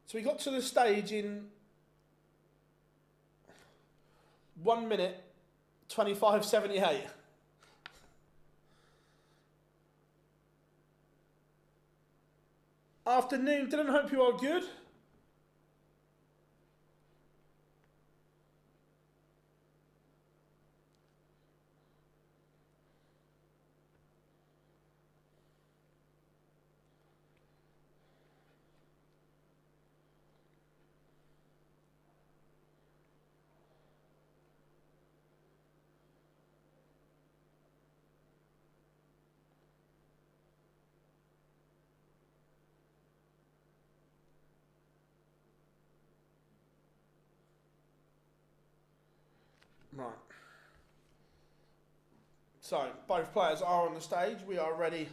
So we got to the stage in 1 minute 25.78. Afternoon, Dylan. Hope you are good. Right. So, both players are on the stage. We are ready.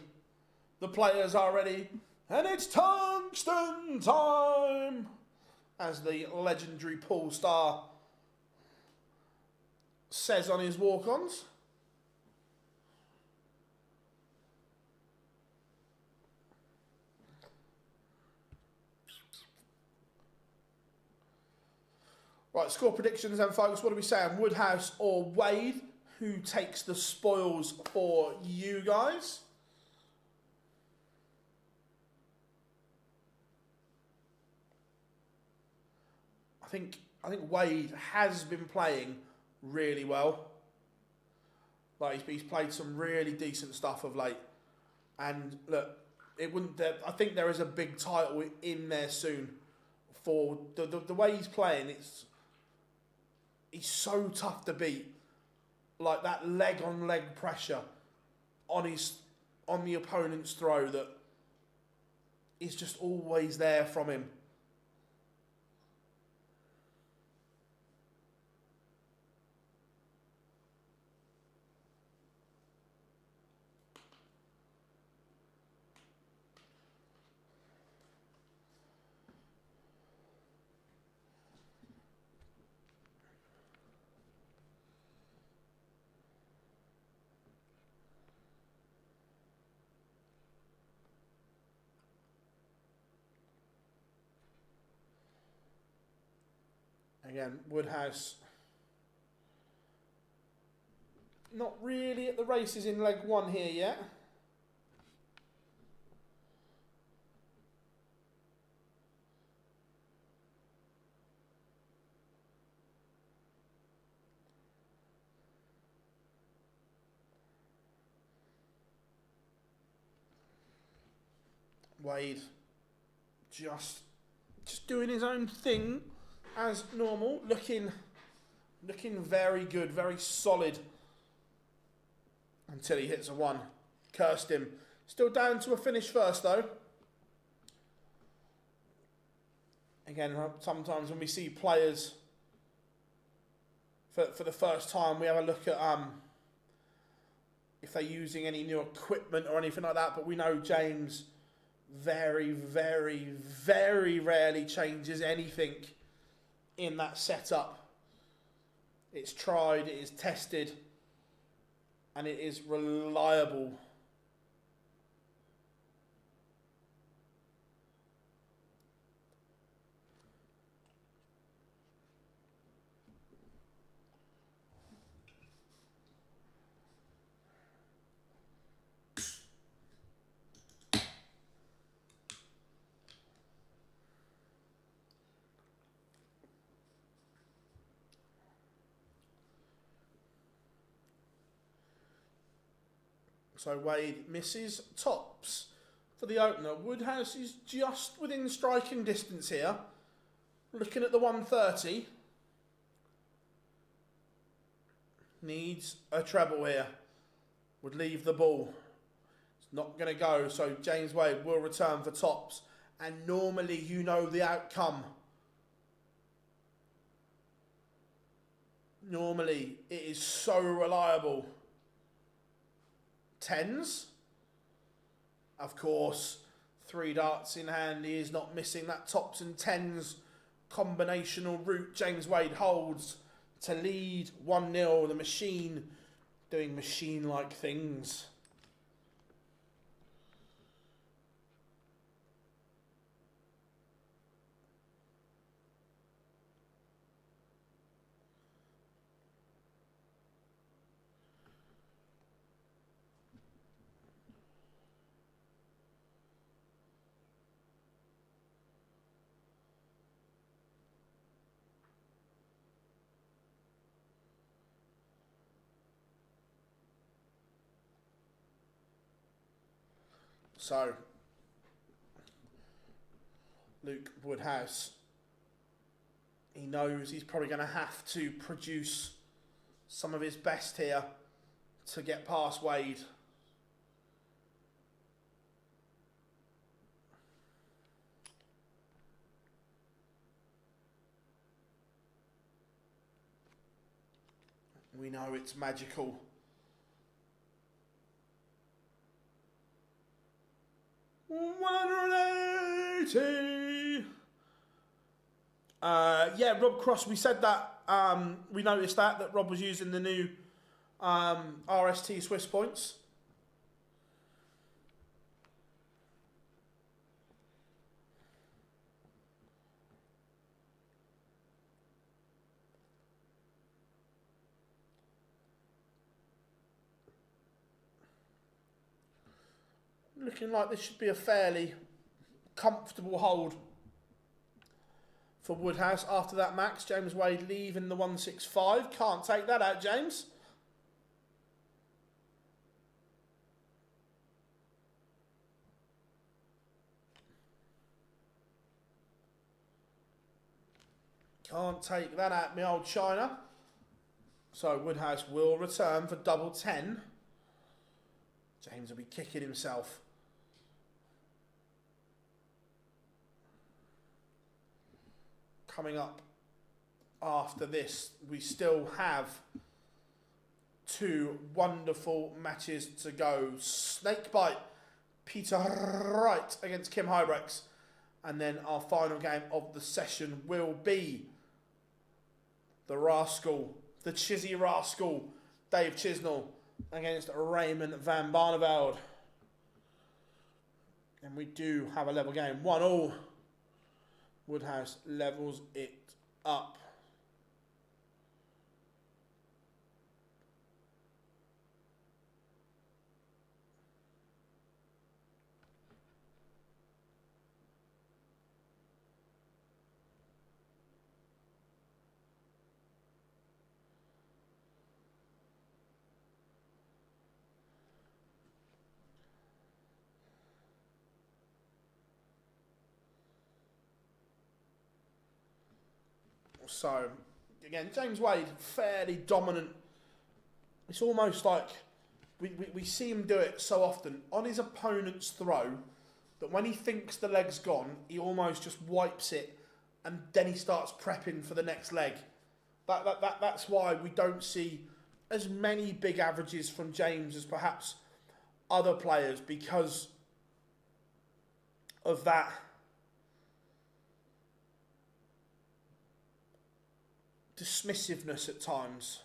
The players are ready. And it's tungsten time! As the legendary Paul Star says on his walk-ons. Right, score predictions then, folks. What are we saying? Woodhouse or Wade? Who takes the spoils for you guys? I think Wade has been playing really well. Like he's played some really decent stuff of late. And look, I think there is a big title in there soon for the way he's playing. He's so tough to beat. Like that leg on leg pressure on the opponent's throw that is just always there from him. Again, Woodhouse not really at the races in leg one here yet. Wade just doing his own thing as normal, looking very good, very solid until he hits a one. Cursed him. Still down to a finish first though. Again, sometimes when we see players for the first time, we have a look at if they're using any new equipment or anything like that, but we know James very, very, very rarely changes anything in that setup. It's tried, it is tested, and it is reliable. So Wade misses tops for the opener. Woodhouse is just within striking distance here. Looking at the 130. Needs a treble here. Would leave the ball. It's not going to go, so James Wade will return for tops. And normally you know the outcome. Normally it is so reliable. Tens. Of course, 3 darts in hand. He is not missing that tops and tens combinational route. James Wade holds to lead 1-0. The machine doing machine-like things. So, Luke Woodhouse, he knows he's probably going to have to produce some of his best here to get past Wade. We know it's magical. $180. Yeah, Rob Cross. We said that. We noticed that Rob was using the new RST Swiss points. Looking like this should be a fairly comfortable hold for Woodhouse after that max. James Wade leaving the 165. Can't take that out, James. Can't take that out, my old China. So Woodhouse will return for double 10. James will be kicking himself. Coming up after this, we still have 2 wonderful matches to go. Snakebite, Peter Wright against Kim Huybrechts. And then our final game of the session will be the Rascal, the Chizzy Rascal, Dave Chisnall against Raymond van Barneveld. And we do have a level game, 1-1. Woodhouse levels it up. So, again, James Wade, fairly dominant. It's almost like we see him do it so often on his opponent's throw that when he thinks the leg's gone, he almost just wipes it and then he starts prepping for the next leg. That's why we don't see as many big averages from James as perhaps other players, because of that dismissiveness at times.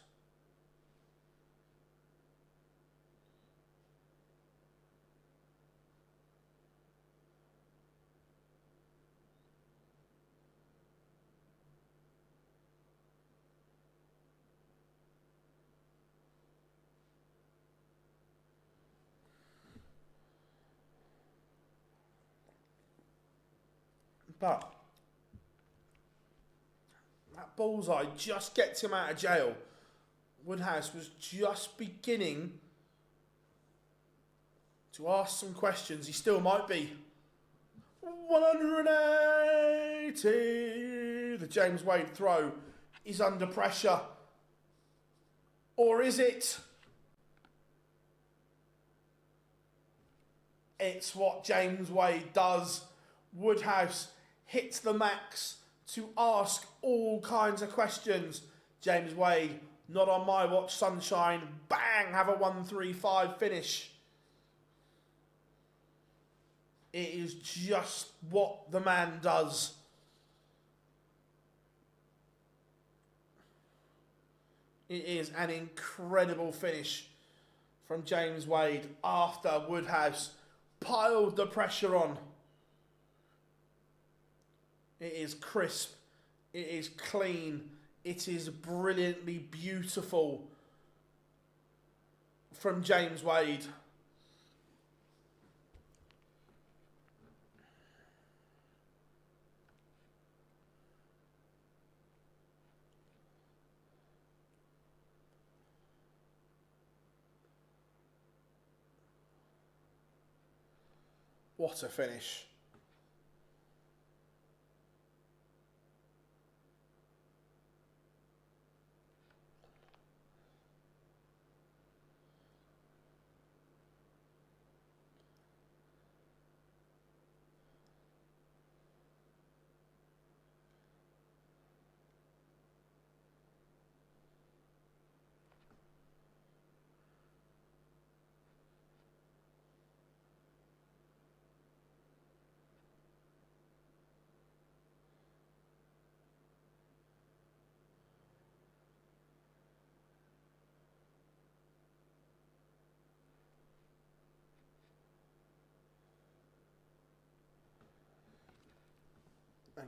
But that bullseye just gets him out of jail. Woodhouse was just beginning to ask some questions. He still might be. 180. The James Wade throw is under pressure. Or is it? It's what James Wade does. Woodhouse hits the max to ask all kinds of questions. James Wade, not on my watch, sunshine. Bang, have a 135 finish. It is just what the man does. It is an incredible finish from James Wade after Woodhouse piled the pressure on. It is crisp. It is clean. It is brilliantly beautiful from James Wade. What a finish.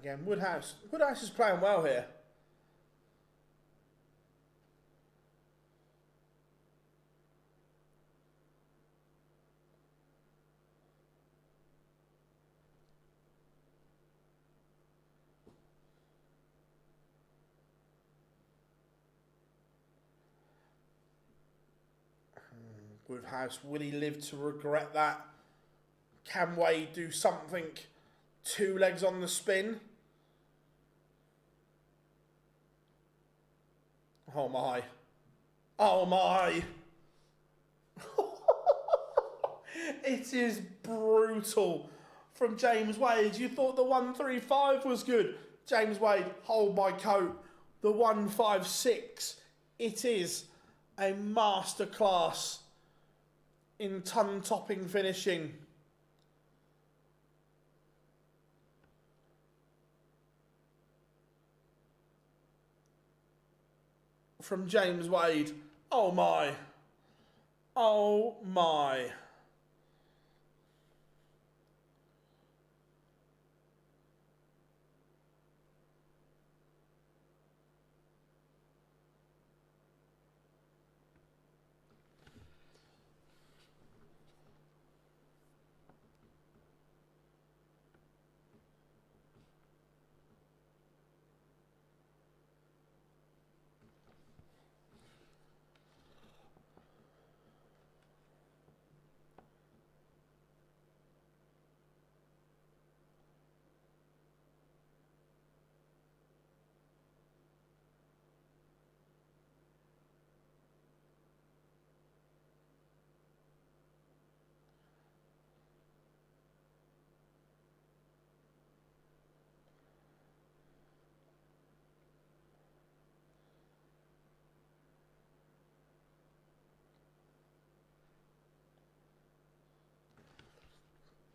Again, Woodhouse. Woodhouse is playing well here. Woodhouse, will he live to regret that? Can Wade do something? 2 legs on the spin. Oh my. Oh my. It is brutal from James Wade. You thought the 135 was good. James Wade, hold my coat. The 156. It is a masterclass in ton-topping finishing. From James Wade. Oh my. Oh my.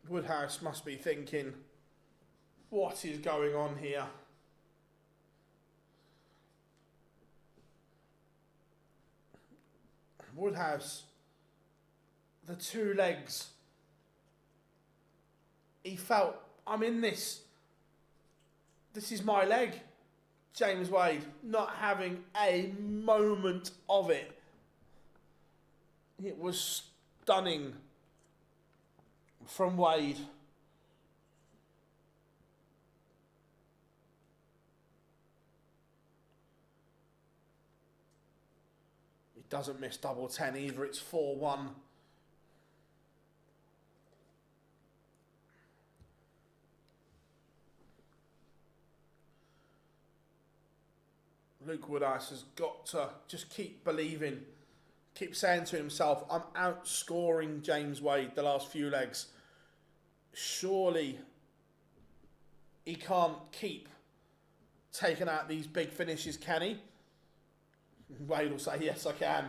Woodhouse must be thinking, what is going on here? Woodhouse, the 2 legs. He felt, I'm in this. This is my leg. James Wade not having a moment of it. It was stunning from Wade. He doesn't miss double 10 either. It's 4-1. Luke Woodhouse has got to just keep believing, keep saying to himself, I'm outscoring James Wade the last few legs. Surely he can't keep taking out these big finishes, can he? Wade will say, yes, I can.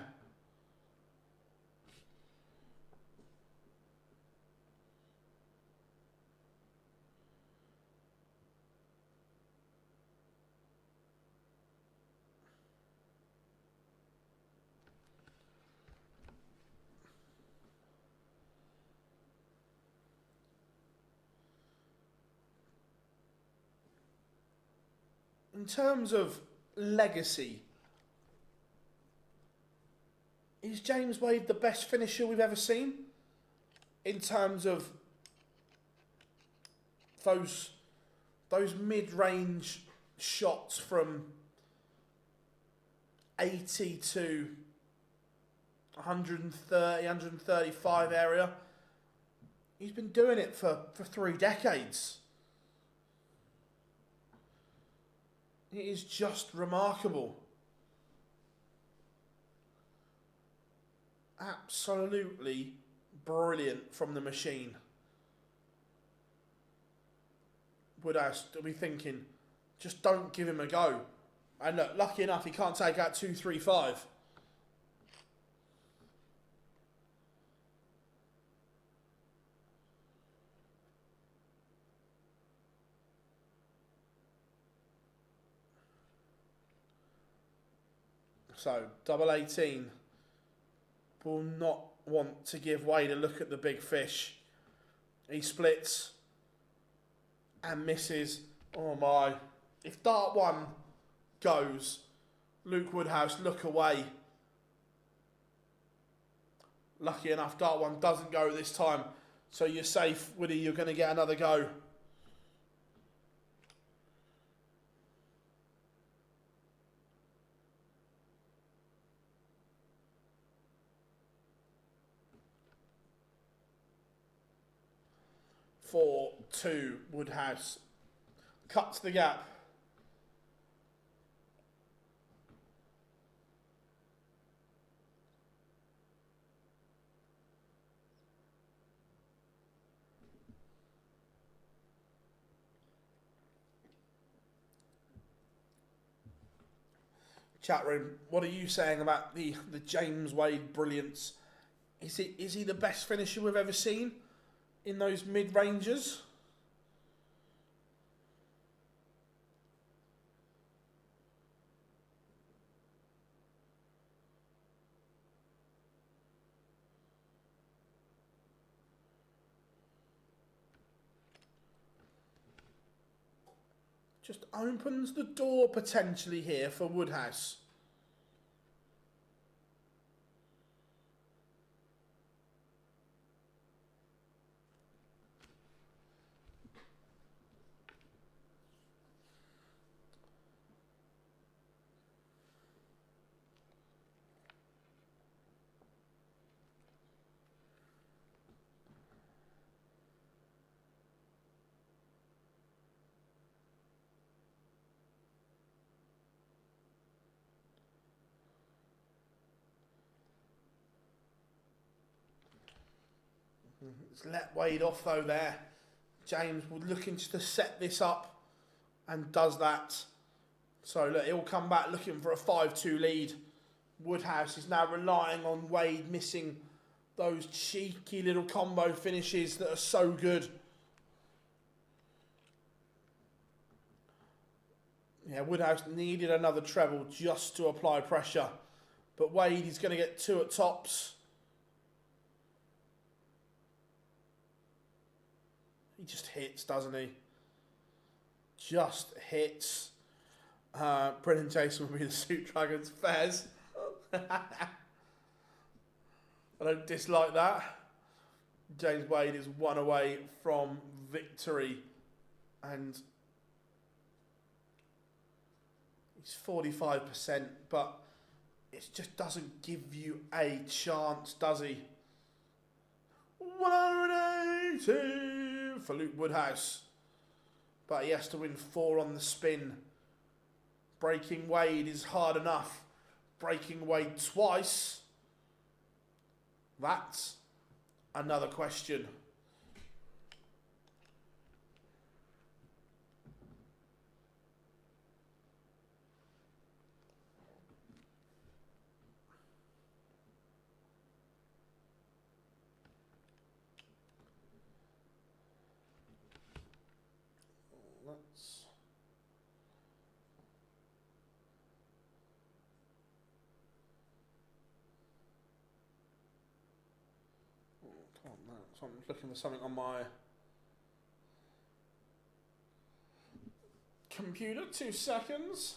In terms of legacy, is James Wade the best finisher we've ever seen? In terms of those mid-range shots from 80 to 130, 135 area. He's been doing it for 3 decades. It is just remarkable. Absolutely brilliant from the machine. Woodhouse will be thinking, just don't give him a go. And look, lucky enough, he can't take out 2-3-5. So, double 18 will not want to give Wade a look at the big fish. He splits and misses. Oh my. If dart 1 goes, Luke Woodhouse, look away. Lucky enough, dart 1 doesn't go this time. So you're safe, Woody, you're going to get another go. For 2, Woodhouse cuts the gap. Chat room, what are you saying about the James Wade brilliance? Is he the best finisher we've ever seen in those mid-rangers? Just opens the door potentially here for Woodhouse. It's let Wade off though there. James looking to set this up and does that. So look, he'll come back looking for a 5-2 lead. Woodhouse is now relying on Wade missing those cheeky little combo finishes that are so good. Yeah, Woodhouse needed another treble just to apply pressure. But Wade is going to get 2 at tops. He just hits, doesn't he? Just hits. Brennan Jason will be the Suit Dragons. Fairs. I don't dislike that. James Wade is 1 away from victory. And he's 45%, but it just doesn't give you a chance, does he? 180 for Luke Woodhouse. But he has to win 4 on the spin. Breaking Wade is hard enough. Breaking Wade twice. That's another question. So I'm looking for something on my computer. 2 seconds.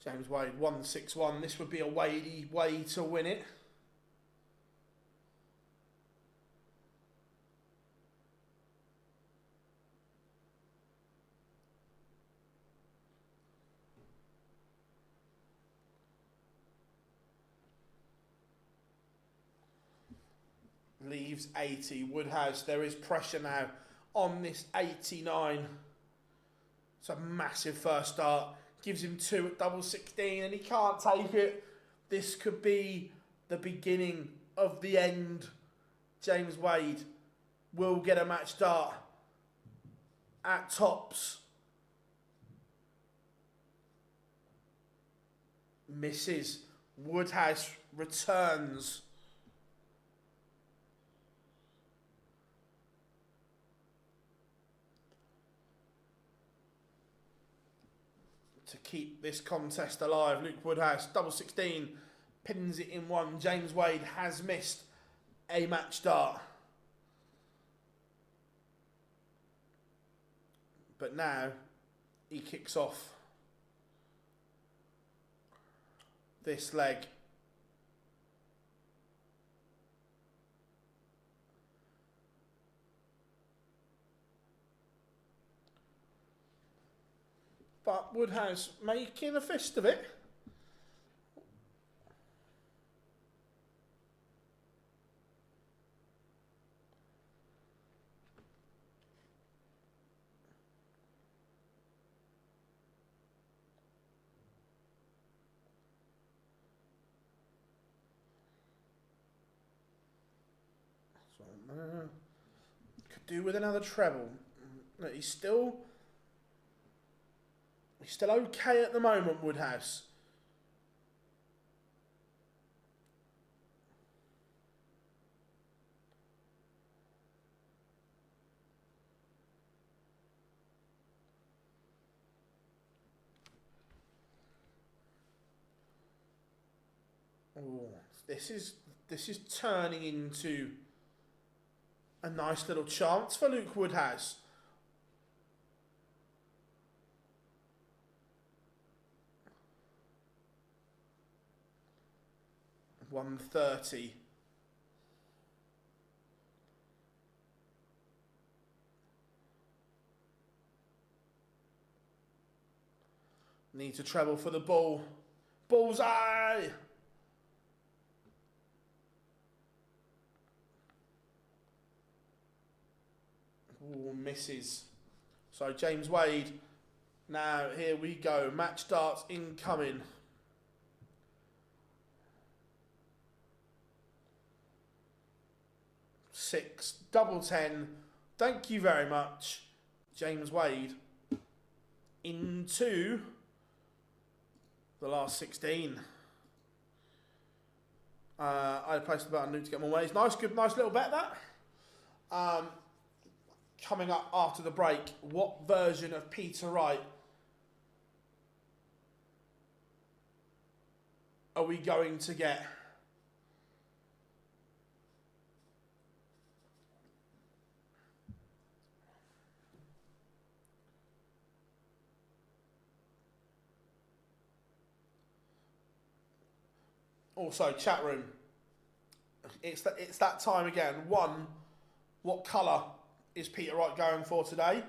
James Wade 161. This would be a Wadey way to win it. leaves 80. Woodhouse, there is pressure now on this 89. It's a massive first start. Gives him 2 at double 16 and he can't take it. This could be the beginning of the end. James Wade will get a match start at tops. Misses. Woodhouse returns. To keep this contest alive, Luke Woodhouse, double 16, pins it in 1. James Wade has missed a match start. But now he kicks off this leg. But Woodhouse making a fist of it. So, could do with another treble. He's still okay at the moment, Woodhouse. Oh, this is turning into a nice little chance for Luke Woodhouse. $130. Need to treble for the ball. Bullseye! Ooh, misses. So James Wade. Now here we go. Match starts incoming. 6, double 10. Thank you very much, James Wade. Into the last 16. I placed about a new to get more ways. Nice little bet that. Coming up after the break, what version of Peter Wright are we going to get? Also, chat room. It's that time again. 1, what colour is Peter Wright going for today?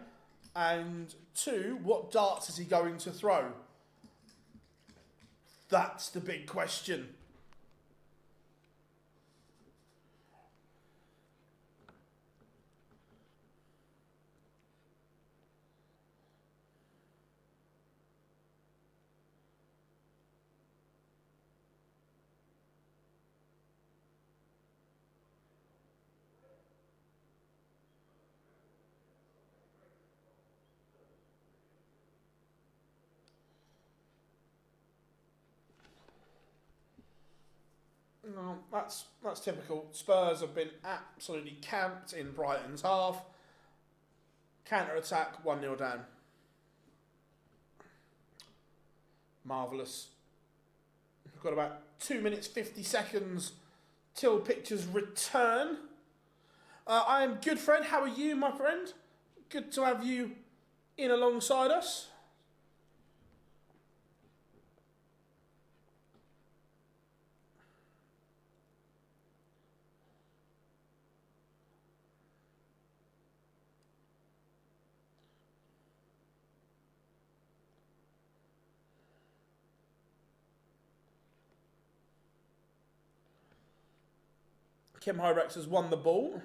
And 2, what darts is he going to throw? That's the big question. No, that's typical. Spurs have been absolutely camped in Brighton's half. Counter-attack, 1-0 down. Marvellous. We've got about 2 minutes 50 seconds till pictures return. I am good, Fred. How are you, my friend? Good to have you in alongside us. Kim Huybrechts has won the ball.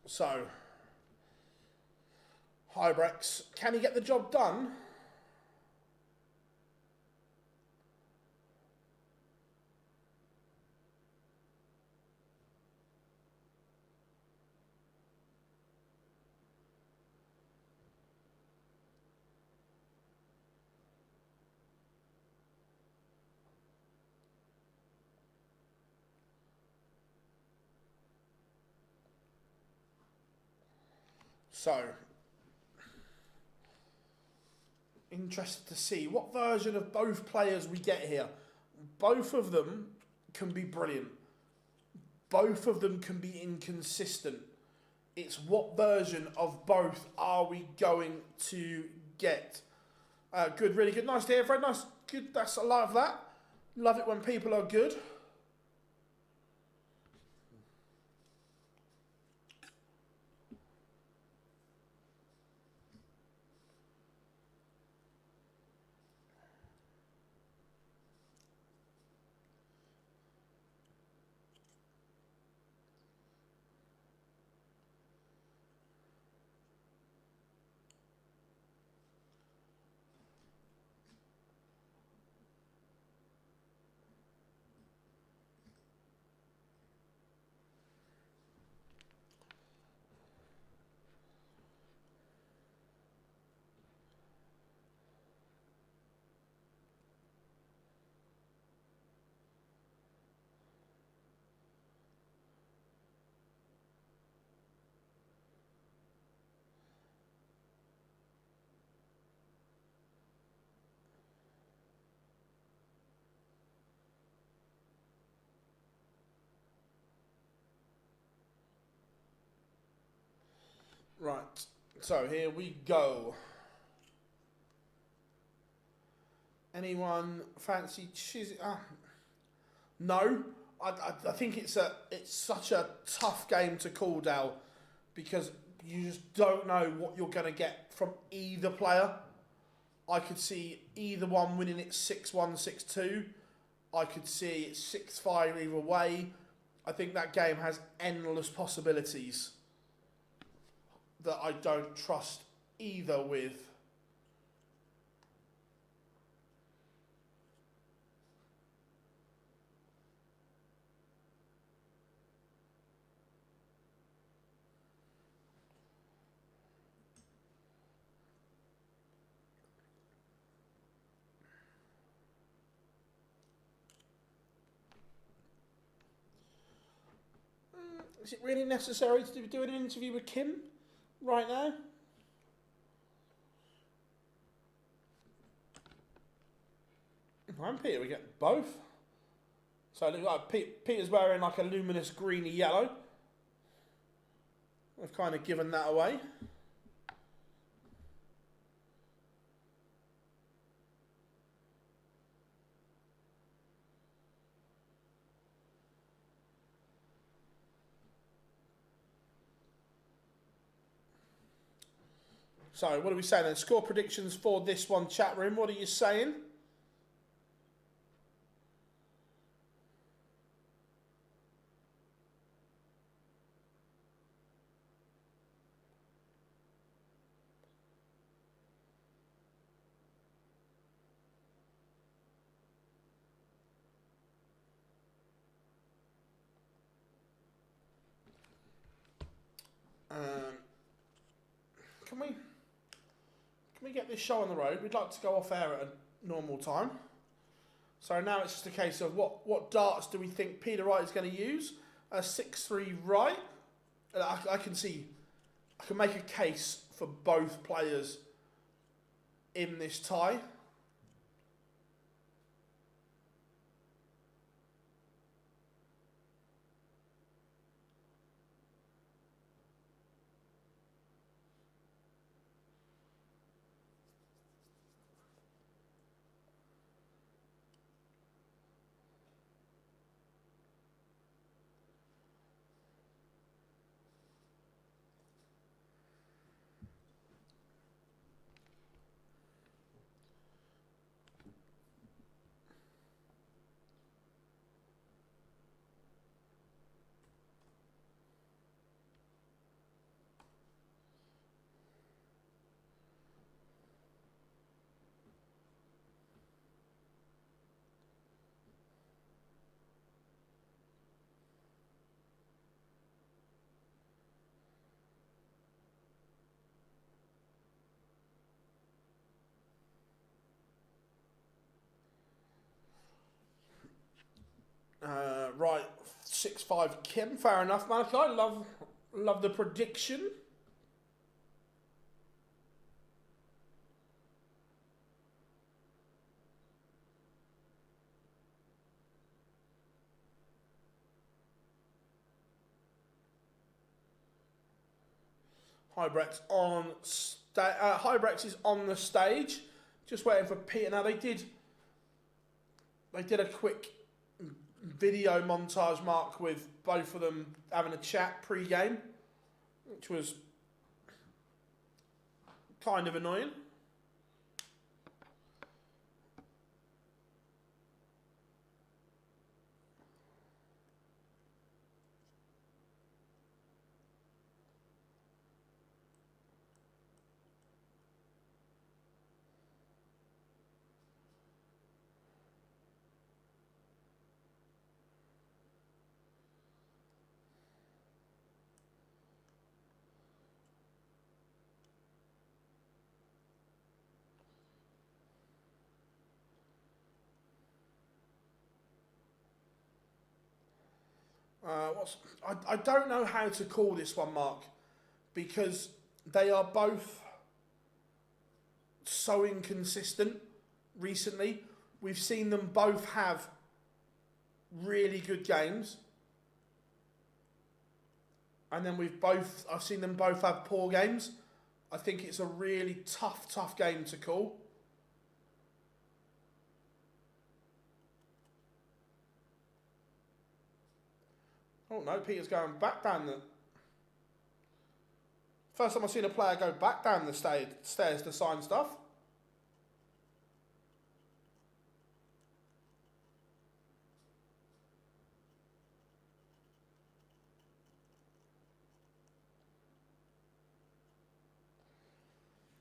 So, Huybrechts, can he get the job done? So, interested to see what version of both players we get here. Both of them can be brilliant. Both of them can be inconsistent. It's what version of both are we going to get? Good, really good. Nice to hear, Fred. Nice, good. I love that. Love it when people are good. Right, so here we go. Anyone fancy no, I think it's such a tough game to call, Dal, because you just don't know what you're going to get from either player. I could see either one winning it 6-1, 6-2. I could see it 6-5 either way. I think that game has endless possibilities that I don't trust either with. Is it really necessary to be doing an interview with Kim right now? And Peter, we get both. So it looks like Peter's wearing like a luminous greeny yellow. We've kind of given that away. So what are we saying then? Score predictions for this one, chat room. What are you saying? Can we get this show on the road? We'd like to go off air at a normal time. So now it's just a case of what darts do we think Peter Wright is going to use? A 6-3 Wright. I can make a case for both players in this tie. 6-5 Kim. Fair enough, Malachi. Love the prediction. Huybrechts Huybrechts is on the stage. Just waiting for Peter. Now they did a quick video montage, Mark, with both of them having a chat pre-game, which was kind of annoying. I don't know how to call this one, Mark, because they are both so inconsistent recently. We've seen them both have really good games, and then I've seen them both have poor games. I think it's a really tough game to call. Oh no, Peter's going back down the... First time I've seen a player go back down the stairs to sign stuff.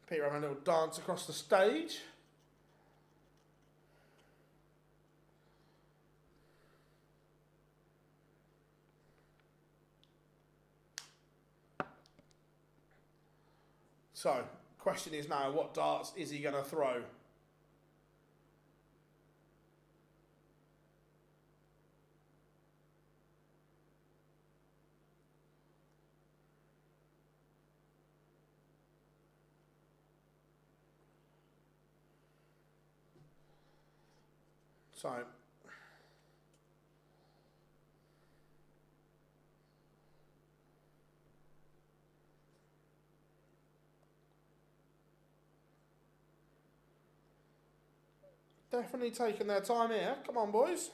Peter having a little dance across the stage. So, question is now, what darts is he going to throw? So, definitely taking their time here. Come on, boys.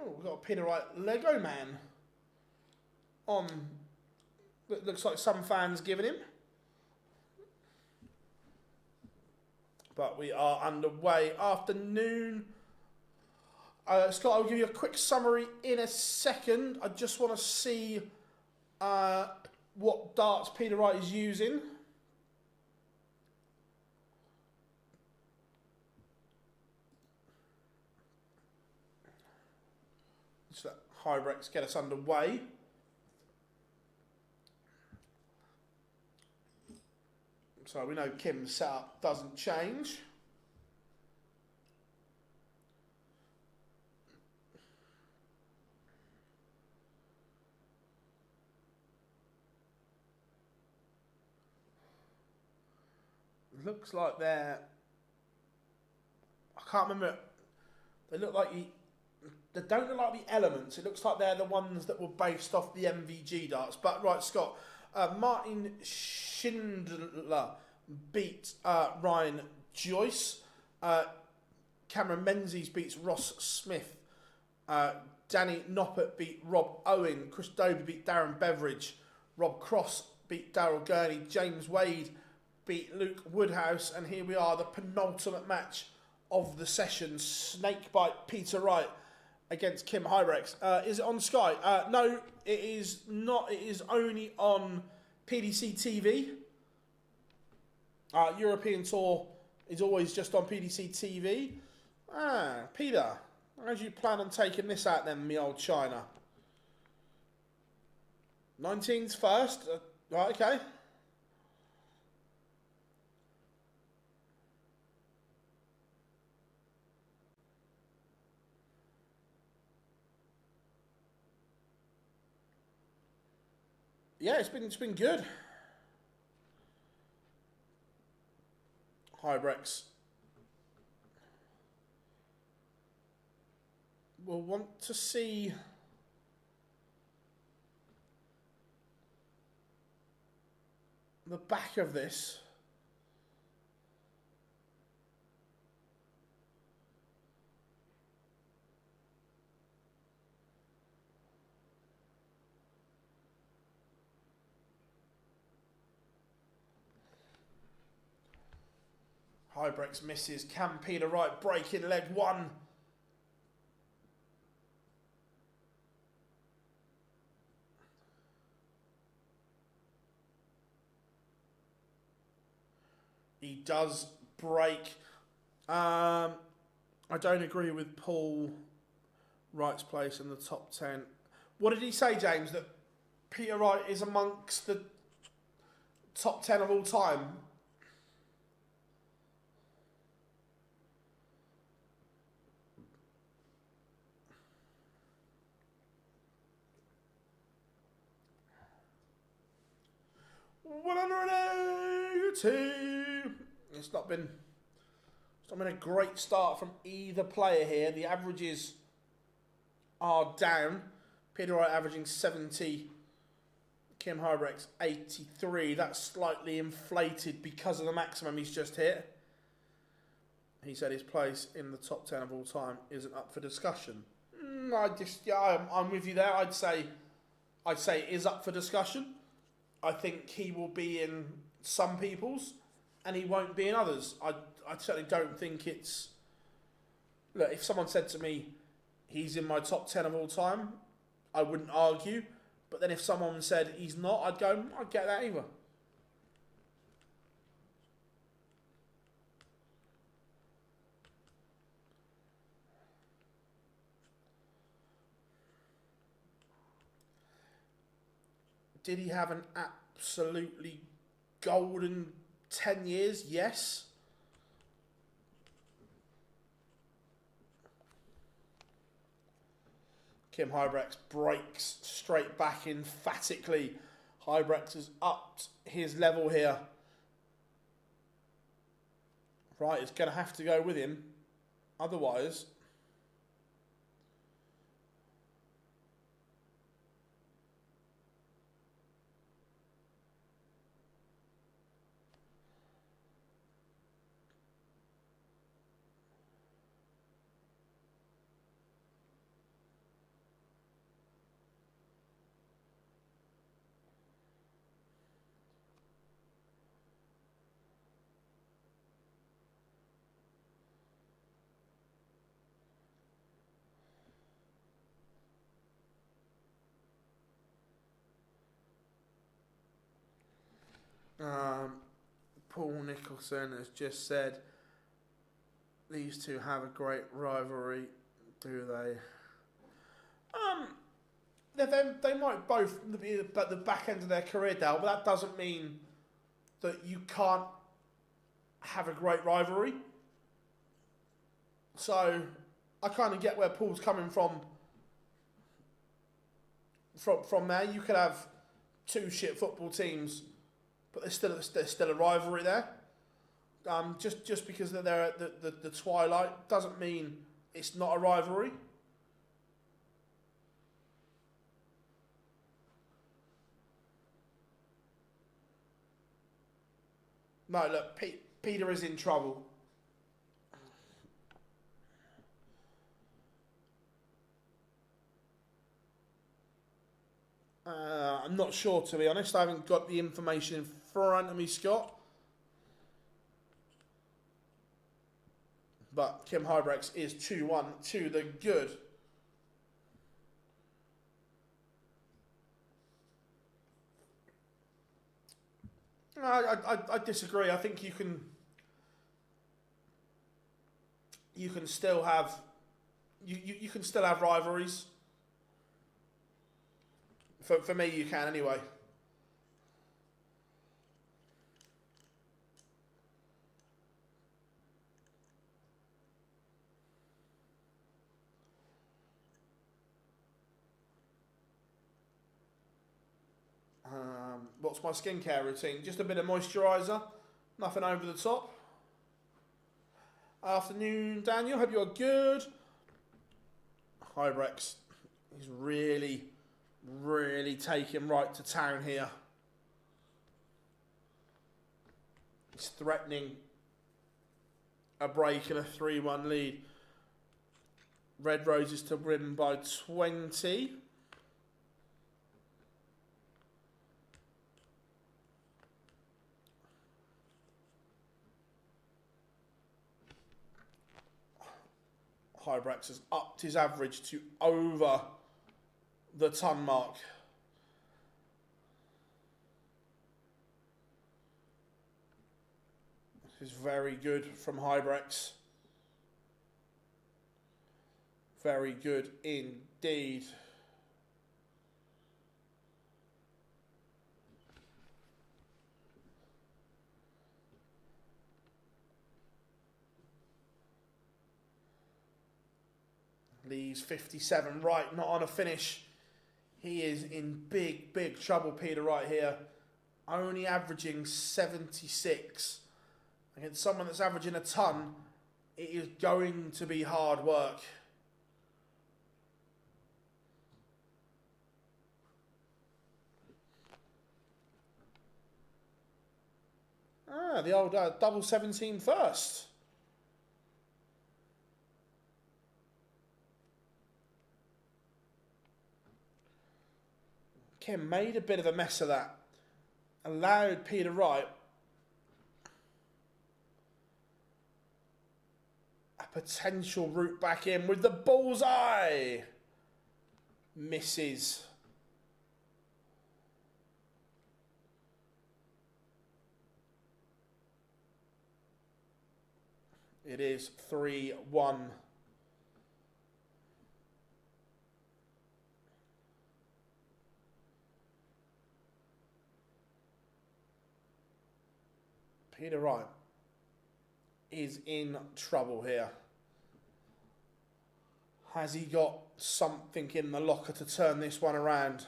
Oh, we've got a Peterite Lego man on. That looks like some fans giving him. But we are underway. Afternoon. Scott, I'll give you a quick summary in a second. I just want to see what darts Peter Wright is using. Just let Huybrechts get us underway. So we know Kim's setup doesn't change. Looks like they're... I can't remember. They look like they don't look like the Elements. It looks like they're the ones that were based off the MVG darts. But right, Scott, Martin Schindler beat Ryan Joyce. Cameron Menzies beats Ross Smith. Danny Noppert beat Rob Owen. Chris Dobey beat Darren Beveridge. Rob Cross beat Daryl Gurney. James Wade beat Luke Woodhouse. And here we are, the penultimate match of the session. Snakebite Peter Wright against Kim Huybrechts. Is it on Sky? No, it is not. It is only on PDC TV. European Tour is always just on PDC TV. Peter, how do you plan on taking this out then, me old China? 19th first? Right, okay. Yeah, it's been good. Huybrechts will want to see the back of this. Huybrechts misses. Can Peter Wright break in leg one? He does break. I don't agree with Paul Wright's place in the top 10. What did he say, James? That Peter Wright is amongst the top 10 of all time? It's not been a great start from either player here. The averages are down. Peter Wright averaging 70. Kim Huybrechts 83. That's slightly inflated because of the maximum he's just hit. He said his place in the top 10 of all time isn't up for discussion. I'm with you there. I'd say it is up for discussion. I think he will be in some people's and he won't be in others. I certainly don't think it's... Look, if someone said to me, he's in my top 10 of all time, I wouldn't argue. But then if someone said he's not, I'd go, I'd get that either. Did he have an absolutely golden 10 years? Yes. Kim Huybrechts breaks straight back emphatically. Huybrechts has upped his level here. Right, it's going to have to go with him. Otherwise... Paul Nicholson has just said these two have a great rivalry, do they? They might both be at the back end of their career, Dale, but that doesn't mean that you can't have a great rivalry. So I kind of get where Paul's coming from there. You could have two shit football teams, but there's still a rivalry there. Just because they're at the twilight doesn't mean it's not a rivalry. No, look, Peter is in trouble. I'm not sure, to be honest. I haven't got the information in front of me, Scott. But Kim Huybrechts is 2-1 to the good. I disagree. I think you can still have you can still have rivalries. For me, you can anyway. What's my skincare routine? Just a bit of moisturiser, nothing over the top. Afternoon, Daniel. Hope you're good. Huybrechts is really taking Wright to town here. He's threatening a break and a 3-1 lead. Red Roses to win by 20. Huybrechts has upped his average to over the ton mark. This is very good from Huybrechts. Very good indeed. Leaves 57, Wright not on a finish. He is in big trouble, Peter Wright here. Only averaging 76. Against someone that's averaging a ton, it is going to be hard work. The old double 17 first. Kim made a bit of a mess of that. Allowed Peter Wright a potential route back in with the bullseye. Misses. It is 3-1. Peter Wright is in trouble here. Has he got something in the locker to turn this one around?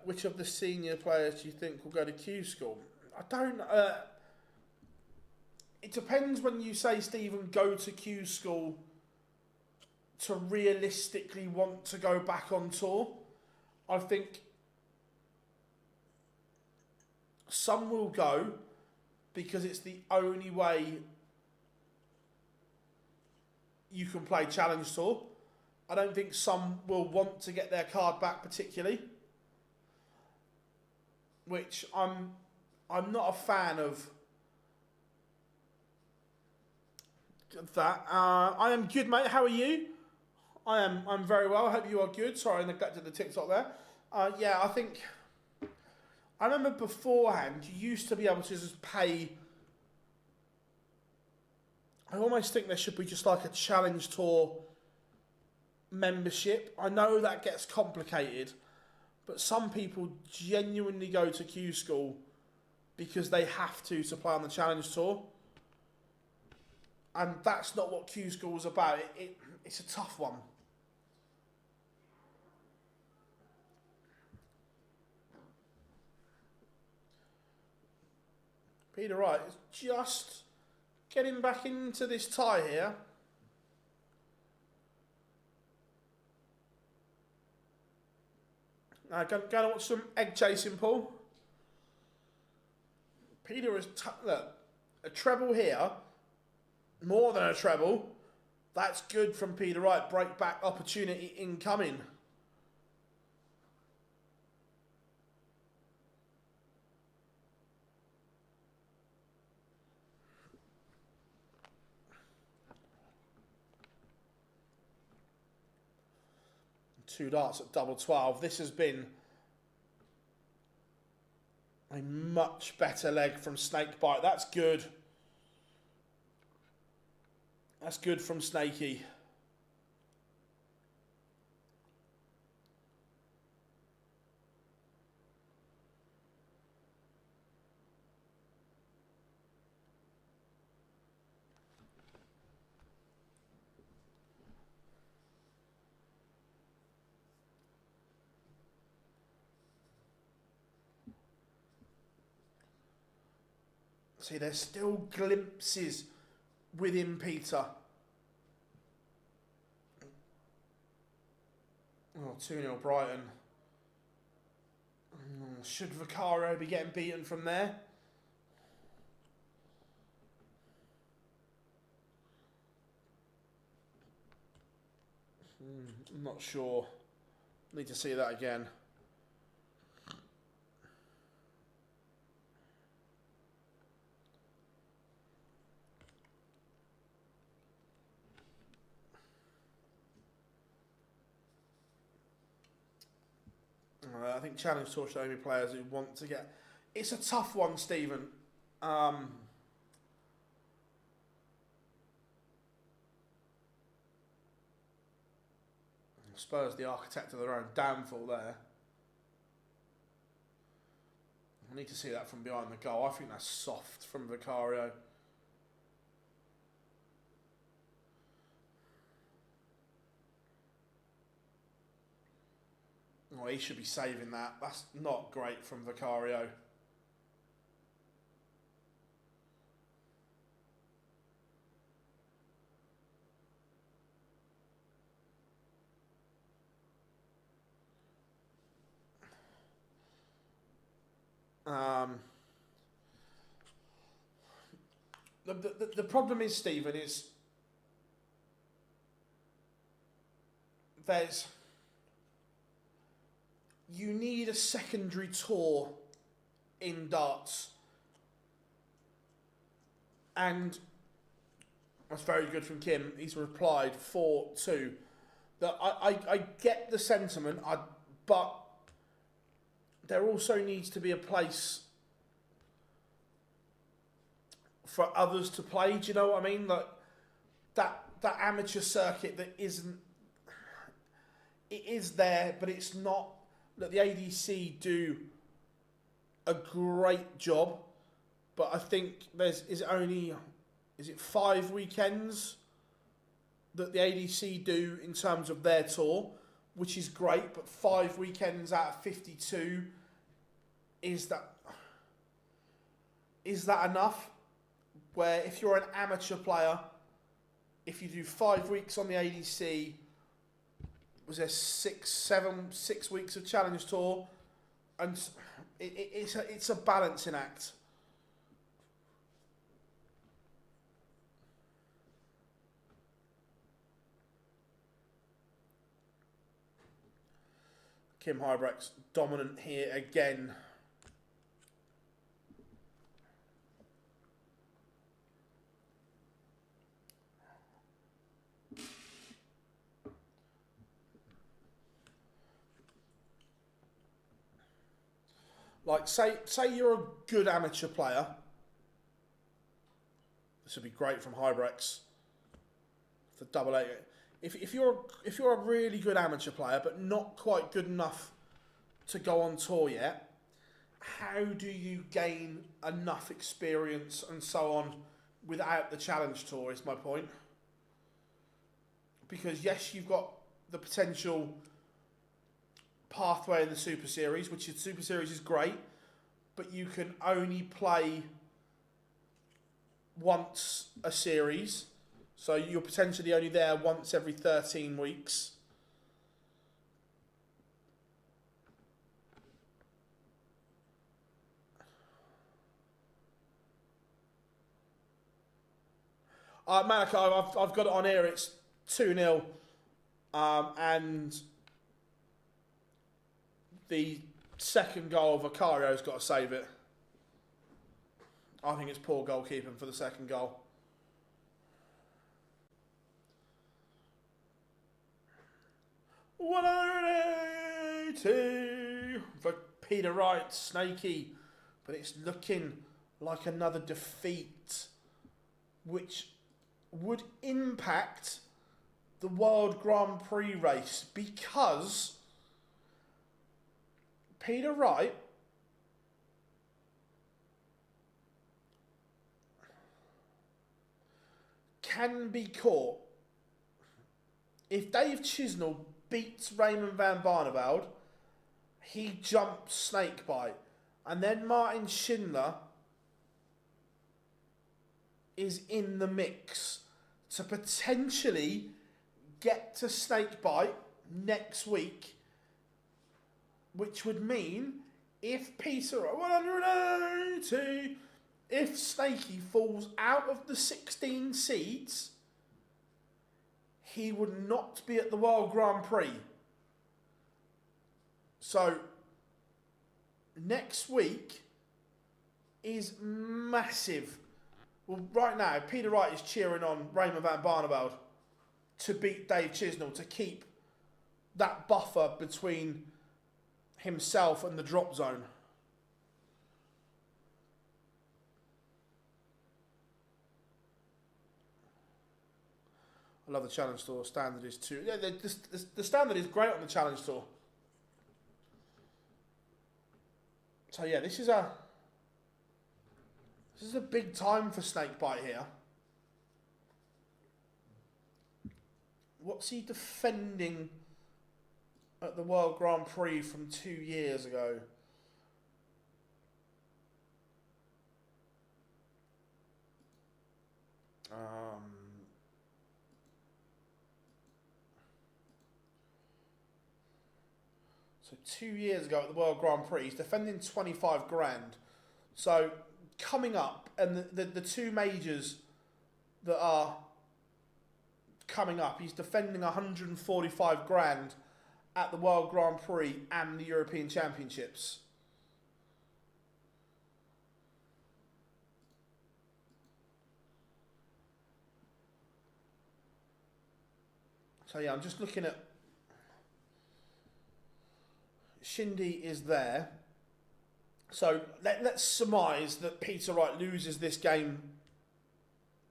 Which of the senior players do you think will go to Q School? I don't... it depends when you say, Stephen, go to Q School to realistically want to go back on tour. I think some will go because it's the only way you can play Challenge Tour. I don't think some will want to get their card back particularly, which I'm not a fan of that. I am good, mate. How are you? I'm very well. I hope you are good. Sorry, I neglected the TikTok there. Yeah, I remember beforehand you used to be able to just pay. I almost think there should be just like a Challenge Tour membership. I know that gets complicated, but some people genuinely go to Q School because they have to play on the Challenge Tour. And that's not what Q School is about. It's a tough one. Peter Wright is just getting back into this tie here. Going to watch some egg chasing, Paul. Peter is look, a treble here, more than a treble. That's good from Peter Wright. Break back opportunity incoming. Two darts at double 12. This has been a much better leg from Snakebite. That's good. That's good from Snakey. See, there's still glimpses within Peter. Oh, 2-0 Brighton. Should Vicario be getting beaten from there? I'm not sure. Need to see that again. I think Challenge Tour should only be players who want to get... It's a tough one, Stephen. Spurs the architect of their own downfall there. I need to see that from behind the goal. I think that's soft from Vicario. Oh, he should be saving that. That's not great from Vicario. The problem is, Stephen, is you need a secondary tour in darts. And that's very good from Kim. He's replied 4-2. That I get the sentiment, but there also needs to be a place for others to play. Do you know what I mean? Like that amateur circuit that isn't... It is there, but it's not... Look, the ADC do a great job, but I think is it 5 weekends that the ADC do in terms of their tour, which is great, but 5 weekends out of 52, is that enough? Where if you're an amateur player, if you do 5 weeks on the ADC, was there 6 weeks of Challenge Tour, and it's a balancing act. Kim Huybrechts dominant here again. Like, say you're a good amateur player. This would be great from Huybrechts for double 8. If you're a really good amateur player but not quite good enough to go on tour yet, how do you gain enough experience and so on without the Challenge Tour is my point. Because yes, you've got the potential pathway in the Super Series, which the Super Series is great, but you can only play once a series, so you're potentially only there once every 13 weeks. Monaco, I've got it on here. It's 2-0. And the second goal, Vicario's got to save it. I think it's poor goalkeeping for the second goal. $180 for Peter Wright, snaky, but it's looking like another defeat, which would impact the World Grand Prix race, because Peter Wright can be caught. If Dave Chisnall beats Raymond van Barneveld, he jumps snakebite. And then Martin Schindler is in the mix to potentially get to snakebite next week, which would mean if Peter 180, if Snakey falls out of the 16 seeds, he would not be at the World Grand Prix. So next week is massive. Well, right now, Peter Wright is cheering on Raymond van Barneveld to beat Dave Chisnall, to keep that buffer between himself and the drop zone. I love the Challenge Tour. Standard is 2. Yeah, the standard is great on the Challenge Tour. So yeah, this is a big time for Snakebite here. What's he defending at the World Grand Prix from 2 years ago? So 2 years ago at the World Grand Prix, he's defending 25 grand. So coming up, and the two majors that are coming up, he's defending 145 grand at the World Grand Prix and the European Championships. So yeah, I'm just looking at Shindy is there. So let's surmise that Peter Wright loses this game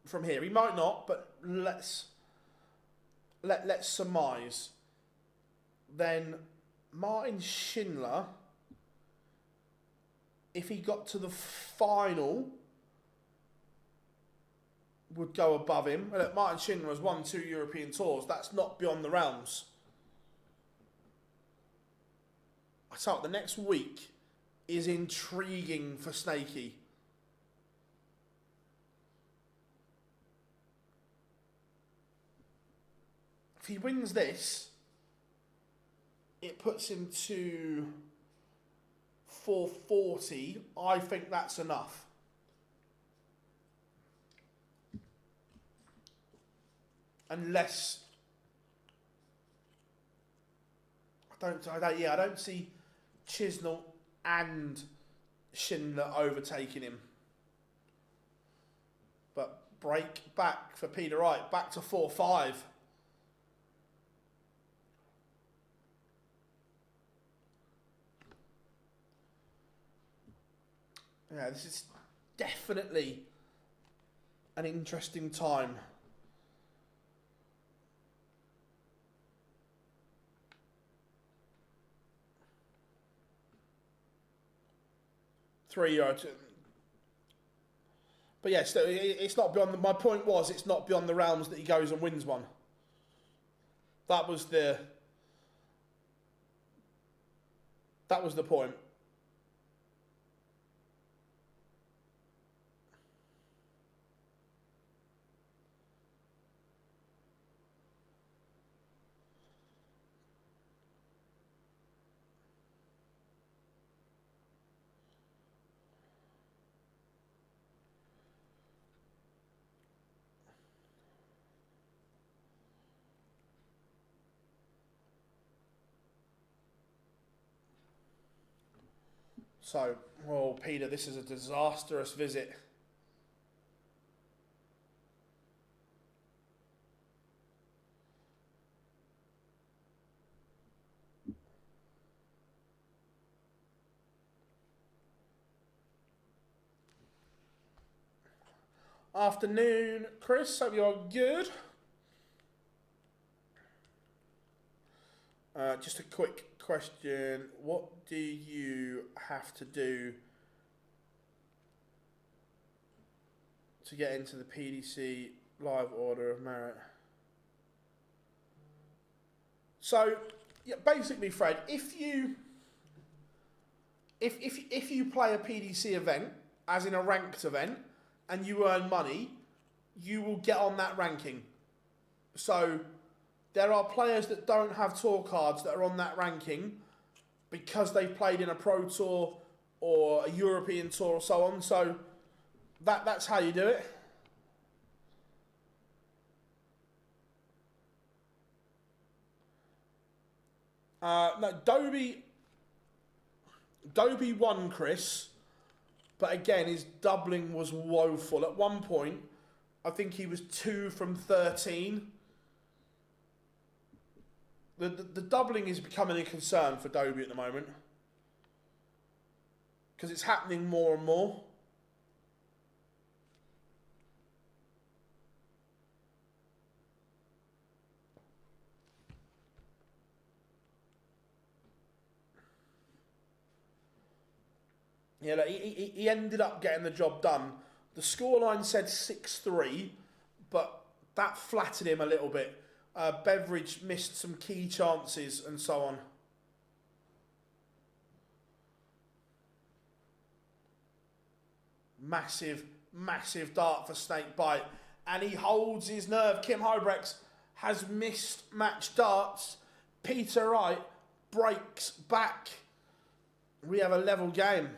from here. He might not, but let's surmise. Then Martin Schindler, if he got to the final, would go above him. Look, Martin Schindler has won 2 European Tours. That's not beyond the realms. I tell you, the next week is intriguing for Snakey. If he wins this, it puts him to 440. I think that's enough. Unless I don't see Chisnall and Schindler overtaking him. But break back for Peter Wright, back to 4-5. Yeah, this is definitely an interesting time. €3. But yeah, still, it's not beyond. My point was, it's not beyond the realms that he goes and wins one. That was the point. So, oh, Peter, this is a disastrous visit. Afternoon, Chris. Hope you're good. Just a quick question. What do you have to do to get into the PDC live order of merit? So, yeah, basically, Fred, if you play a PDC event, as in a ranked event, and you earn money, you will get on that ranking. So there are players that don't have tour cards that are on that ranking because they've played in a Pro Tour or a European Tour or so on. So that's how you do it. No, Dobey won, Chris. But again, his doubling was woeful. At one point, I think he was 2 from 13. The doubling is becoming a concern for Dobey at the moment. Because it's happening more and more. Yeah, look, he ended up getting the job done. The scoreline said 6-3, but that flattered him a little bit. Beveridge missed some key chances and so on. Massive, massive dart for Snakebite. And he holds his nerve. Kim Huybrechts has missed match darts. Peter Wright breaks back. We have a level game.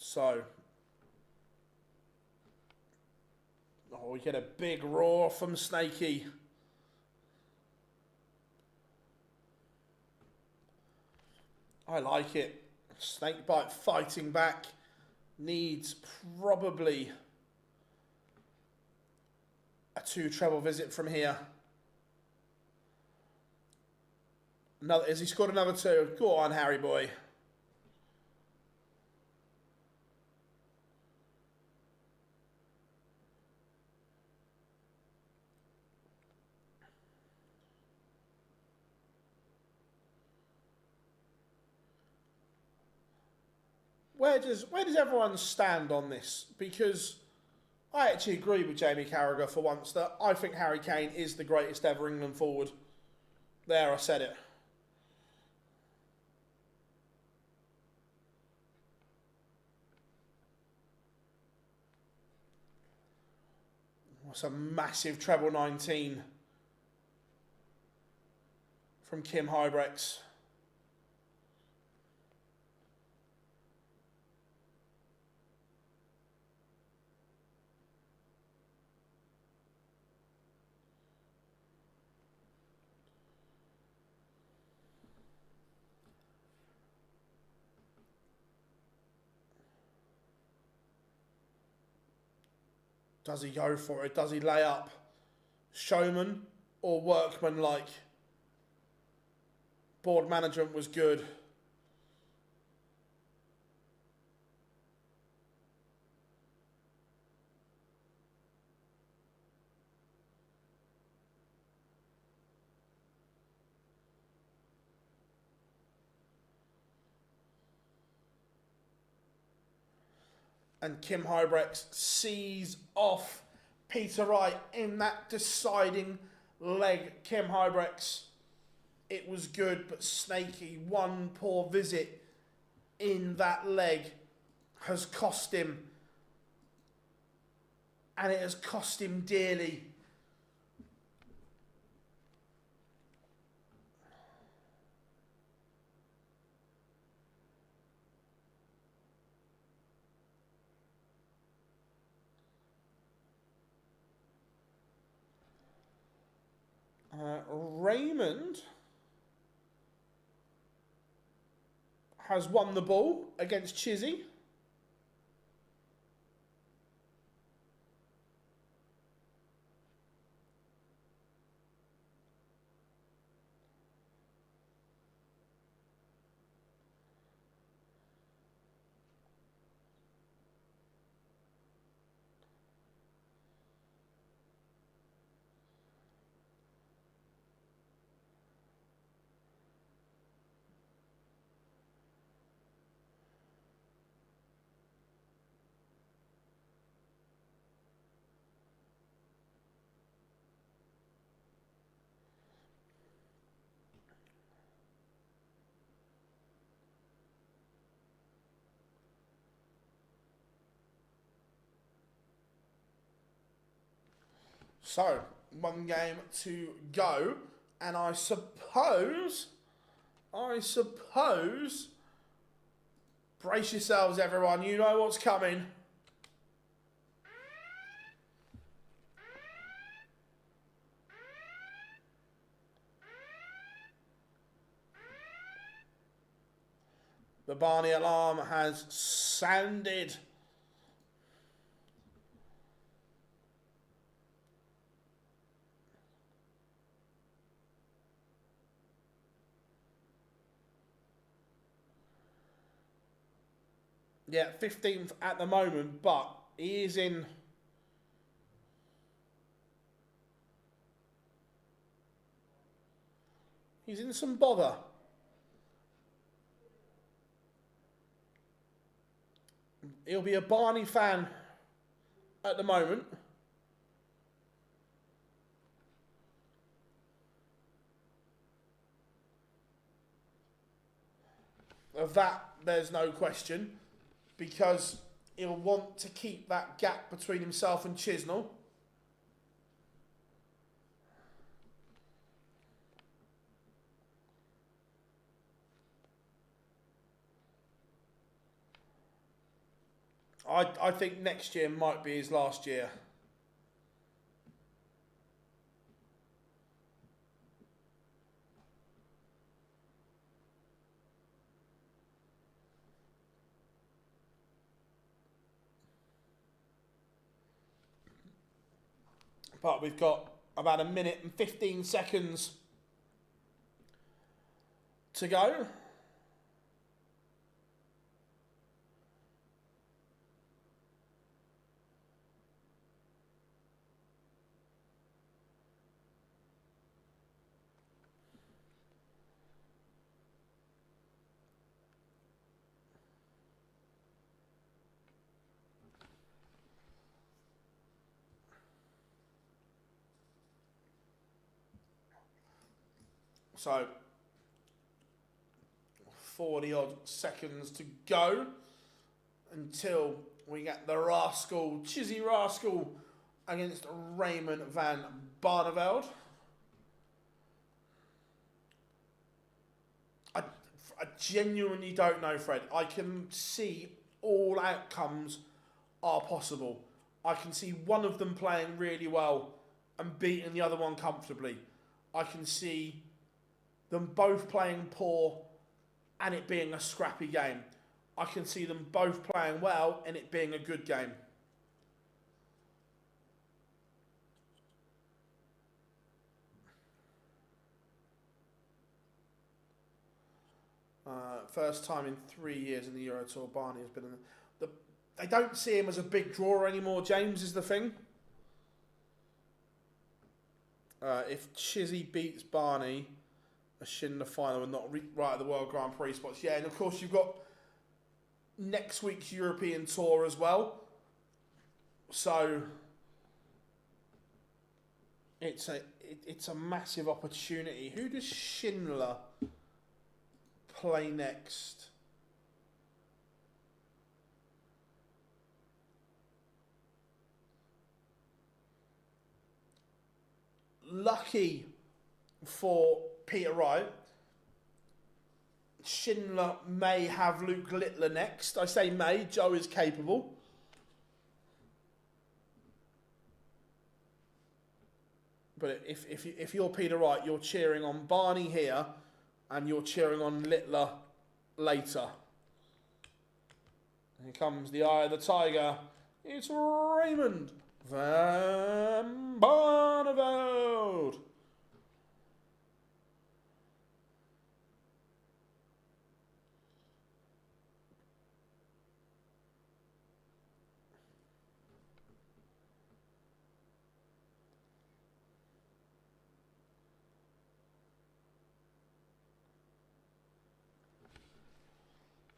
So, we get a big roar from Snakey. I like it. Snakebite fighting back. Needs probably a 2 treble visit from here. Has he scored another 2? Go on, Harry boy. Where does everyone stand on this? Because I actually agree with Jamie Carragher for once that I think Harry Kane is the greatest ever England forward. There, I said it. What's a massive treble 19 from Kim Huybrechts. Does he go for it? Does he lay up? Showman or workman-like? Board management was good. And Kim Huybrechts sees off Peter Wright in that deciding leg. Kim Huybrechts, it was good, but Snakey, one poor visit in that leg has cost him. And it has cost him dearly. Raymond has won the ball against Chizzy. So, one game to go, and I suppose, brace yourselves everyone, you know what's coming. The Barney alarm has sounded. Yeah, 15th at the moment, but he is in... He's in some bother. He'll be a Barney fan at the moment. Of that, there's no question. Because he'll want to keep that gap between himself and Chisnall. I think next year might be his last year. But we've got about 1 minute and 15 seconds to go. So, 40 odd seconds to go until we get the Chizzy Rascal against Raymond van Barneveld. I genuinely don't know, Fred. I can see all outcomes are possible. I can see one of them playing really well and beating the other one comfortably. I can see them both playing poor and it being a scrappy game. I can see them both playing well and it being a good game. First time in 3 years in the Euro Tour, Barney has been in they don't see him as a big drawer anymore, James, is the thing. If Chizzy beats Barney, a Schindler final and not right at the World Grand Prix spots. Yeah, and of course you've got next week's European Tour as well. So it's a massive opportunity. Who does Schindler play next? Lucky for Peter Wright, Schindler may have Luke Littler next. I say may, Joe is capable. But if you're Peter Wright, you're cheering on Barney here, and you're cheering on Littler later. Here comes the eye of the tiger. It's Raymond van Barneveld.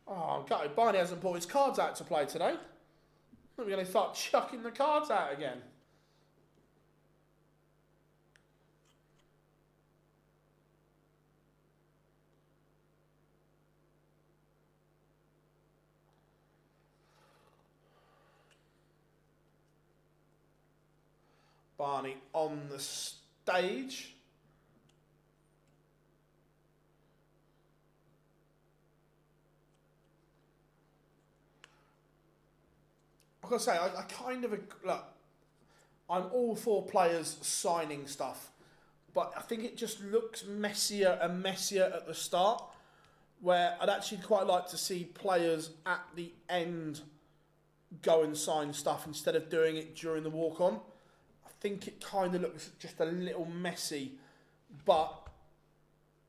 Oh, I'm gutted. Barney hasn't brought his cards out to play today. We're going to start chucking the cards out again. Barney on the stage. I've got to say, I kind of, look, I'm all for players signing stuff, but I think it just looks messier and messier at the start, where I'd actually quite like to see players at the end go and sign stuff instead of doing it during the walk-on. I think it kind of looks just a little messy, but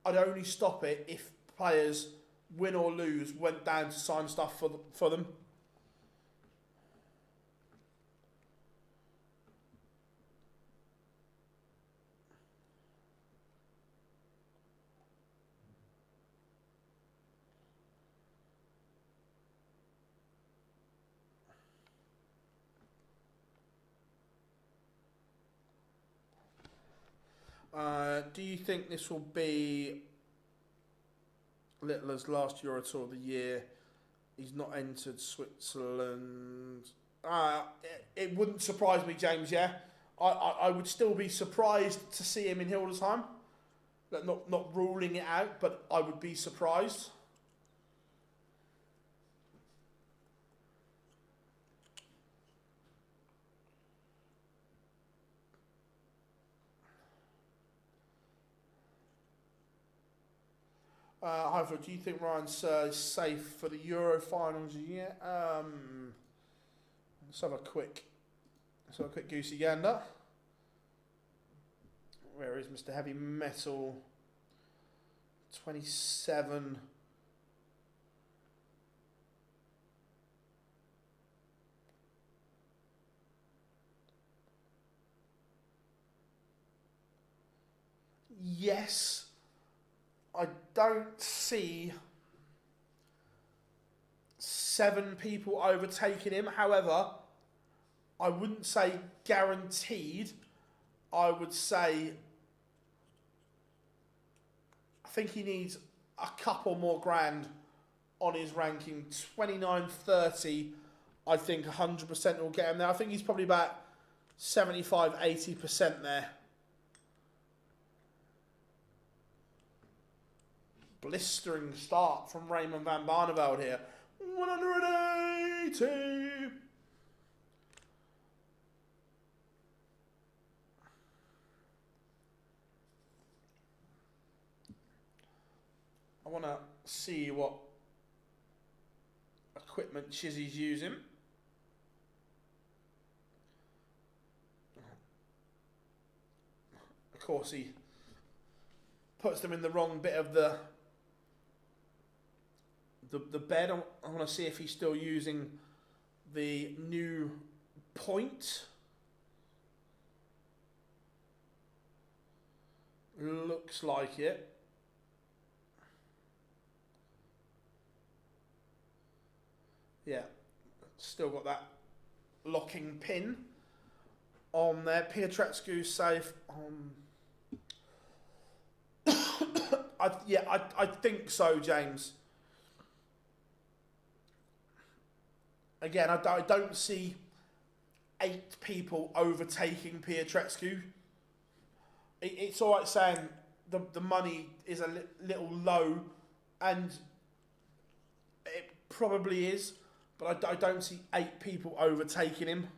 I'd only stop it if players, win or lose, went down to sign stuff for them. Do you think this will be Littler's last Euro Tour of the year? He's not entered Switzerland. It wouldn't surprise me, James, yeah? I would still be surprised to see him in Hildesheim. Not ruling it out, but I would be surprised. However, do you think Ryan Sir is safe for the Euro finals? Yeah. Let's have a quick goosey gander. Where is Mr. Heavy Metal? 27. Yes. I don't see 7 people overtaking him. However, I wouldn't say guaranteed. I would say I think he needs a couple more grand on his ranking. 29.30, I think 100% will get him there. I think he's probably about 75-80% there. Blistering start from Raymond van Barneveld here. 180. I want to see what equipment Chizzy's using. Of course, he puts them in the wrong bit of the bed. I want to see if he's still using the new point. Looks like it. Yeah, still got that locking pin on there. Pietretsku's safe. I think so, James. Again, I don't see 8 people overtaking Pietretsku. It's all right saying the money is a little low, and it probably is, but I don't see 8 people overtaking him.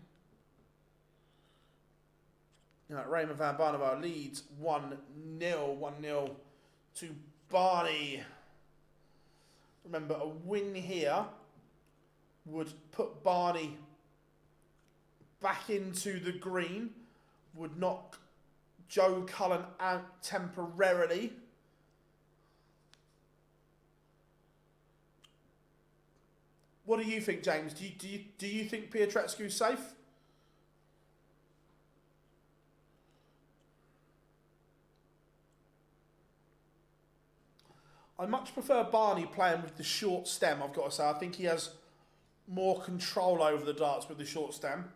Raymond van Barneveld leads 1-0. 1-0 to Barney. Remember, a win here would put Barney back into the green, would knock Joe Cullen out temporarily. What do you think, James? Do you think Pietreczku's safe? I much prefer Barney playing with the short stem, I've got to say. I think he has more control over the darts with the short stem.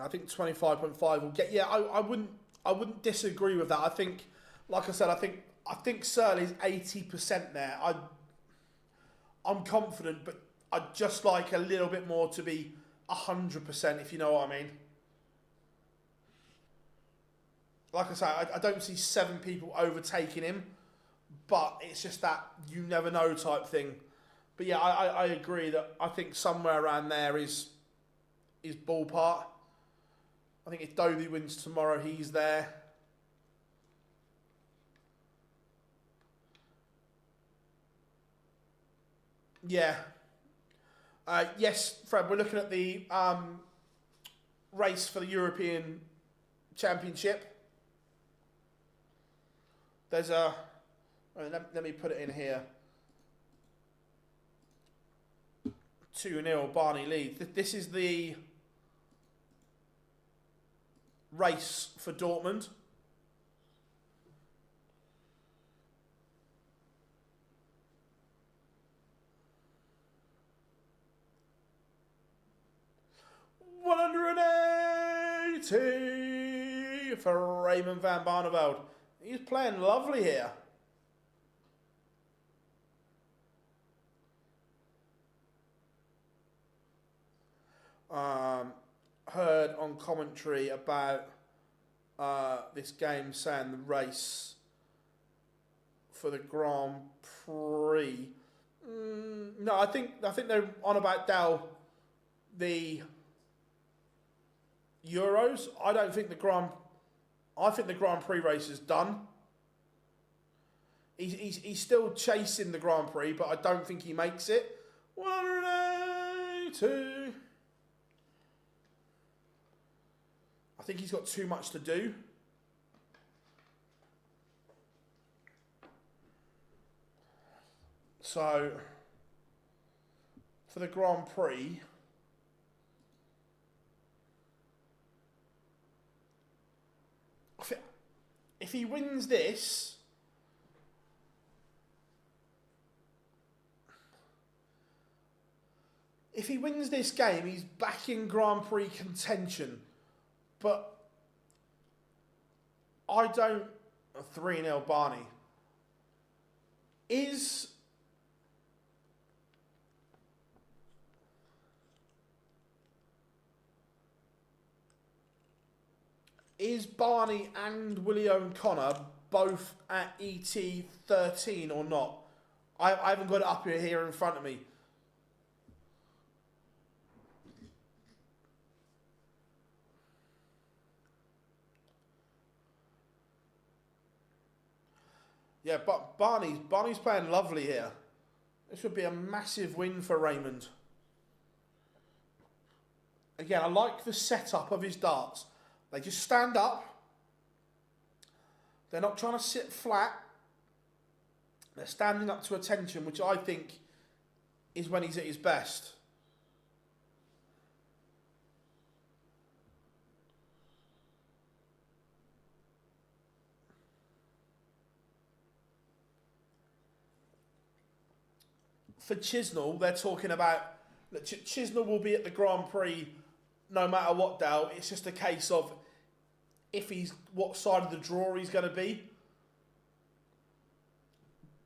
I think 25.5 will get. Yeah, I wouldn't disagree with that. I think, like I said, I think Surly's 80% there. I'm confident, but I'd just like a little bit more to be 100%, if you know what I mean. Like I say, I don't see 7 people overtaking him, but it's just that you never know type thing. But yeah, I agree that I think somewhere around there is ballpark. I think if Dobey wins tomorrow, he's there. Yeah. Yes, Fred, we're looking at the race for the European Championship. There's a... Let me put it in here. 2-0, Barney leads. This is the race for Dortmund. $180 for Raymond van Barneveld. He's playing lovely here. Heard on commentary about this game saying the race for the Grand Prix. No, I think they're on about the Euros. I think the Grand Prix race is done. He's still chasing the Grand Prix, but I don't think he makes it. 182. I think he's got too much to do. So, for the Grand Prix, if he wins this, game, he's back in Grand Prix contention. But I don't... 3-0 Barney. Is Barney and Willie O'Connor both at ET 13 or not? I haven't got it up here in front of me. Yeah, but Barney's playing lovely here. This would be a massive win for Raymond. Again, I like the setup of his darts. They just stand up. They're not trying to sit flat. They're standing up to attention, which I think is when he's at his best. For Chisnall, they're talking about that Chisnall will be at the Grand Prix no matter what, Dale. It's just a case of what side of the draw he's going to be.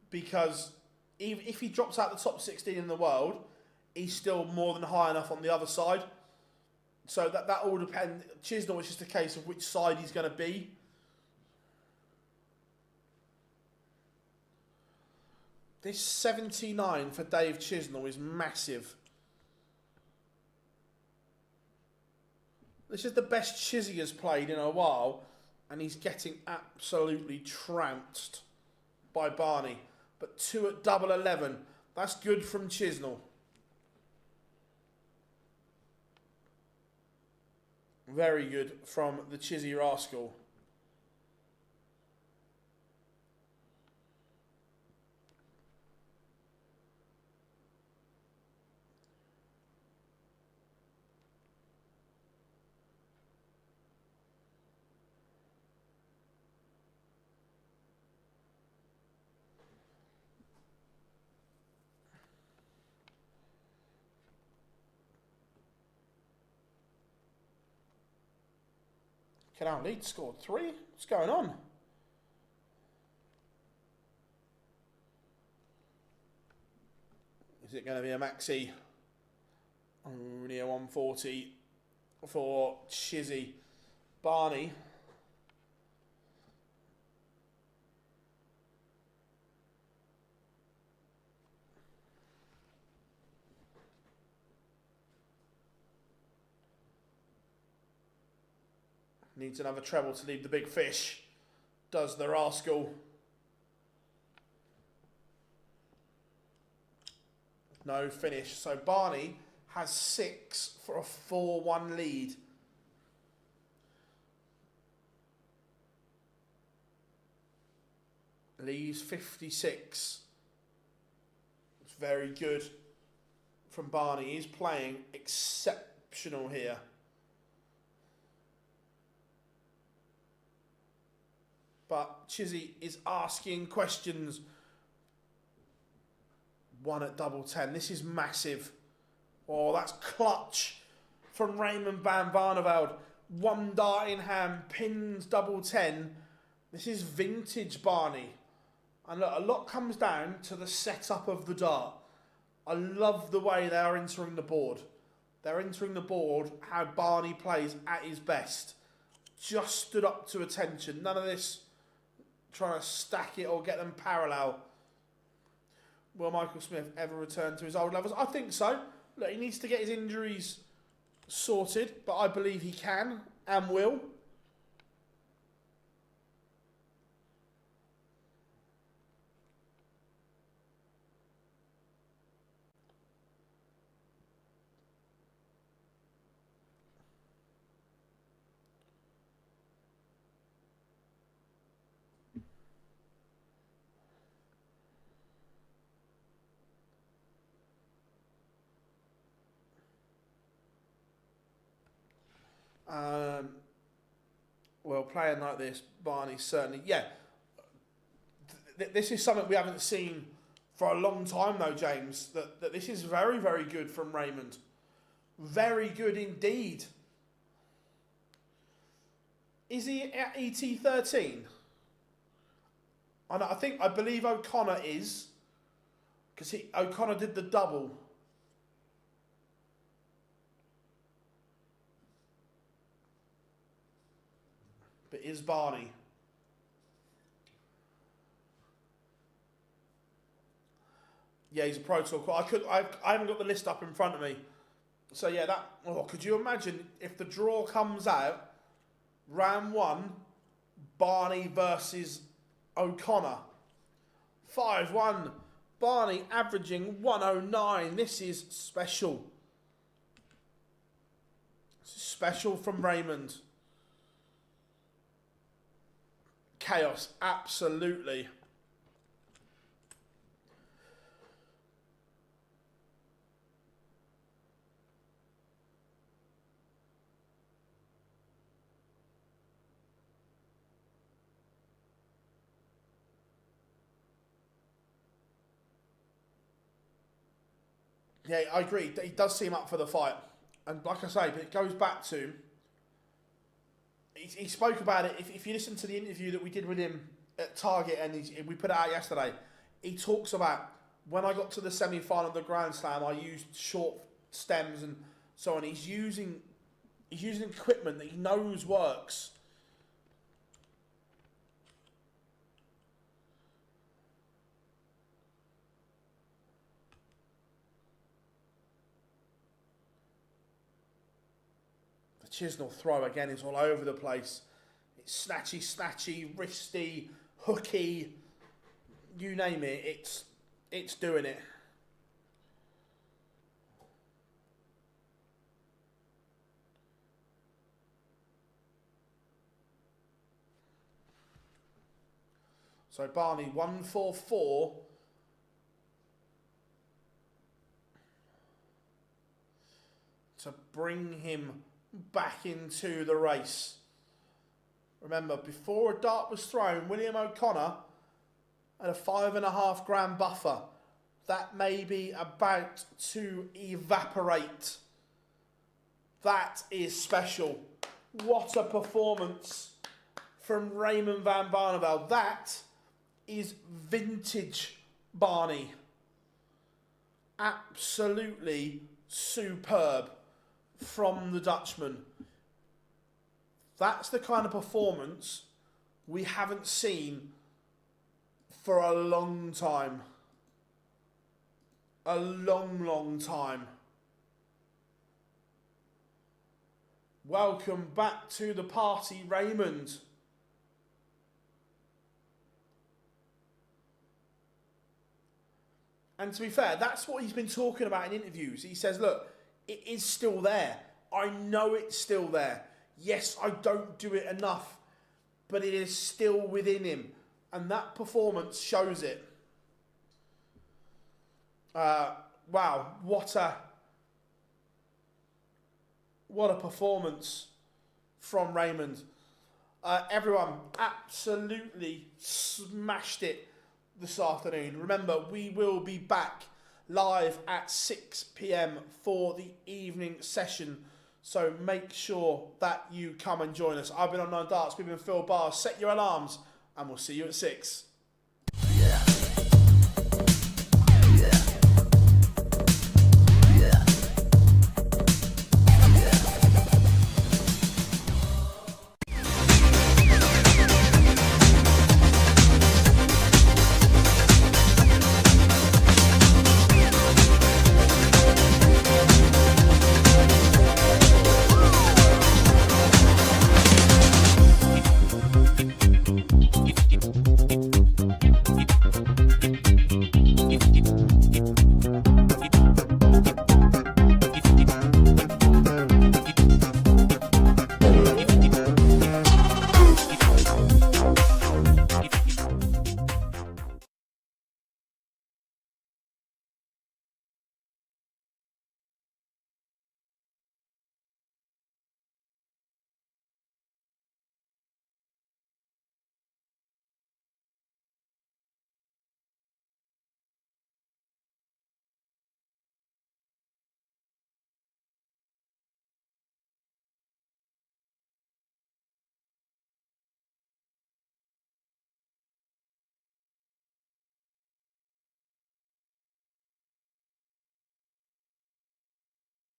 Because if he drops out the top 16 in the world, he's still more than high enough on the other side. So that all depends. Chisnall, it's just a case of which side he's going to be. This 79 for Dave Chisnall is massive. This is the best Chizzy has played in a while, and he's getting absolutely trounced by Barney. But 2 at double 11. That's good from Chisnall. Very good from the Chizzy Rascal. Canal Leeds scored 3. What's going on? Is it going to be a maxi? Only a 140 for Chizzy. Barney. Needs another treble to lead the big fish. Does the Rascal. No finish. So Barney has 6 for a 4-1 lead. Leaves 56. It's very good from Barney. He's playing exceptional here. But Chizzy is asking questions. 1 at double 10. This is massive. Oh, that's clutch from Raymond van Barneveld. 1 dart in hand, pins double 10. This is vintage Barney. And look, a lot comes down to the setup of the dart. I love the way they are entering the board. They're entering the board how Barney plays at his best. Just stood up to attention. None of this trying to stack it or get them parallel. Will Michael Smith ever return to his old levels? I think so. Look, he needs to get his injuries sorted, but I believe he can and will. Well, playing like this, Barney certainly, yeah. This is something we haven't seen for a long time, though, James. That this is very, very good from Raymond. Very good indeed. Is he at ET13? I believe O'Connor is, because O'Connor did the double. But is Barney? Yeah, he's a Pro Tour. I haven't got the list up in front of me. So yeah, could you imagine if the draw comes out, round 1, Barney versus O'Connor. 5-1. Barney averaging 109. This is special. This is special from Raymond. Chaos, absolutely. Yeah, I agree. He does seem up for the fight. And like I say, but it goes back to... He spoke about it. If you listen to the interview that we did with him at Target, and we put it out yesterday, he talks about, when I got to the semi-final of the Grand Slam, I used short stems and so on. He's using He's using equipment that he knows works. The Chisnall throw again is all over the place. It's snatchy, wristy, hooky, you name it, it's doing it. So Barney 144. To bring him back into the race. Remember, before a dart was thrown, William O'Connor had a 5.5 gram buffer. That may be about to evaporate. That is special. What a performance from Raymond van Barneveld. That is vintage Barney. Absolutely superb from the Dutchman. That's the kind of performance we haven't seen for a long time. A long time. Welcome back to the party, Raymond. And to be fair, that's what he's been talking about in interviews. He says, look, it is still there. I know it's still there. Yes, I don't do it enough, but it is still within him. And that performance shows it. Wow, what a performance from Raymond. Everyone absolutely smashed it this afternoon. Remember, we will be back live at 6 p.m. for the evening session. So make sure that you come and join us. I've been on 9 Darts. We've been Phil Barr. Set your alarms and we'll see you at 6.